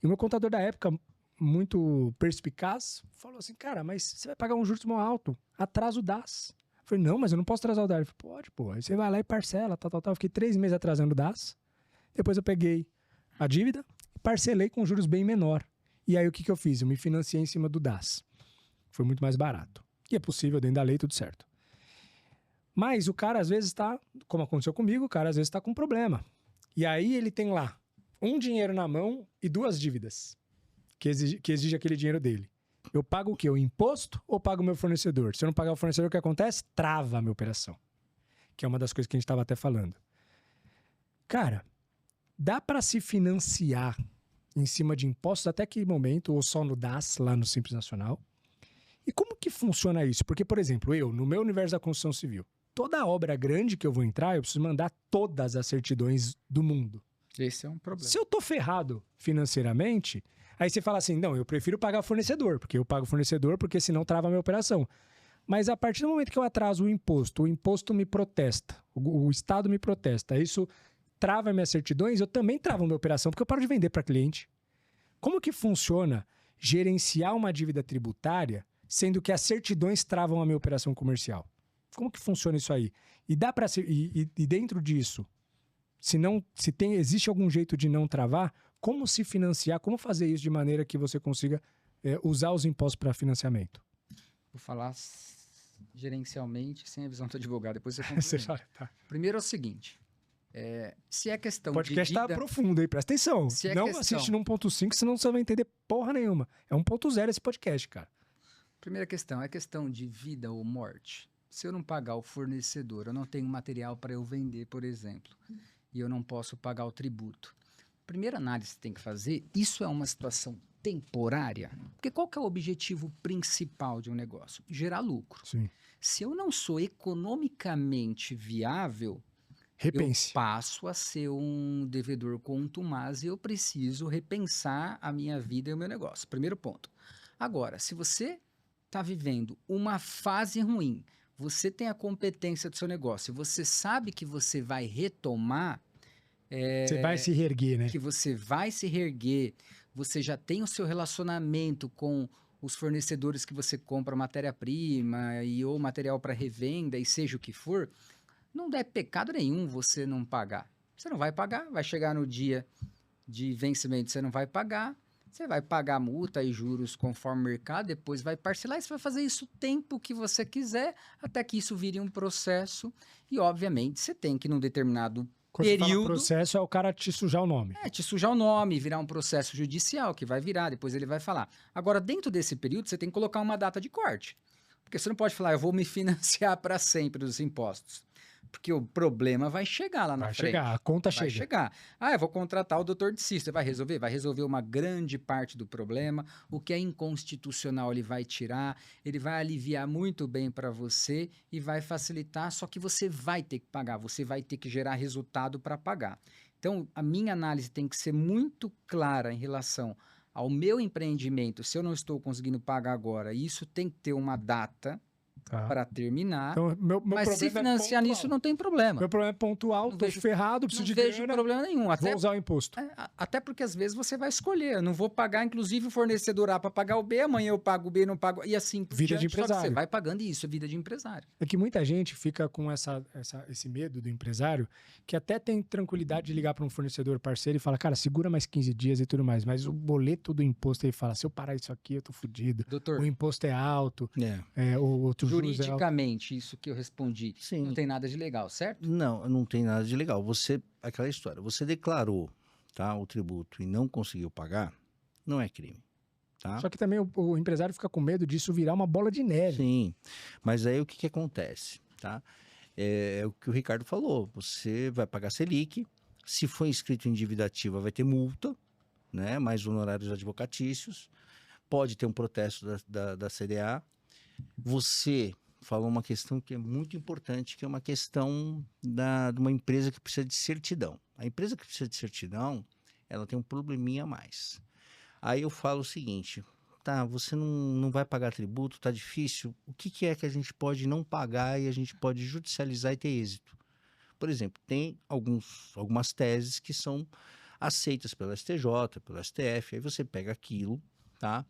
E o meu contador da época, muito perspicaz, falou assim, cara, mas você vai pagar um juros mó alto, atrasa o DAS. Eu falei, não, mas eu não posso atrasar o DAS. Ele falou, pode, pô. Aí você vai lá e parcela, tal. Eu fiquei 3 meses atrasando o DAS. Depois eu peguei a dívida e parcelei com juros bem menor. E aí o que eu fiz? Eu me financiei em cima do DAS. Foi muito mais barato. E é possível, dentro da lei, tudo certo. Mas o cara às vezes está, como aconteceu comigo, o cara às vezes está com um problema. E aí ele tem lá um dinheiro na mão e 2 dívidas que exige aquele dinheiro dele. Eu pago o quê? O imposto ou pago o meu fornecedor? Se eu não pagar o fornecedor, o que acontece? Trava a minha operação. Que é uma das coisas que a gente estava até falando. Cara, dá para se financiar em cima de impostos até que momento, ou só no DAS, lá no Simples Nacional? E como que funciona isso? Porque, por exemplo, eu, no meu universo da construção civil, toda obra grande que eu vou entrar, eu preciso mandar todas as certidões do mundo. Esse é um problema. Se eu tô ferrado financeiramente, aí você fala assim, não, eu prefiro pagar o fornecedor, porque eu pago o fornecedor, porque senão trava a minha operação. Mas a partir do momento que eu atraso o imposto me protesta, o Estado me protesta, isso trava minhas certidões, eu também travo a minha operação, porque eu paro de vender para cliente. Como que funciona gerenciar uma dívida tributária, sendo que as certidões travam a minha operação comercial? Como que funciona isso aí? E dá para e dentro disso, existe algum jeito de não travar? Como se financiar? Como fazer isso de maneira que você consiga usar os impostos para financiamento? Vou falar gerencialmente, sem a visão do advogado. Depois você complementa. Tá. Primeiro é o seguinte. Se é questão de podcast vida... tá profundo aí, presta atenção. Não assiste no 1.5, senão você não vai entender porra nenhuma. É 1.0 esse podcast, cara. Primeira questão, é questão de vida ou morte. Se eu não pagar o fornecedor, eu não tenho material para eu vender, por exemplo, e eu não posso pagar o tributo. Primeira análise que você tem que fazer, isso é uma situação temporária? Porque qual que é o objetivo principal de um negócio? Gerar lucro. Sim. Se eu não sou economicamente viável, repense. Eu passo a ser um devedor contumaz e eu preciso repensar a minha vida e o meu negócio. Primeiro ponto. Agora, se você está vivendo uma fase ruim, você tem a competência do seu negócio, você sabe que você vai retomar... você vai se reerguer, né? Que você vai se reerguer, você já tem o seu relacionamento com os fornecedores que você compra matéria-prima ou material para revenda e seja o que for, não é pecado nenhum você não pagar. Você não vai pagar, vai chegar no dia de vencimento, você não vai pagar, você vai pagar multa e juros conforme o mercado, depois vai parcelar e você vai fazer isso o tempo que você quiser, até que isso vire um processo e, obviamente, você tem que, num determinado quando período... Você fala processo, é o cara te sujar o nome. Te sujar o nome, virar um processo judicial, que vai virar, depois ele vai falar. Agora, dentro desse período, você tem que colocar uma data de corte. Porque você não pode falar, eu vou me financiar para sempre dos impostos. Porque o problema vai chegar lá na frente. Vai chegar, a conta vai chegar. Eu vou contratar o doutor de Cista. Vai resolver? Vai resolver uma grande parte do problema. O que é inconstitucional ele vai tirar. Ele vai aliviar muito bem para você e vai facilitar. Só que você vai ter que pagar. Você vai ter que gerar resultado para pagar. Então, a minha análise tem que ser muito clara em relação ao meu empreendimento. Se eu não estou conseguindo pagar agora, isso tem que ter uma data... para terminar, então, mas se financiar nisso não tem problema. Meu problema é pontual, tô ferrado, preciso de grana. Não vejo problema nenhum. Vou usar o imposto. Até porque às vezes você vai escolher, eu não vou pagar inclusive o fornecedor A para pagar o B, amanhã eu pago o B, não pago, e assim por vida diante, de empresário. Você vai pagando isso, é vida de empresário. É que muita gente fica com esse medo do empresário, que até tem tranquilidade de ligar para um fornecedor parceiro e fala, cara, segura mais 15 dias e tudo mais, mas o boleto do imposto, ele fala, se eu parar isso aqui, eu tô fudido. Doutor, o imposto é alto, o outro juridicamente, isso que eu respondi, sim, não tem nada de legal, certo? Não tem nada de legal. Aquela história, você declarou, tá, o tributo e não conseguiu pagar, não é crime. Tá? Só que também o empresário fica com medo disso virar uma bola de neve. Sim, mas aí o que acontece, tá? É o que o Ricardo falou, você vai pagar Selic, se for inscrito em dívida ativa vai ter multa, né? Mais honorários advocatícios, pode ter um protesto da CDA. Você falou uma questão que é muito importante, que é uma questão de uma empresa que precisa de certidão. A empresa que precisa de certidão, ela tem um probleminha a mais. Aí eu falo o seguinte, tá, você não vai pagar tributo, tá difícil, o que é que a gente pode não pagar e a gente pode judicializar e ter êxito? Por exemplo, tem algumas teses que são aceitas pela STJ, pelo STF, aí você pega aquilo, tá?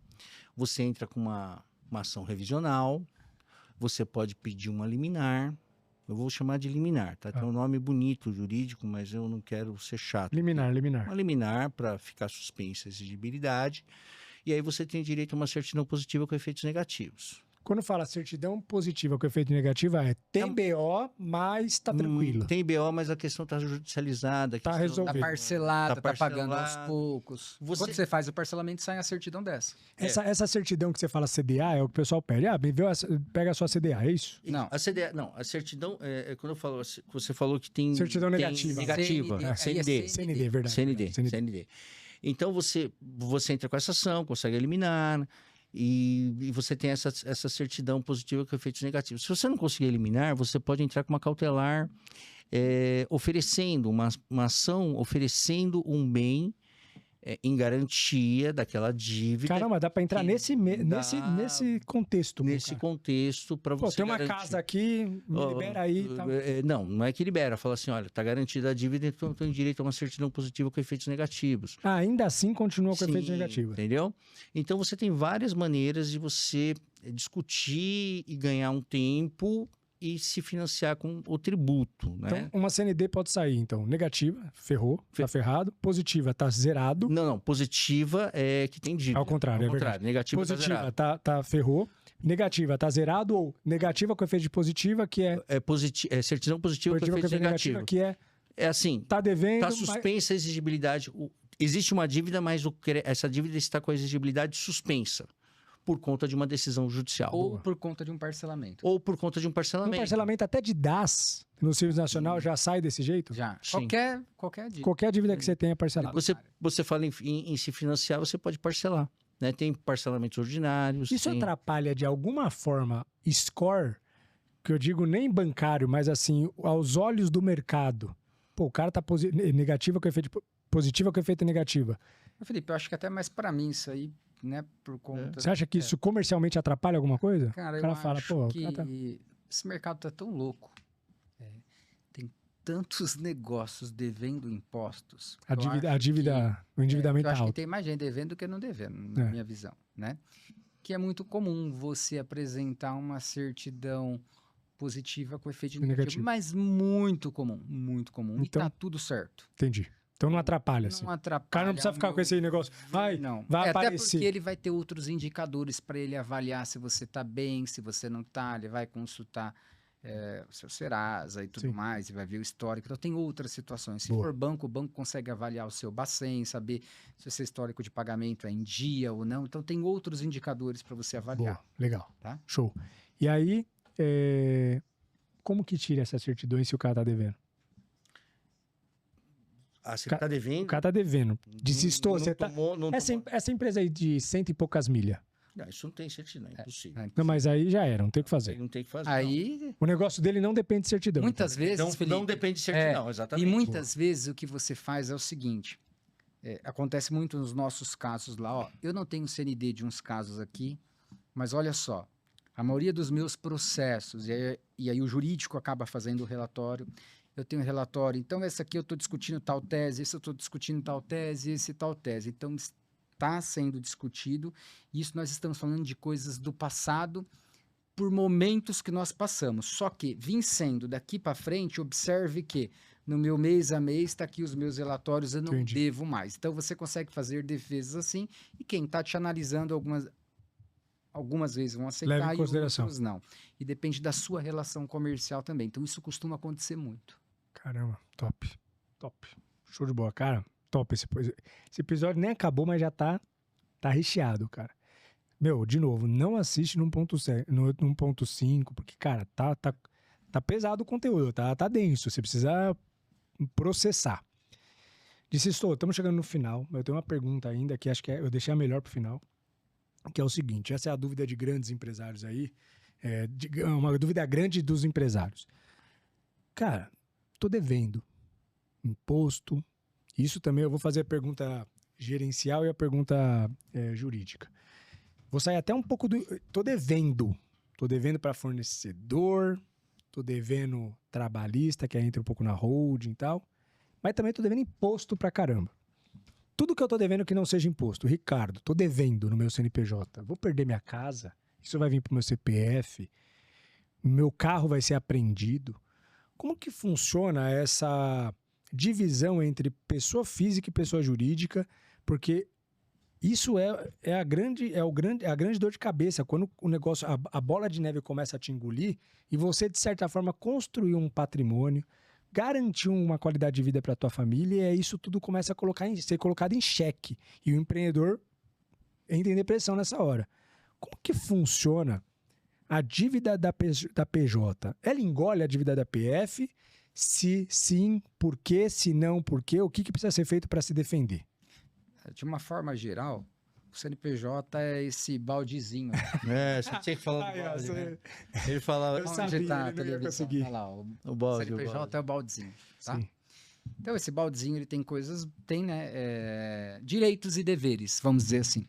Você entra com uma ação revisional, você pode pedir uma liminar, eu vou chamar de liminar, tá? Tem um nome bonito, jurídico, mas eu não quero ser chato. Liminar. Uma liminar para ficar suspensa a exigibilidade. E aí você tem direito a uma certidão positiva com efeitos negativos. Quando fala certidão positiva com efeito negativo, tem BO, mas tá tranquilo. Tem BO, mas a questão está judicializada. Tá resolvido. Tá parcelada, Tá tá pagando aos poucos. Quando você faz o parcelamento, sai a certidão dessa. Essa certidão que você fala CDA é o que o pessoal pede. Pega a sua CDA, é isso? Não. A CDA, não, a certidão, quando eu falo, você falou que tem... Certidão negativa. Negativa. CND, verdade. CND. Então você entra com essa ação, consegue eliminar... E você tem essa certidão positiva com efeitos negativos. Se você não conseguir eliminar, você pode entrar com uma cautelar oferecendo uma ação, oferecendo um bem em garantia daquela dívida. Caramba, dá para entrar nesse contexto. Nesse contexto, para você tem uma casa aqui, me libera aí. Tá. Não é que libera. Fala assim, olha, tá garantida a dívida, então tem direito a uma certidão positiva com efeitos negativos. Ainda assim continua com efeitos negativos. Entendeu? Então você tem várias maneiras de você discutir e ganhar um tempo e se financiar com o tributo, né? Então, uma CND pode sair, então, negativa, tá ferrado. Positiva, tá zerado. Não, positiva é que tem dívida. Ao contrário, verdade. Negativa positiva tá ferrou. Negativa, tá zerado. Ou negativa com efeito de positiva, que é... É certidão positiva com efeito negativo. Que é... É assim, tá devendo... Tá suspensa a exigibilidade. Existe uma dívida, mas essa dívida está com a exigibilidade suspensa. Por conta de uma decisão judicial. Ou por conta de um parcelamento. Ou por conta de um parcelamento. Um parcelamento até de DAS no Simples Nacional já sai desse jeito? Já. Sim. Qualquer dívida. Qualquer dívida que você tenha parcelado. Você fala em se financiar, você pode parcelar. Né? Tem parcelamentos ordinários. Isso atrapalha de alguma forma score, que eu digo nem bancário, mas assim, aos olhos do mercado. Pô, o cara tá negativa com efeito positiva com efeito negativa. Felipe, eu acho que até mais para mim isso aí, né, por conta... Você acha que isso comercialmente atrapalha alguma coisa? Cara, o cara eu fala, acho pô, que tá... esse mercado tá tão louco. Tem tantos negócios devendo impostos. O endividamento eu acho alto. que tem mais gente devendo do que não devendo, na minha visão, né? Que é muito comum você apresentar uma certidão positiva com efeito negativo, mas muito comum. Então, e tá tudo certo. Entendi. Então não atrapalha, assim. Não atrapalha. O cara não precisa ficar com esse negócio. Vai aparecer. Até porque ele vai ter outros indicadores para ele avaliar se você está bem, se você não está. Ele vai consultar o seu Serasa e tudo mais, e vai ver o histórico. Então tem outras situações. Se for banco, o banco consegue avaliar o seu Bacen, saber se o seu histórico de pagamento é em dia ou não. Então tem outros indicadores para você avaliar. Boa. Legal. Tá? Show. E aí, como que tira essa certidão se o cara tá devendo? Você tá devendo? O cara tá devendo. Desistou. Essa empresa aí de 100 e poucas milhas. Não, isso não tem certidão, é impossível. Não, mas aí já era, não tem o que fazer. Não tem o que fazer. Aí, o negócio dele não depende de certidão. Muitas vezes, Felipe, não depende de certidão, exatamente. E muitas vezes o que você faz é o seguinte, acontece muito nos nossos casos lá, ó, eu não tenho CND de uns casos aqui, mas olha só, a maioria dos meus processos, e aí o jurídico acaba fazendo o relatório, eu tenho um relatório, então esse aqui eu estou discutindo tal tese, esse eu estou discutindo tal tese, esse tal tese. Então, está sendo discutido. Isso nós estamos falando de coisas do passado por momentos que nós passamos. Só que, vindo daqui para frente, observe que no meu mês a mês está aqui os meus relatórios, eu não devo mais. Então, você consegue fazer defesas assim e quem está te analisando algumas vezes vão aceitar e outros não. E depende da sua relação comercial também. Então, isso costuma acontecer muito. Caramba, top. Show de bola, cara. Top esse episódio nem acabou, mas já tá recheado, cara. Meu, de novo, não assiste no 1.5, porque, cara, tá pesado o conteúdo, tá denso, você precisa processar. Disse, estamos chegando no final, eu tenho uma pergunta ainda, que acho que eu deixei a melhor pro final, que é o seguinte, essa é a dúvida de grandes empresários aí, uma dúvida grande dos empresários. Cara, tô devendo imposto, isso também eu vou fazer a pergunta gerencial e a pergunta jurídica. Vou sair até um pouco do... Tô devendo para fornecedor, tô devendo trabalhista, que aí entra um pouco na holding e tal, mas também tô devendo imposto pra caramba. Tudo que eu tô devendo que não seja imposto. Ricardo, tô devendo no meu CNPJ. Vou perder minha casa, isso vai vir pro meu CPF, meu carro vai ser apreendido. Como que funciona essa divisão entre pessoa física e pessoa jurídica? Porque isso é a grande dor de cabeça, quando o negócio, a bola de neve começa a te engolir e você, de certa forma, construiu um patrimônio, garantiu uma qualidade de vida para a tua família, e aí isso tudo começa a ser colocado em xeque. E o empreendedor entra em depressão nessa hora. Como que funciona a dívida da PJ? Ela engole a dívida da PF? Se sim, por quê? Se não, por quê? O que precisa ser feito para se defender? De uma forma geral, o CNPJ é esse baldezinho. Você tinha que falar do balde, né? Ele falava... Eu sabia, tá, ele não ia conseguir. Olha lá, O balde, CNPJ é o baldezinho, tá? Sim. Então, esse baldezinho, ele tem direitos e deveres, vamos dizer assim.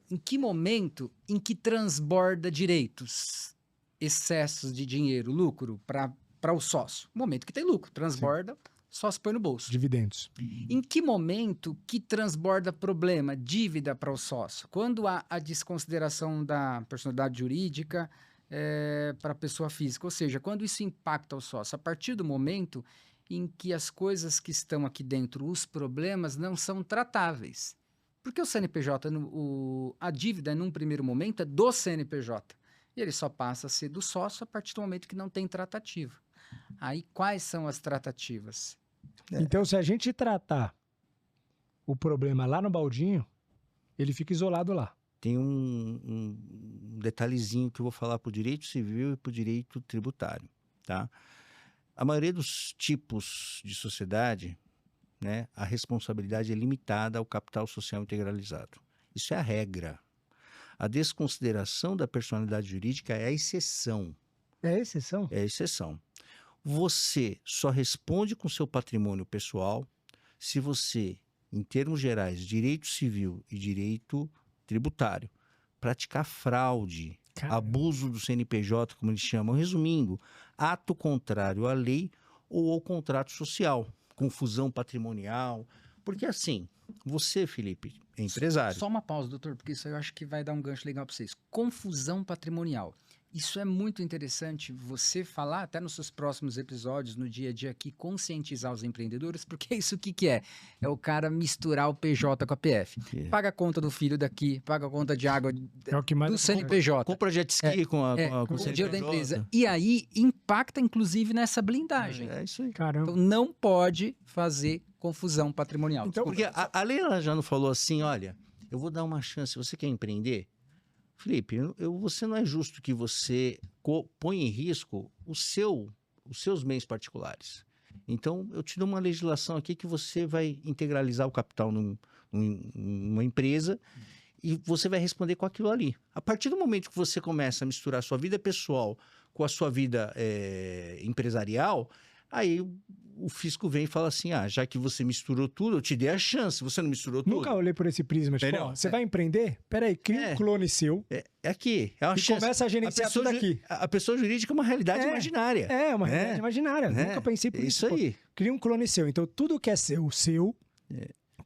Em que momento em que transborda direitos, excessos de dinheiro, lucro para o sócio? Momento que tem lucro, transborda... Sim. Sócio põe no bolso. Dividendos. Em que momento que transborda problema, dívida para o sócio? Quando há a desconsideração da personalidade jurídica para a pessoa física. Ou seja, quando isso impacta o sócio. A partir do momento em que as coisas que estão aqui dentro, os problemas, não são tratáveis. Porque o CNPJ, a dívida, num primeiro momento, é do CNPJ. E ele só passa a ser do sócio a partir do momento que não tem tratativa. Aí, quais são as tratativas? Então, se a gente tratar o problema lá no baldinho, ele fica isolado lá. Tem um detalhezinho que eu vou falar para o direito civil e para o direito tributário, tá? A maioria dos tipos de sociedade, né, a responsabilidade é limitada ao capital social integralizado. Isso é a regra. A desconsideração da personalidade jurídica é a exceção. É a exceção? É a exceção. Você só responde com seu patrimônio pessoal se você, em termos gerais, direito civil e direito tributário, praticar fraude, abuso do CNPJ, como eles chamam, resumindo, ato contrário à lei ou ao contrato social, confusão patrimonial. Porque assim, você, Felipe, é empresário. Só uma pausa, doutor, porque isso aí eu acho que vai dar um gancho legal para vocês. Confusão patrimonial. Isso é muito interessante você falar até nos seus próximos episódios, no dia a dia aqui, conscientizar os empreendedores, porque isso que é? É o cara misturar o PJ com a PF. Paga a conta do filho daqui, paga a conta de água do CNPJ. Compra jet ski com o dinheiro da empresa. E aí impacta, inclusive, nessa blindagem. É isso aí. Caramba. Então não pode fazer confusão patrimonial. Então, porque a lei ela já não falou assim, olha, eu vou dar uma chance, você quer empreender? Felipe, você não é justo que você põe em risco os seus bens particulares. Então, eu te dou uma legislação aqui que você vai integralizar o capital numa empresa e você vai responder com aquilo ali. A partir do momento que você começa a misturar a sua vida pessoal com a sua vida empresarial, aí o fisco vem e fala assim, já que você misturou tudo, eu te dei a chance, você não misturou tudo. Nunca olhei por esse prisma, tipo, você vai empreender? Peraí, cria um clone seu. É aqui, é uma chance. Começa a gerenciar tudo aqui. A pessoa jurídica é uma realidade imaginária. É, uma realidade imaginária. Nunca pensei por isso. Isso aí. Cria um clone seu. Então, tudo que é seu,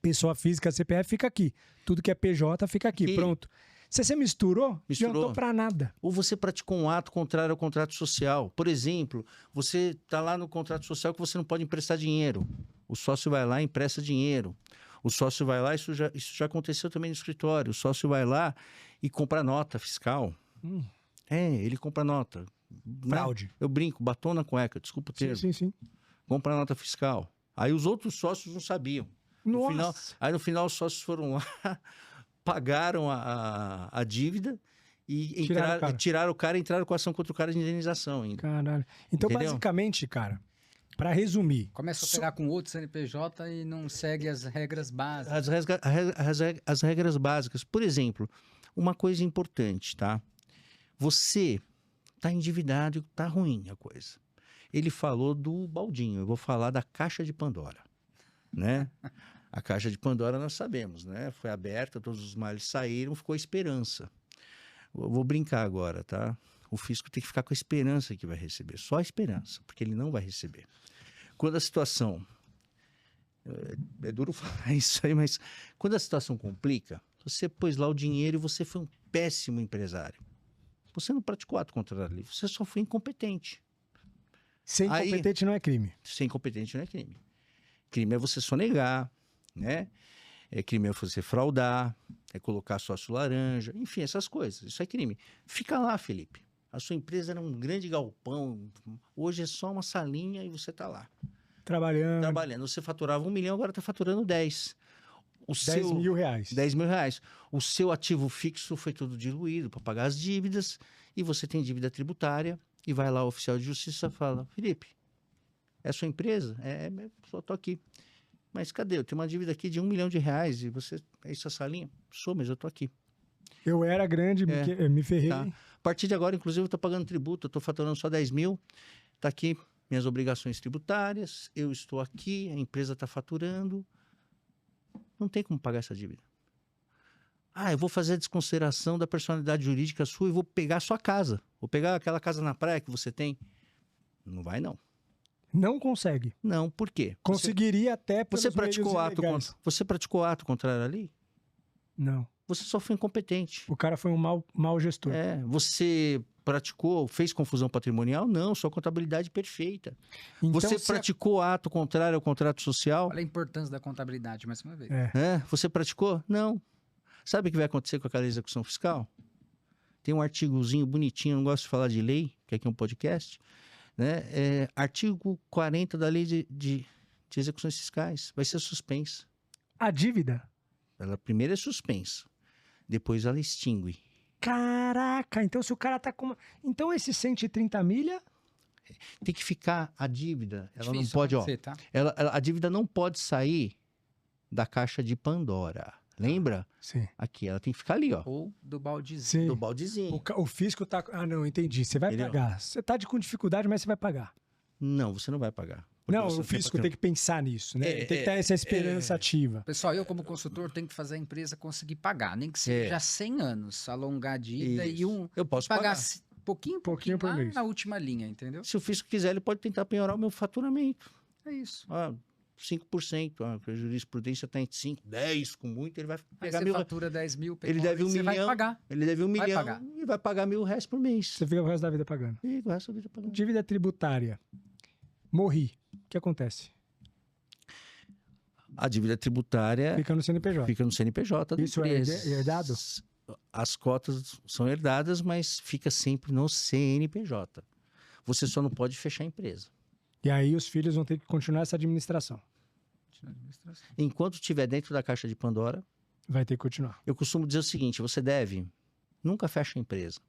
pessoa física, CPF, fica aqui. Tudo que é PJ, fica aqui. Pronto. Se você misturou, não adiantou pra nada. Ou você praticou um ato contrário ao contrato social. Por exemplo, você está lá no contrato social que você não pode emprestar dinheiro. O sócio vai lá e empresta dinheiro. O sócio vai lá, isso já aconteceu também no escritório. O sócio vai lá e compra nota fiscal. Ele compra nota. Fraude. Eu brinco, batom na cueca, desculpa o termo. Sim. Compra nota fiscal. Aí os outros sócios não sabiam. Nossa. Aí no final os sócios foram lá... pagaram a dívida e tiraram o cara e entraram com ação contra o cara de indenização ainda. Caralho. Então, Entendeu? basicamente, cara, para resumir... Começa a operar com outro CNPJ e não segue as regras básicas. As regras básicas. Por exemplo, uma coisa importante, tá? Você tá endividado, tá ruim a coisa. Ele falou do baldinho, eu vou falar da caixa de Pandora, né? A caixa de Pandora nós sabemos, né? Foi aberta, todos os males saíram, ficou a esperança. Eu vou brincar agora, tá? O fisco tem que ficar com a esperança que vai receber, só a esperança, porque ele não vai receber. Quando a situação... É duro falar isso aí, mas quando a situação complica, você pôs lá o dinheiro e você foi um péssimo empresário. Você não praticou ato contrário ali, você só foi incompetente. Ser incompetente não é crime. Ser incompetente não é crime. Crime é você sonegar, né? Crime é você fraudar, é colocar sócio laranja, enfim, essas coisas. Isso é crime. Fica lá, Felipe. A sua empresa era um grande galpão, hoje é só uma salinha e você está lá. Trabalhando. Você faturava 1 milhão, agora está faturando 10. 10 mil reais. 10 mil reais. O seu ativo fixo foi todo diluído para pagar as dívidas e você tem dívida tributária e vai lá o oficial de justiça e fala, Felipe, é a sua empresa? Só estou aqui. Mas cadê? Eu tenho uma dívida aqui de 1 milhão de reais e você, é isso a salinha? Sou, mas eu estou aqui. Eu era grande, me ferrei. Tá. A partir de agora, inclusive, eu estou pagando tributo, eu estou faturando só 10 mil, está aqui minhas obrigações tributárias, eu estou aqui, a empresa está faturando, não tem como pagar essa dívida. Eu vou fazer a desconsideração da personalidade jurídica sua e vou pegar a sua casa. Vou pegar aquela casa na praia que você tem. Não vai, não. Não consegue. Não, por quê? Conseguiria até pelos você praticou meios Você praticou ato contrário ali? Não. Você só foi incompetente. O cara foi um mau gestor. Você fez confusão patrimonial? Não, sua contabilidade perfeita. Então, você praticou ato contrário ao contrato social? Olha a importância da contabilidade, mais uma vez. Você praticou? Não. Sabe o que vai acontecer com aquela execução fiscal? Tem um artigozinho bonitinho, eu não gosto de falar de lei, que aqui é um podcast, né? Artigo 40 da lei de execuções fiscais. Vai ser suspensa. A dívida? Ela primeiro é suspensa. Depois ela extingue. Caraca, então se o cara tá com... Então esse 130 milha... Tem que ficar a dívida. Ela Difícil não pode, tá? A dívida não pode sair da caixa de Pandora. Lembra? Sim. Aqui, ela tem que ficar ali, ó. Ou do baldezinho. Sim. Do baldezinho. O fisco tá... não, entendi. Você vai pagar. Você tá com dificuldade, mas você vai pagar. Não, você não vai pagar. Não, o fisco tem que pensar nisso, né? Tem que ter essa esperança ativa. Pessoal, eu como consultor tenho que fazer a empresa conseguir pagar, nem que seja 100 anos, alongar a dívida e eu posso pagar pouquinho por mês. na última linha, entendeu? Se o fisco quiser, ele pode tentar penhorar o meu faturamento. É isso. 5%, a jurisprudência está em 5%, 10% com muito, ele vai pegar você fatura 10 mil, ele deve 1 milhão, vai pagar. Ele deve 1 milhão pagar. E vai pagar R$1.000 por mês. Você fica o resto da vida pagando. Fica o resto da vida pagando. Dívida tributária. Morri. O que acontece? A dívida tributária fica no CNPJ. Fica no CNPJ da Isso empresa. É herdado? As cotas são herdadas, mas fica sempre no CNPJ. Você só não pode fechar a empresa. E aí os filhos vão ter que continuar essa administração. Enquanto estiver dentro da caixa de Pandora, vai ter que continuar. Eu costumo dizer o seguinte, você nunca fecha a empresa.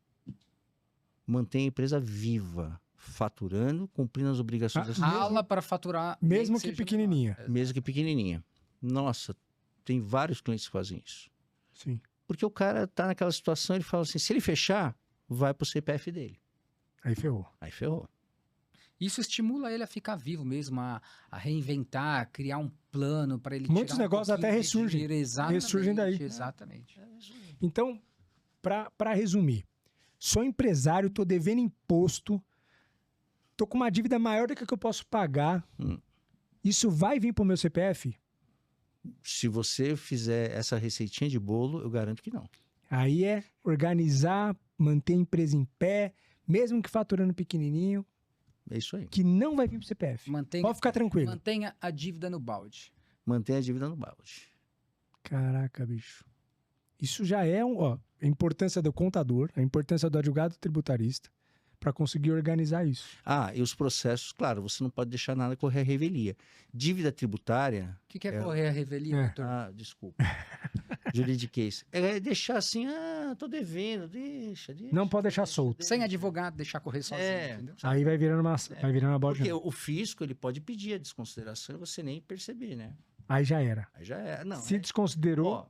Mantenha a empresa viva, faturando, cumprindo as obrigações. Rala para faturar. Mesmo que pequenininha. Mesmo que pequenininha. Nossa, tem vários clientes que fazem isso. Sim. Porque o cara tá naquela situação, ele fala assim, se ele fechar, vai pro CPF dele. Aí ferrou. Aí ferrou. Isso estimula ele a ficar vivo mesmo, a reinventar, criar um plano para ele Muitos negócios até ressurgem. Ressurgem daí. Exatamente. Então, para resumir, sou empresário, tô devendo imposto, tô com uma dívida maior do que eu posso pagar. Isso vai vir pro meu CPF? Se você fizer essa receitinha de bolo, eu garanto que não. Aí é organizar, manter a empresa em pé, mesmo que faturando pequenininho. É isso aí. Que não vai vir pro CPF. Pode ficar tranquilo. Mantenha a dívida no balde. Mantenha a dívida no balde. Caraca, bicho. Isso já é a importância do contador, a importância do advogado tributarista para conseguir organizar isso. E os processos, claro, você não pode deixar nada correr a revelia. Dívida tributária... O que é correr a revelia, doutor? Desculpa. juridiquês. É deixar assim, tô devendo, deixa. Não pode deixar solto. Sem advogado, deixar correr sozinho, entendeu? Aí vai virando uma bola de Porque neve. o fisco, ele pode pedir a desconsideração e você nem perceber, né? Aí já era. Aí já é. Não, Se desconsiderou... Ó,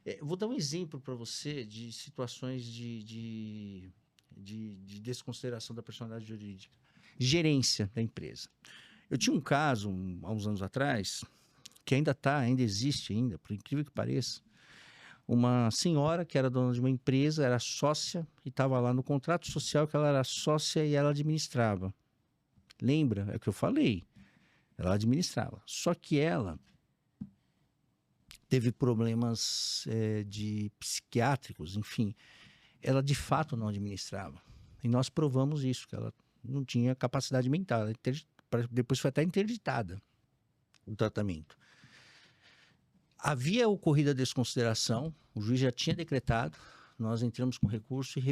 eu vou dar um exemplo para você de situações de desconsideração da personalidade jurídica. Gerência da empresa. Eu tinha um caso, há uns anos atrás, que ainda existe, por incrível que pareça, uma senhora que era dona de uma empresa, era sócia, e estava lá no contrato social que ela era sócia e ela administrava. Lembra? É o que eu falei. Ela administrava. Só que ela teve problemas psiquiátricos, enfim. Ela, de fato, não administrava. E nós provamos isso, que ela não tinha capacidade mental. Depois foi até interditada o tratamento. Havia ocorrido a desconsideração, o juiz já tinha decretado, nós entramos com recurso e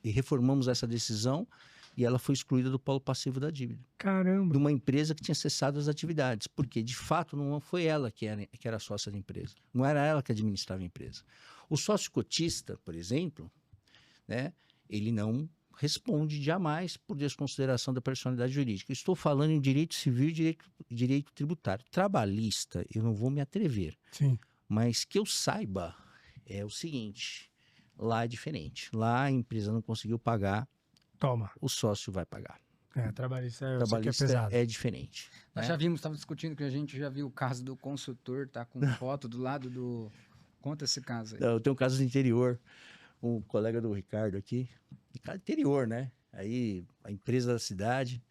reformamos essa decisão e ela foi excluída do polo passivo da dívida. Caramba! De uma empresa que tinha cessado as atividades, porque de fato não foi ela que era sócia da empresa, não era ela que administrava a empresa. O sócio cotista, por exemplo, né, ele não responde jamais por desconsideração da personalidade jurídica. Estou falando em direito civil e direito tributário. Trabalhista, eu não vou me atrever. Sim. Mas que eu saiba é o seguinte, lá é diferente. Lá a empresa não conseguiu pagar, Toma. o sócio vai pagar. Trabalhista é Trabalhista é diferente. Nós né? já vimos, estava discutindo que a gente já viu o caso do consultor, tá com foto do lado do... Conta esse caso aí. Eu tenho um caso do interior, um colega do Ricardo aqui, interior, né? Aí a empresa da cidade,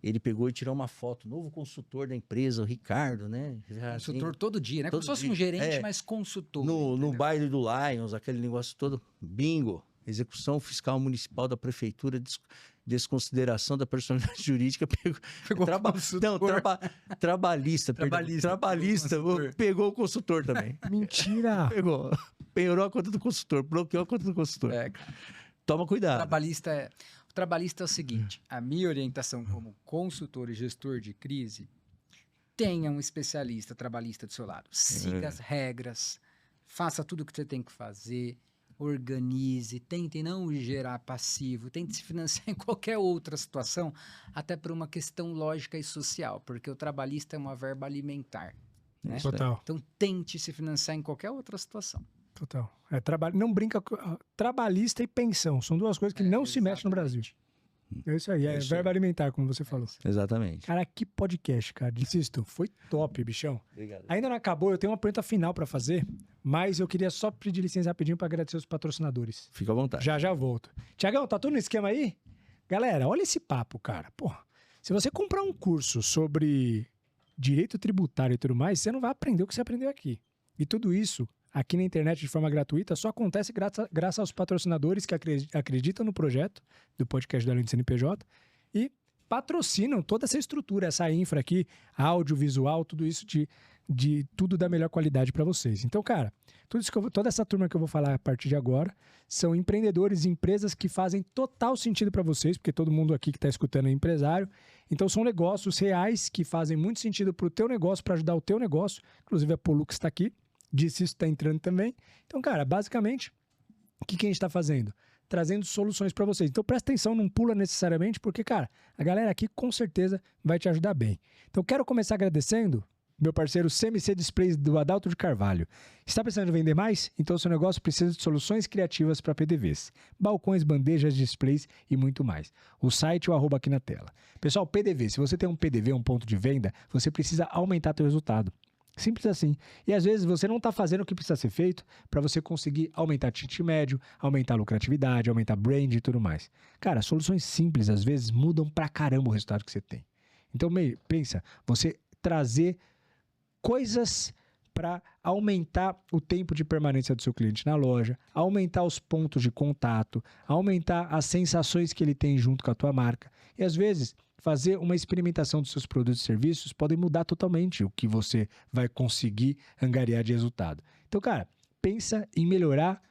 ele pegou e tirou uma foto, novo consultor da empresa, o Ricardo, né? Consultor todo dia, né? todo Como se fosse dia. um gerente, mas consultor. No baile do Lions, aquele negócio todo, bingo, execução fiscal municipal da prefeitura, desconsideração da personalidade jurídica, pegou trabalhista, pegou o consultor também. Mentira! Pegou, penhorou a conta do consultor, bloqueou a conta do consultor. Toma cuidado. O trabalhista é o seguinte, a minha orientação como consultor e gestor de crise, tenha um especialista trabalhista do seu lado. Siga as regras, faça tudo o que você tem que fazer, organize, tente não gerar passivo, tente se financiar em qualquer outra situação, até por uma questão lógica e social, porque o trabalhista é uma verba alimentar. Né? Total. Então, tente se financiar em qualquer outra situação. Total. Não brinca com... Trabalhista e pensão são duas coisas que não se mexem no Brasil. É isso aí, verba alimentar, como você falou. Exatamente. Cara, que podcast, cara. Insisto, foi top, bichão. Obrigado. Ainda não acabou, eu tenho uma pergunta final pra fazer, mas eu queria só pedir licença rapidinho pra agradecer os patrocinadores. Fica à vontade. Já volto. Tiagão, tá tudo no esquema aí? Galera, olha esse papo, cara. Pô, se você comprar um curso sobre direito tributário e tudo mais, você não vai aprender o que você aprendeu aqui. E tudo isso, aqui na internet de forma gratuita, só acontece graças aos patrocinadores que acreditam no projeto do podcast da Além do CNPJ e patrocinam toda essa estrutura, essa infra aqui, áudio, visual, tudo isso de tudo da melhor qualidade para vocês. Então, cara, toda essa turma que eu vou falar a partir de agora são empreendedores e empresas que fazem total sentido para vocês, porque todo mundo aqui que está escutando é empresário. Então, são negócios reais que fazem muito sentido para o teu negócio, para ajudar o teu negócio. Inclusive, a Polux está aqui. Disse isso, está entrando também. Então, cara, basicamente, o que a gente está fazendo? Trazendo soluções para vocês. Então, presta atenção, não pula necessariamente, porque, cara, a galera aqui com certeza vai te ajudar bem. Então, quero começar agradecendo meu parceiro CMC Displays do Adalto de Carvalho. Está precisando vender mais? Então, seu negócio precisa de soluções criativas para PDVs. Balcões, bandejas, displays e muito mais. O site, o arroba aqui na tela. Pessoal, PDV. Se você tem um PDV, um ponto de venda, você precisa aumentar seu resultado. Simples assim. E às vezes você não está fazendo o que precisa ser feito para você conseguir aumentar ticket médio, aumentar a lucratividade, aumentar brand e tudo mais. Cara, soluções simples às vezes mudam pra caramba o resultado que você tem. Então, pensa, você trazer coisas para aumentar o tempo de permanência do seu cliente na loja, aumentar os pontos de contato, aumentar as sensações que ele tem junto com a tua marca. E às vezes fazer uma experimentação dos seus produtos e serviços pode mudar totalmente o que você vai conseguir angariar de resultado. Então, cara, pensa em melhorar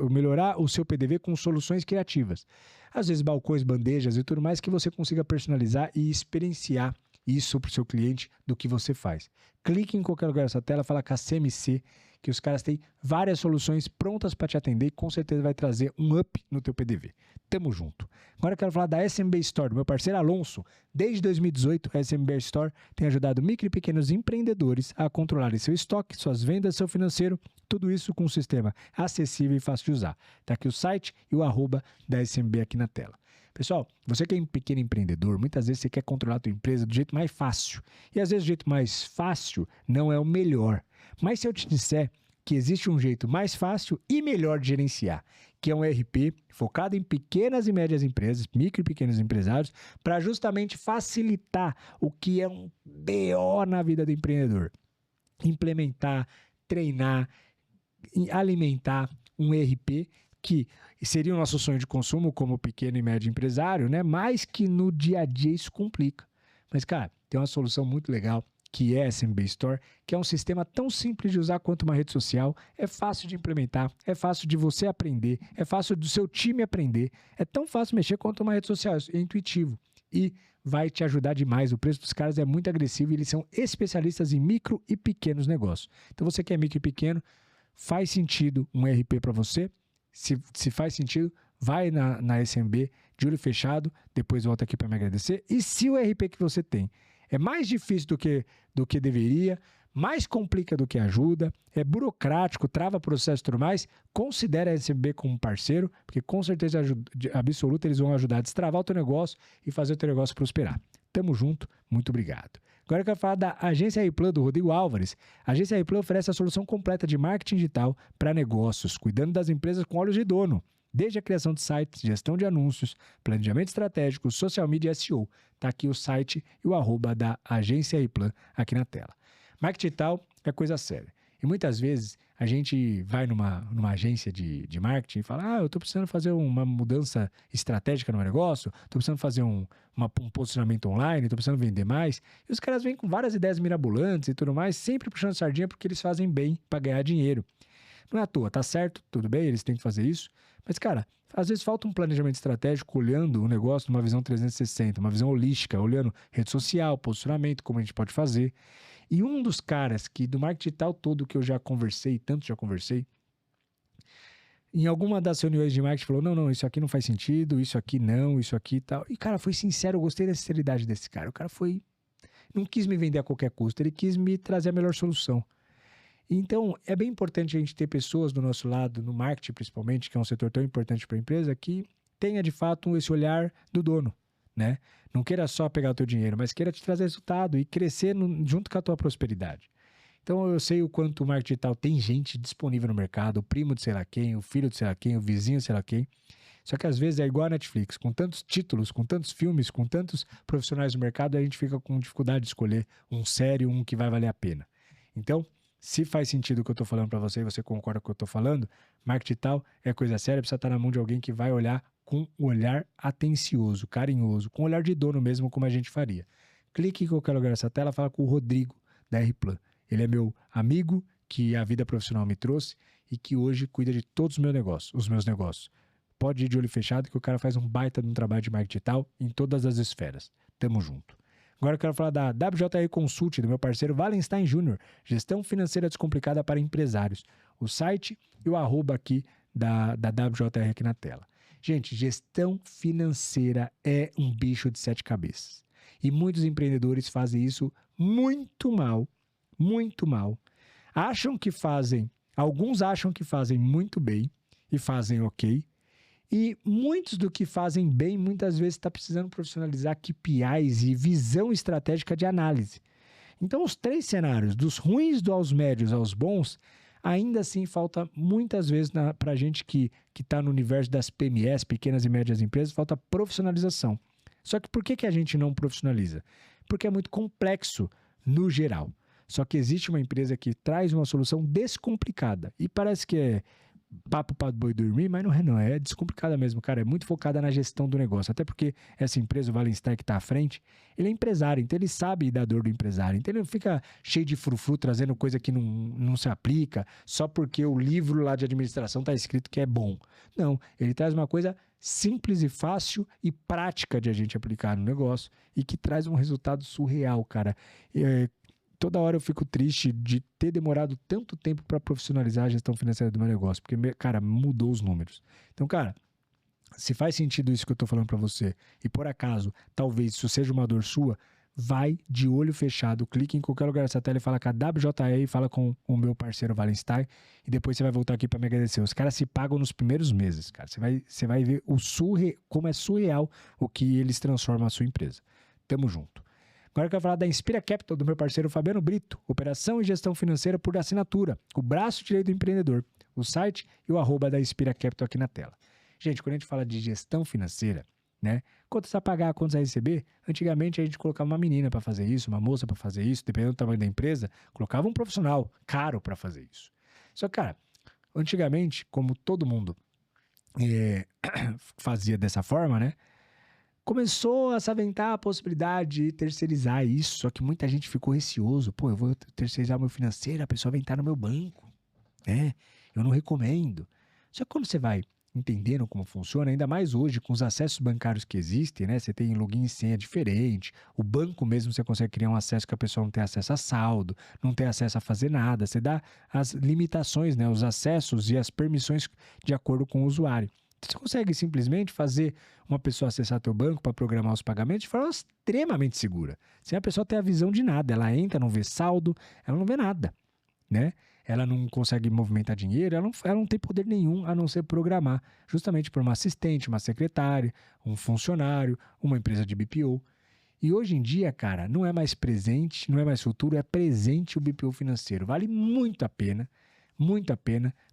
melhorar o seu PDV com soluções criativas. Às vezes balcões, bandejas e tudo mais que você consiga personalizar e experienciar isso para o seu cliente do que você faz. clique em qualquer lugar dessa tela, fala com a CMC, que os caras têm várias soluções prontas para te atender e com certeza vai trazer um up no teu PDV. Tamo junto. Agora eu quero falar da SMB Store, do meu parceiro Alonso. Desde 2018, a SMB Store tem ajudado micro e pequenos empreendedores a controlarem seu estoque, suas vendas, seu financeiro, tudo isso com um sistema acessível e fácil de usar. Tá aqui o site e o @ da SMB aqui na tela. Pessoal, você que é um pequeno empreendedor, muitas vezes você quer controlar a tua empresa do jeito mais fácil. E às vezes o jeito mais fácil não é o melhor. Mas se eu te disser que existe um jeito mais fácil e melhor de gerenciar, que é um ERP focado em pequenas e médias empresas, micro e pequenos empresários, para justamente facilitar o que é um BO na vida do empreendedor. Implementar, treinar, alimentar um ERP que seria o nosso sonho de consumo como pequeno e médio empresário, né? Mas que no dia a dia isso complica. Mas, cara, tem uma solução muito legal que é a SMB Store, que é um sistema tão simples de usar quanto uma rede social, é fácil de implementar, é fácil de você aprender, é fácil do seu time aprender, é tão fácil mexer quanto uma rede social, é intuitivo e vai te ajudar demais. O preço dos caras é muito agressivo e eles são especialistas em micro e pequenos negócios. Então você que é micro e pequeno, faz sentido um ERP para você? Se faz sentido, vai na SMB de olho fechado, depois volta aqui para me agradecer. E se o ERP que você tem é mais difícil do que deveria, mais complica do que ajuda, é burocrático, trava processo e tudo mais, considere a SMB como parceiro, porque com certeza absoluta eles vão ajudar a destravar o teu negócio e fazer o teu negócio prosperar. Tamo junto, muito obrigado. Agora eu quero falar da Agência RPlan, do Rodrigo Álvares. A Agência RPlan oferece a solução completa de marketing digital para negócios, cuidando das empresas com olhos de dono. Desde a criação de sites, gestão de anúncios, planejamento estratégico, social media e SEO. Está aqui o site e o @ da Agência RPlan aqui na tela. Marketing digital é coisa séria. E muitas vezes a gente vai numa agência de marketing e fala: eu estou precisando fazer uma mudança estratégica no meu negócio, estou precisando fazer um posicionamento online, estou precisando vender mais. E os caras vêm com várias ideias mirabolantes e tudo mais, sempre puxando sardinha porque eles fazem bem para ganhar dinheiro. Não é à toa, tá certo, tudo bem, eles têm que fazer isso. Mas, cara, às vezes falta um planejamento estratégico olhando o negócio numa visão 360, uma visão holística, olhando rede social, posicionamento, como a gente pode fazer. E um dos caras que do marketing digital todo que eu já conversei, tanto já conversei, em alguma das reuniões de marketing falou: não, isso aqui não faz sentido, isso aqui não, isso aqui e tal. E, cara, foi sincero, eu gostei da sinceridade desse cara. O cara não quis me vender a qualquer custo, ele quis me trazer a melhor solução. Então, é bem importante a gente ter pessoas do nosso lado, no marketing principalmente, que é um setor tão importante para a empresa, que tenha de fato esse olhar do dono, né? Não queira só pegar o teu dinheiro, mas queira te trazer resultado e crescer junto com a tua prosperidade. Então, eu sei o quanto o marketing digital tem gente disponível no mercado, o primo de sei lá quem, o filho de sei lá quem, o vizinho de sei lá quem. Só que às vezes é igual a Netflix, com tantos títulos, com tantos filmes, com tantos profissionais no mercado, a gente fica com dificuldade de escolher um sério, um que vai valer a pena. Então, se faz sentido o que eu estou falando para você e você concorda com o que eu estou falando, marketing digital é coisa séria, precisa estar na mão de alguém que vai olhar com um olhar atencioso, carinhoso, com um olhar de dono mesmo, como a gente faria. Clique em qualquer lugar dessa tela, fala com o Rodrigo da RPlan. Ele é meu amigo que a vida profissional me trouxe e que hoje cuida de todos os meus negócios. Pode ir de olho fechado que o cara faz um baita de um trabalho de marketing digital em todas as esferas. Tamo junto. Agora eu quero falar da WJR Consult, do meu parceiro Valenstein Jr., gestão financeira descomplicada para empresários. O site e o @ aqui da WJR aqui na tela. Gente, gestão financeira é um bicho de 7 cabeças. E muitos empreendedores fazem isso muito mal, muito mal. Alguns acham que fazem muito bem e fazem ok. E muitos do que fazem bem, muitas vezes está precisando profissionalizar KPIs e visão estratégica de análise. Então, os 3 cenários, dos ruins aos médios aos bons, ainda assim falta muitas vezes para a gente que está no universo das PMEs, pequenas e médias empresas, falta profissionalização. Só que por que a gente não profissionaliza? Porque é muito complexo no geral. Só que existe uma empresa que traz uma solução descomplicada e parece que é papo para boi dormir, mas não é descomplicada mesmo, cara, é muito focada na gestão do negócio, até porque essa empresa, o Valenstein que está à frente, ele é empresário, então ele sabe da dor do empresário, então ele não fica cheio de frufru, trazendo coisa que não se aplica, só porque o livro lá de administração está escrito que é bom. Não, ele traz uma coisa simples e fácil e prática de a gente aplicar no negócio e que traz um resultado surreal, cara. toda hora eu fico triste de ter demorado tanto tempo para profissionalizar a gestão financeira do meu negócio, porque, cara, mudou os números. Então, cara, se faz sentido isso que eu tô falando para você, e por acaso, talvez isso seja uma dor sua, vai de olho fechado, clique em qualquer lugar dessa tela e fala com a WJE e fala com o meu parceiro Wallenstein, e depois você vai voltar aqui para me agradecer. Os caras se pagam nos primeiros meses, cara. Você vai ver como é surreal o que eles transformam a sua empresa. Tamo junto. Agora eu quero falar da Inspira Capital, do meu parceiro Fabiano Brito. Operação e gestão financeira por assinatura. O braço direito do empreendedor. O site e o @ da Inspira Capital aqui na tela. Gente, quando a gente fala de gestão financeira, né? Quanto você vai pagar, quanto você vai receber? Antigamente a gente colocava uma menina para fazer isso, uma moça para fazer isso, dependendo do tamanho da empresa, colocava um profissional caro para fazer isso. Só que, cara, antigamente, como todo mundo fazia dessa forma, né? Começou a se aventar a possibilidade de terceirizar isso, só que muita gente ficou receoso. Pô, eu vou terceirizar o meu financeiro, a pessoa vai entrar no meu banco, né? Eu não recomendo. Só que quando você vai entendendo como funciona, ainda mais hoje com os acessos bancários que existem, né? Você tem login e senha diferente, o banco mesmo você consegue criar um acesso que a pessoa não tem acesso a saldo, não tem acesso a fazer nada, você dá as limitações, né? Os acessos e as permissões de acordo com o usuário. Você consegue simplesmente fazer uma pessoa acessar teu banco para programar os pagamentos de forma extremamente segura, sem a pessoa ter a visão de nada. Ela entra, não vê saldo, ela não vê nada, né? Ela não consegue movimentar dinheiro, ela não tem poder nenhum a não ser programar, justamente por uma assistente, uma secretária, um funcionário, uma empresa de BPO. E hoje em dia, cara, não é mais presente, não é mais futuro, é presente o BPO financeiro. Vale muito a pena,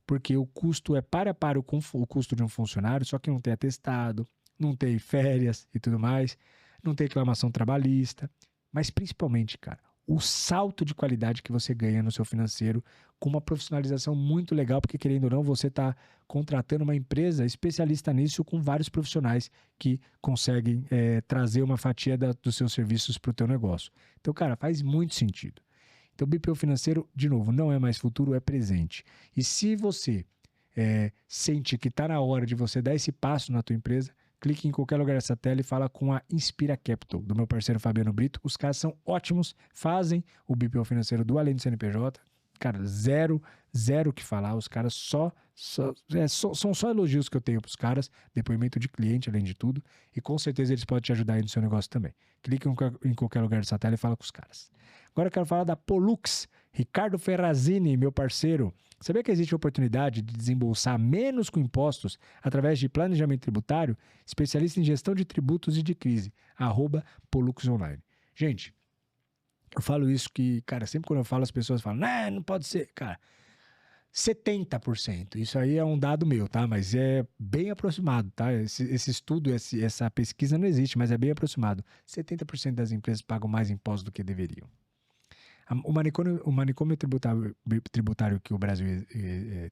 porque o custo é para com o custo de um funcionário, só que não tem atestado, não tem férias e tudo mais, não tem reclamação trabalhista, mas principalmente, cara, o salto de qualidade que você ganha no seu financeiro com uma profissionalização muito legal, porque querendo ou não, você está contratando uma empresa especialista nisso com vários profissionais que conseguem trazer uma fatia dos seus serviços para o teu negócio. Então, cara, faz muito sentido. Então, o BPO financeiro, de novo, não é mais futuro, é presente. E se você sente que está na hora de você dar esse passo na tua empresa, clique em qualquer lugar dessa tela e fala com a Inspira Capital, do meu parceiro Fabiano Brito. Os caras são ótimos, fazem o BPO financeiro do além do CNPJ. Cara, zero o que falar. Os caras são só elogios que eu tenho para os caras, depoimento de cliente, além de tudo. E com certeza eles podem te ajudar aí no seu negócio também. Clique em qualquer lugar dessa tela e fala com os caras. Agora eu quero falar da Polux. Ricardo Ferrazini, meu parceiro. Sabia que existe a oportunidade de desembolsar menos com impostos através de planejamento tributário? Especialista em gestão de tributos e de crise. @Polux Online. Gente, eu falo isso que, cara, sempre quando eu falo as pessoas falam, não pode ser, cara, 70%. Isso aí é um dado meu, tá? Mas é bem aproximado, tá? Esse estudo, essa pesquisa não existe, mas é bem aproximado. 70% das empresas pagam mais impostos do que deveriam. O manicômio tributário que o Brasil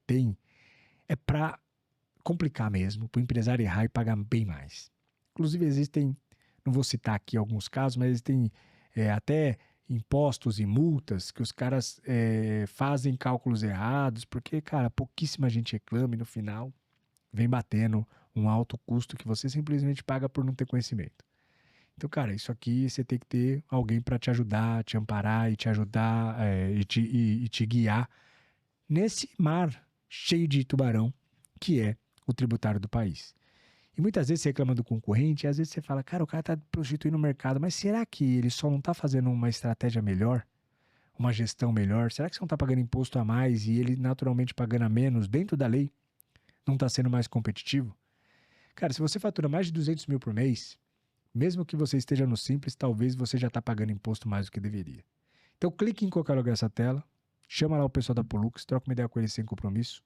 tem é para complicar mesmo, para o empresário errar e pagar bem mais. Inclusive existem, não vou citar aqui alguns casos, mas existem até impostos e multas que os caras fazem cálculos errados, porque, cara, pouquíssima gente reclama e no final vem batendo um alto custo que você simplesmente paga por não ter conhecimento. Então, cara, isso aqui você tem que ter alguém para te ajudar, te amparar e te ajudar e te guiar nesse mar cheio de tubarão que é o tributário do país. E muitas vezes você reclama do concorrente e às vezes você fala, cara, o cara está prostituindo o mercado, mas será que ele só não está fazendo uma estratégia melhor? Uma gestão melhor? Será que você não está pagando imposto a mais e ele naturalmente pagando a menos dentro da lei não está sendo mais competitivo? Cara, se você fatura mais de 200 mil por mês, mesmo que você esteja no Simples, talvez você já está pagando imposto mais do que deveria. Então clique em qualquer lugar dessa tela, chama lá o pessoal da Polux, troca uma ideia com eles sem compromisso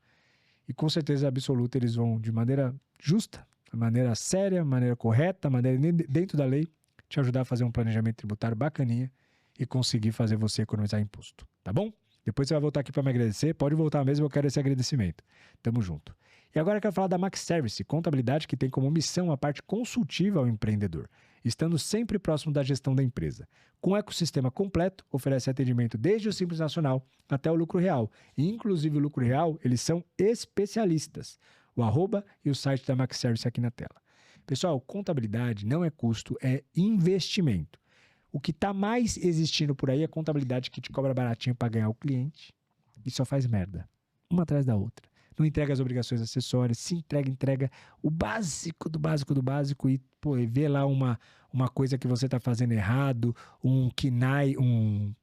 e com certeza absoluta eles vão de maneira justa, de maneira séria, maneira correta, maneira dentro da lei, te ajudar a fazer um planejamento tributário bacaninha e conseguir fazer você economizar imposto, tá bom? Depois você vai voltar aqui para me agradecer, pode voltar mesmo, eu quero esse agradecimento. Tamo junto. E agora eu quero falar da Max Service, contabilidade que tem como missão a parte consultiva ao empreendedor, estando sempre próximo da gestão da empresa. Com um ecossistema completo, oferece atendimento desde o Simples Nacional até o Lucro Real. E inclusive o Lucro Real, eles são especialistas. O @ e o site da Max Service aqui na tela. Pessoal, contabilidade não é custo, é investimento. o que tá mais existindo por aí é contabilidade que te cobra baratinho para ganhar o cliente e só faz merda, uma atrás da outra. Não entrega as obrigações acessórias, se entrega o básico do básico do básico e, pô, e vê lá uma coisa que você tá fazendo errado, um KNAI, um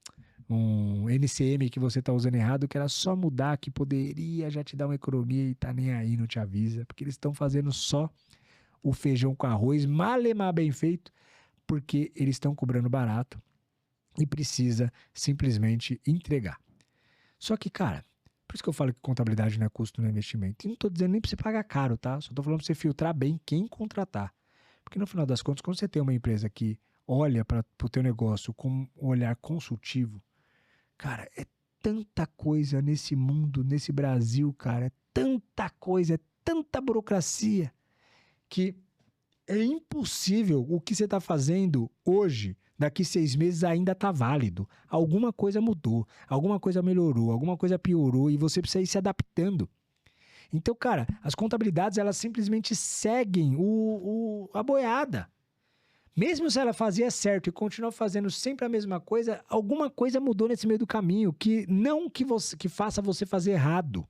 NCM que você tá usando errado, que era só mudar, que poderia já te dar uma economia e tá nem aí, não te avisa, porque eles estão fazendo só o feijão com arroz, malemar bem feito, porque eles estão cobrando barato e precisa simplesmente entregar. Só que, cara, por isso que eu falo que contabilidade não é custo, não é investimento. E não tô dizendo nem pra você pagar caro, tá? Só tô falando pra você filtrar bem quem contratar. Porque no final das contas, quando você tem uma empresa que olha para o teu negócio com um olhar consultivo, cara, é tanta coisa nesse mundo, nesse Brasil, cara, é tanta coisa, é tanta burocracia, que é impossível o que você está fazendo hoje, daqui 6 meses ainda está válido. Alguma coisa mudou, alguma coisa melhorou, alguma coisa piorou e você precisa ir se adaptando. Então, cara, as contabilidades, elas simplesmente seguem a boiada. Mesmo se ela fazia certo e continua fazendo sempre a mesma coisa, alguma coisa mudou nesse meio do caminho, que não que faça você fazer errado,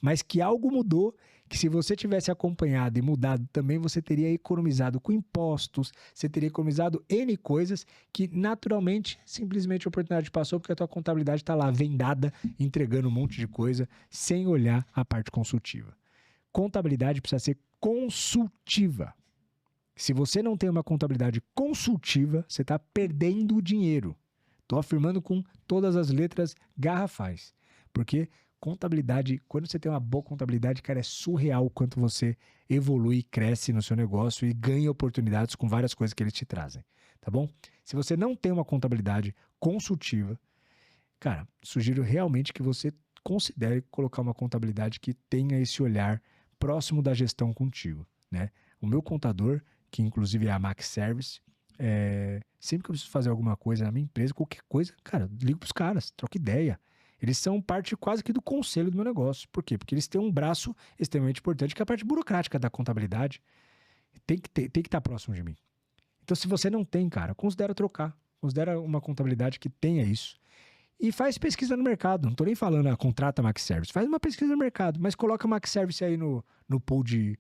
mas que algo mudou, que se você tivesse acompanhado e mudado também, você teria economizado com impostos, você teria economizado N coisas que naturalmente, simplesmente a oportunidade passou porque a tua contabilidade está lá vendada, entregando um monte de coisa, sem olhar a parte consultiva. Contabilidade precisa ser consultiva. Se você não tem uma contabilidade consultiva, você está perdendo dinheiro. Estou afirmando com todas as letras garrafais. Porque contabilidade, quando você tem uma boa contabilidade, cara, é surreal o quanto você evolui, cresce no seu negócio e ganha oportunidades com várias coisas que eles te trazem, tá bom? Se você não tem uma contabilidade consultiva, cara, sugiro realmente que você considere colocar uma contabilidade que tenha esse olhar próximo da gestão contigo, né? O meu contador, que inclusive é a Max Service, sempre que eu preciso fazer alguma coisa na minha empresa, qualquer coisa, cara, ligo pros caras, troco ideia. Eles são parte quase que do conselho do meu negócio. Por quê? Porque eles têm um braço extremamente importante, que é a parte burocrática da contabilidade. Tem que estar próximo de mim. Então, se você não tem, cara, considera trocar. Considera uma contabilidade que tenha isso. E faz pesquisa no mercado. Não estou nem falando, contrata Max Service. Faz uma pesquisa no mercado, mas coloca Max Service aí no pool de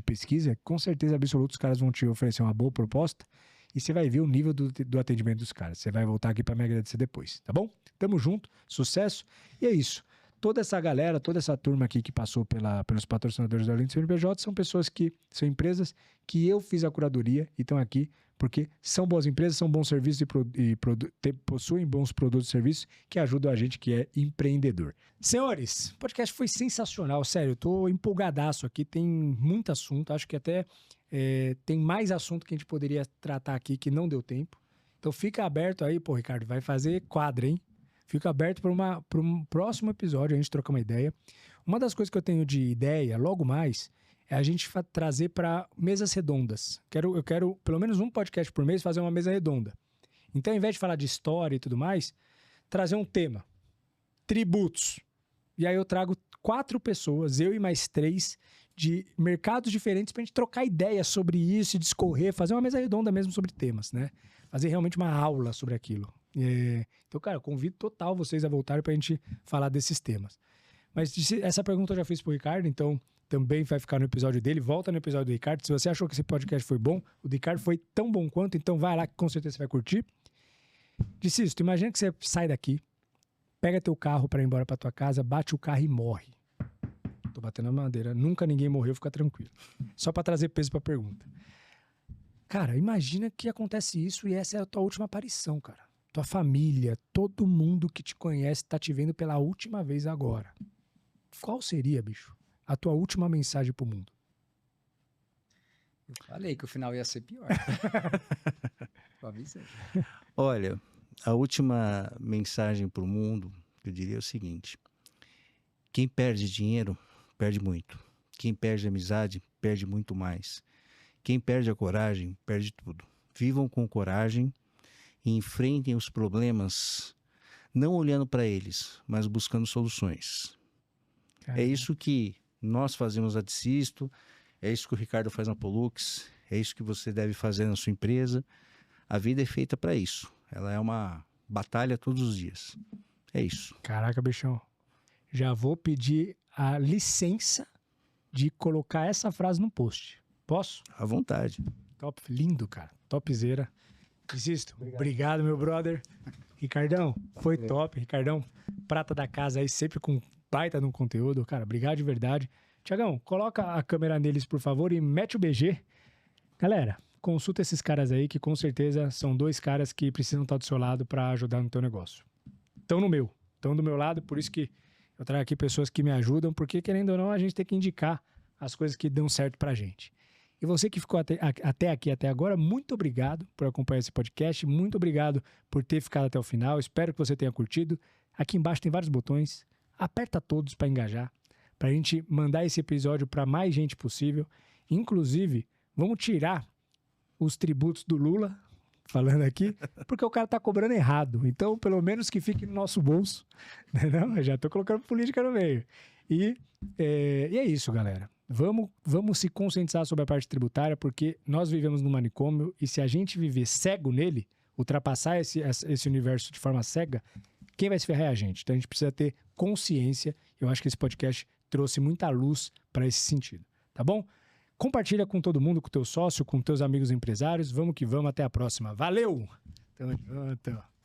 pesquisa. Com certeza absoluta, os caras vão te oferecer uma boa proposta. E você vai ver o nível do atendimento dos caras. Você vai voltar aqui para me agradecer depois, tá bom? Tamo junto, sucesso. E é isso. Toda essa galera, toda essa turma aqui que passou pelos patrocinadores da Lente CNPJ são pessoas que são empresas que eu fiz a curadoria e estão aqui porque são boas empresas, são bons serviços e possuem bons produtos e serviços que ajudam a gente que é empreendedor. Senhores, o podcast foi sensacional, sério. Eu tô empolgadaço aqui, tem muito assunto, acho que até tem mais assunto que a gente poderia tratar aqui que não deu tempo. Então fica aberto aí, pô, Ricardo, vai fazer quadro, hein? Fica aberto para um próximo episódio, a gente trocar uma ideia. Uma das coisas que eu tenho de ideia, logo mais, é a gente trazer para mesas redondas. Eu quero, pelo menos um podcast por mês, fazer uma mesa redonda. Então, ao invés de falar de história e tudo mais, trazer um tema. Tributos. E aí eu trago 4 pessoas, eu e mais 3, de mercados diferentes pra gente trocar ideias sobre isso e discorrer, fazer uma mesa redonda mesmo sobre temas, né? Fazer realmente uma aula sobre aquilo. Então, cara, eu convido total vocês a voltarem pra gente falar desses temas. Mas essa pergunta eu já fiz pro Ricardo, então também vai ficar no episódio dele. Volta no episódio do Ricardo. Se você achou que esse podcast foi bom, o do Ricardo foi tão bom quanto, então vai lá que com certeza você vai curtir. Disse isso, tu imagina que você sai daqui, pega teu carro pra ir embora pra tua casa, bate o carro e morre. Tô batendo a madeira. Nunca ninguém morreu, fica tranquilo. Só pra trazer peso pra pergunta. Cara, imagina que acontece isso e essa é a tua última aparição, cara. Tua família, todo mundo que te conhece tá te vendo pela última vez agora. Qual seria, bicho, a tua última mensagem pro mundo? Eu falei que o final ia ser pior. Eu avisei. Olha, a última mensagem pro mundo, eu diria o seguinte: quem perde dinheiro, perde muito. Quem perde amizade, perde muito mais. Quem perde a coragem, perde tudo. Vivam com coragem e enfrentem os problemas, não olhando para eles, mas buscando soluções. Caramba. É isso que nós fazemos a Dicisto, é isso que o Ricardo faz na Pollux, é isso que você deve fazer na sua empresa. A vida é feita para isso. Ela é uma batalha todos os dias. É isso. Caraca, bichão. Já vou pedir a licença de colocar essa frase no post. Posso? À vontade. Top, lindo, cara. Topzera. Insisto. Obrigado, meu brother. Ricardão, foi top. Ricardão, prata da casa aí, sempre com baita no conteúdo. Cara, obrigado de verdade. Tiagão, coloca a câmera neles, por favor, e mete o BG. Galera, consulta esses caras aí, que com certeza são 2 caras que precisam estar do seu lado para ajudar no teu negócio. Estão no meu. Estão do meu lado, por isso que eu trago aqui pessoas que me ajudam, porque, querendo ou não, a gente tem que indicar as coisas que dão certo pra gente. E você que ficou até aqui, até agora, muito obrigado por acompanhar esse podcast, muito obrigado por ter ficado até o final, espero que você tenha curtido. Aqui embaixo tem vários botões, aperta todos para engajar, pra gente mandar esse episódio para mais gente possível. Inclusive, vamos tirar os tributos do Lula, falando aqui, porque o cara tá cobrando errado. Então, pelo menos que fique no nosso bolso. Não, eu já tô colocando política no meio. E é isso, galera. Vamos se conscientizar sobre a parte tributária, porque nós vivemos no manicômio e se a gente viver cego nele, ultrapassar esse universo de forma cega, quem vai se ferrar é a gente. Então, a gente precisa ter consciência. Eu acho que esse podcast trouxe muita luz para esse sentido. Tá bom? Compartilha com todo mundo, com o teu sócio, com teus amigos empresários. Vamos que vamos, até a próxima. Valeu! Tamo junto!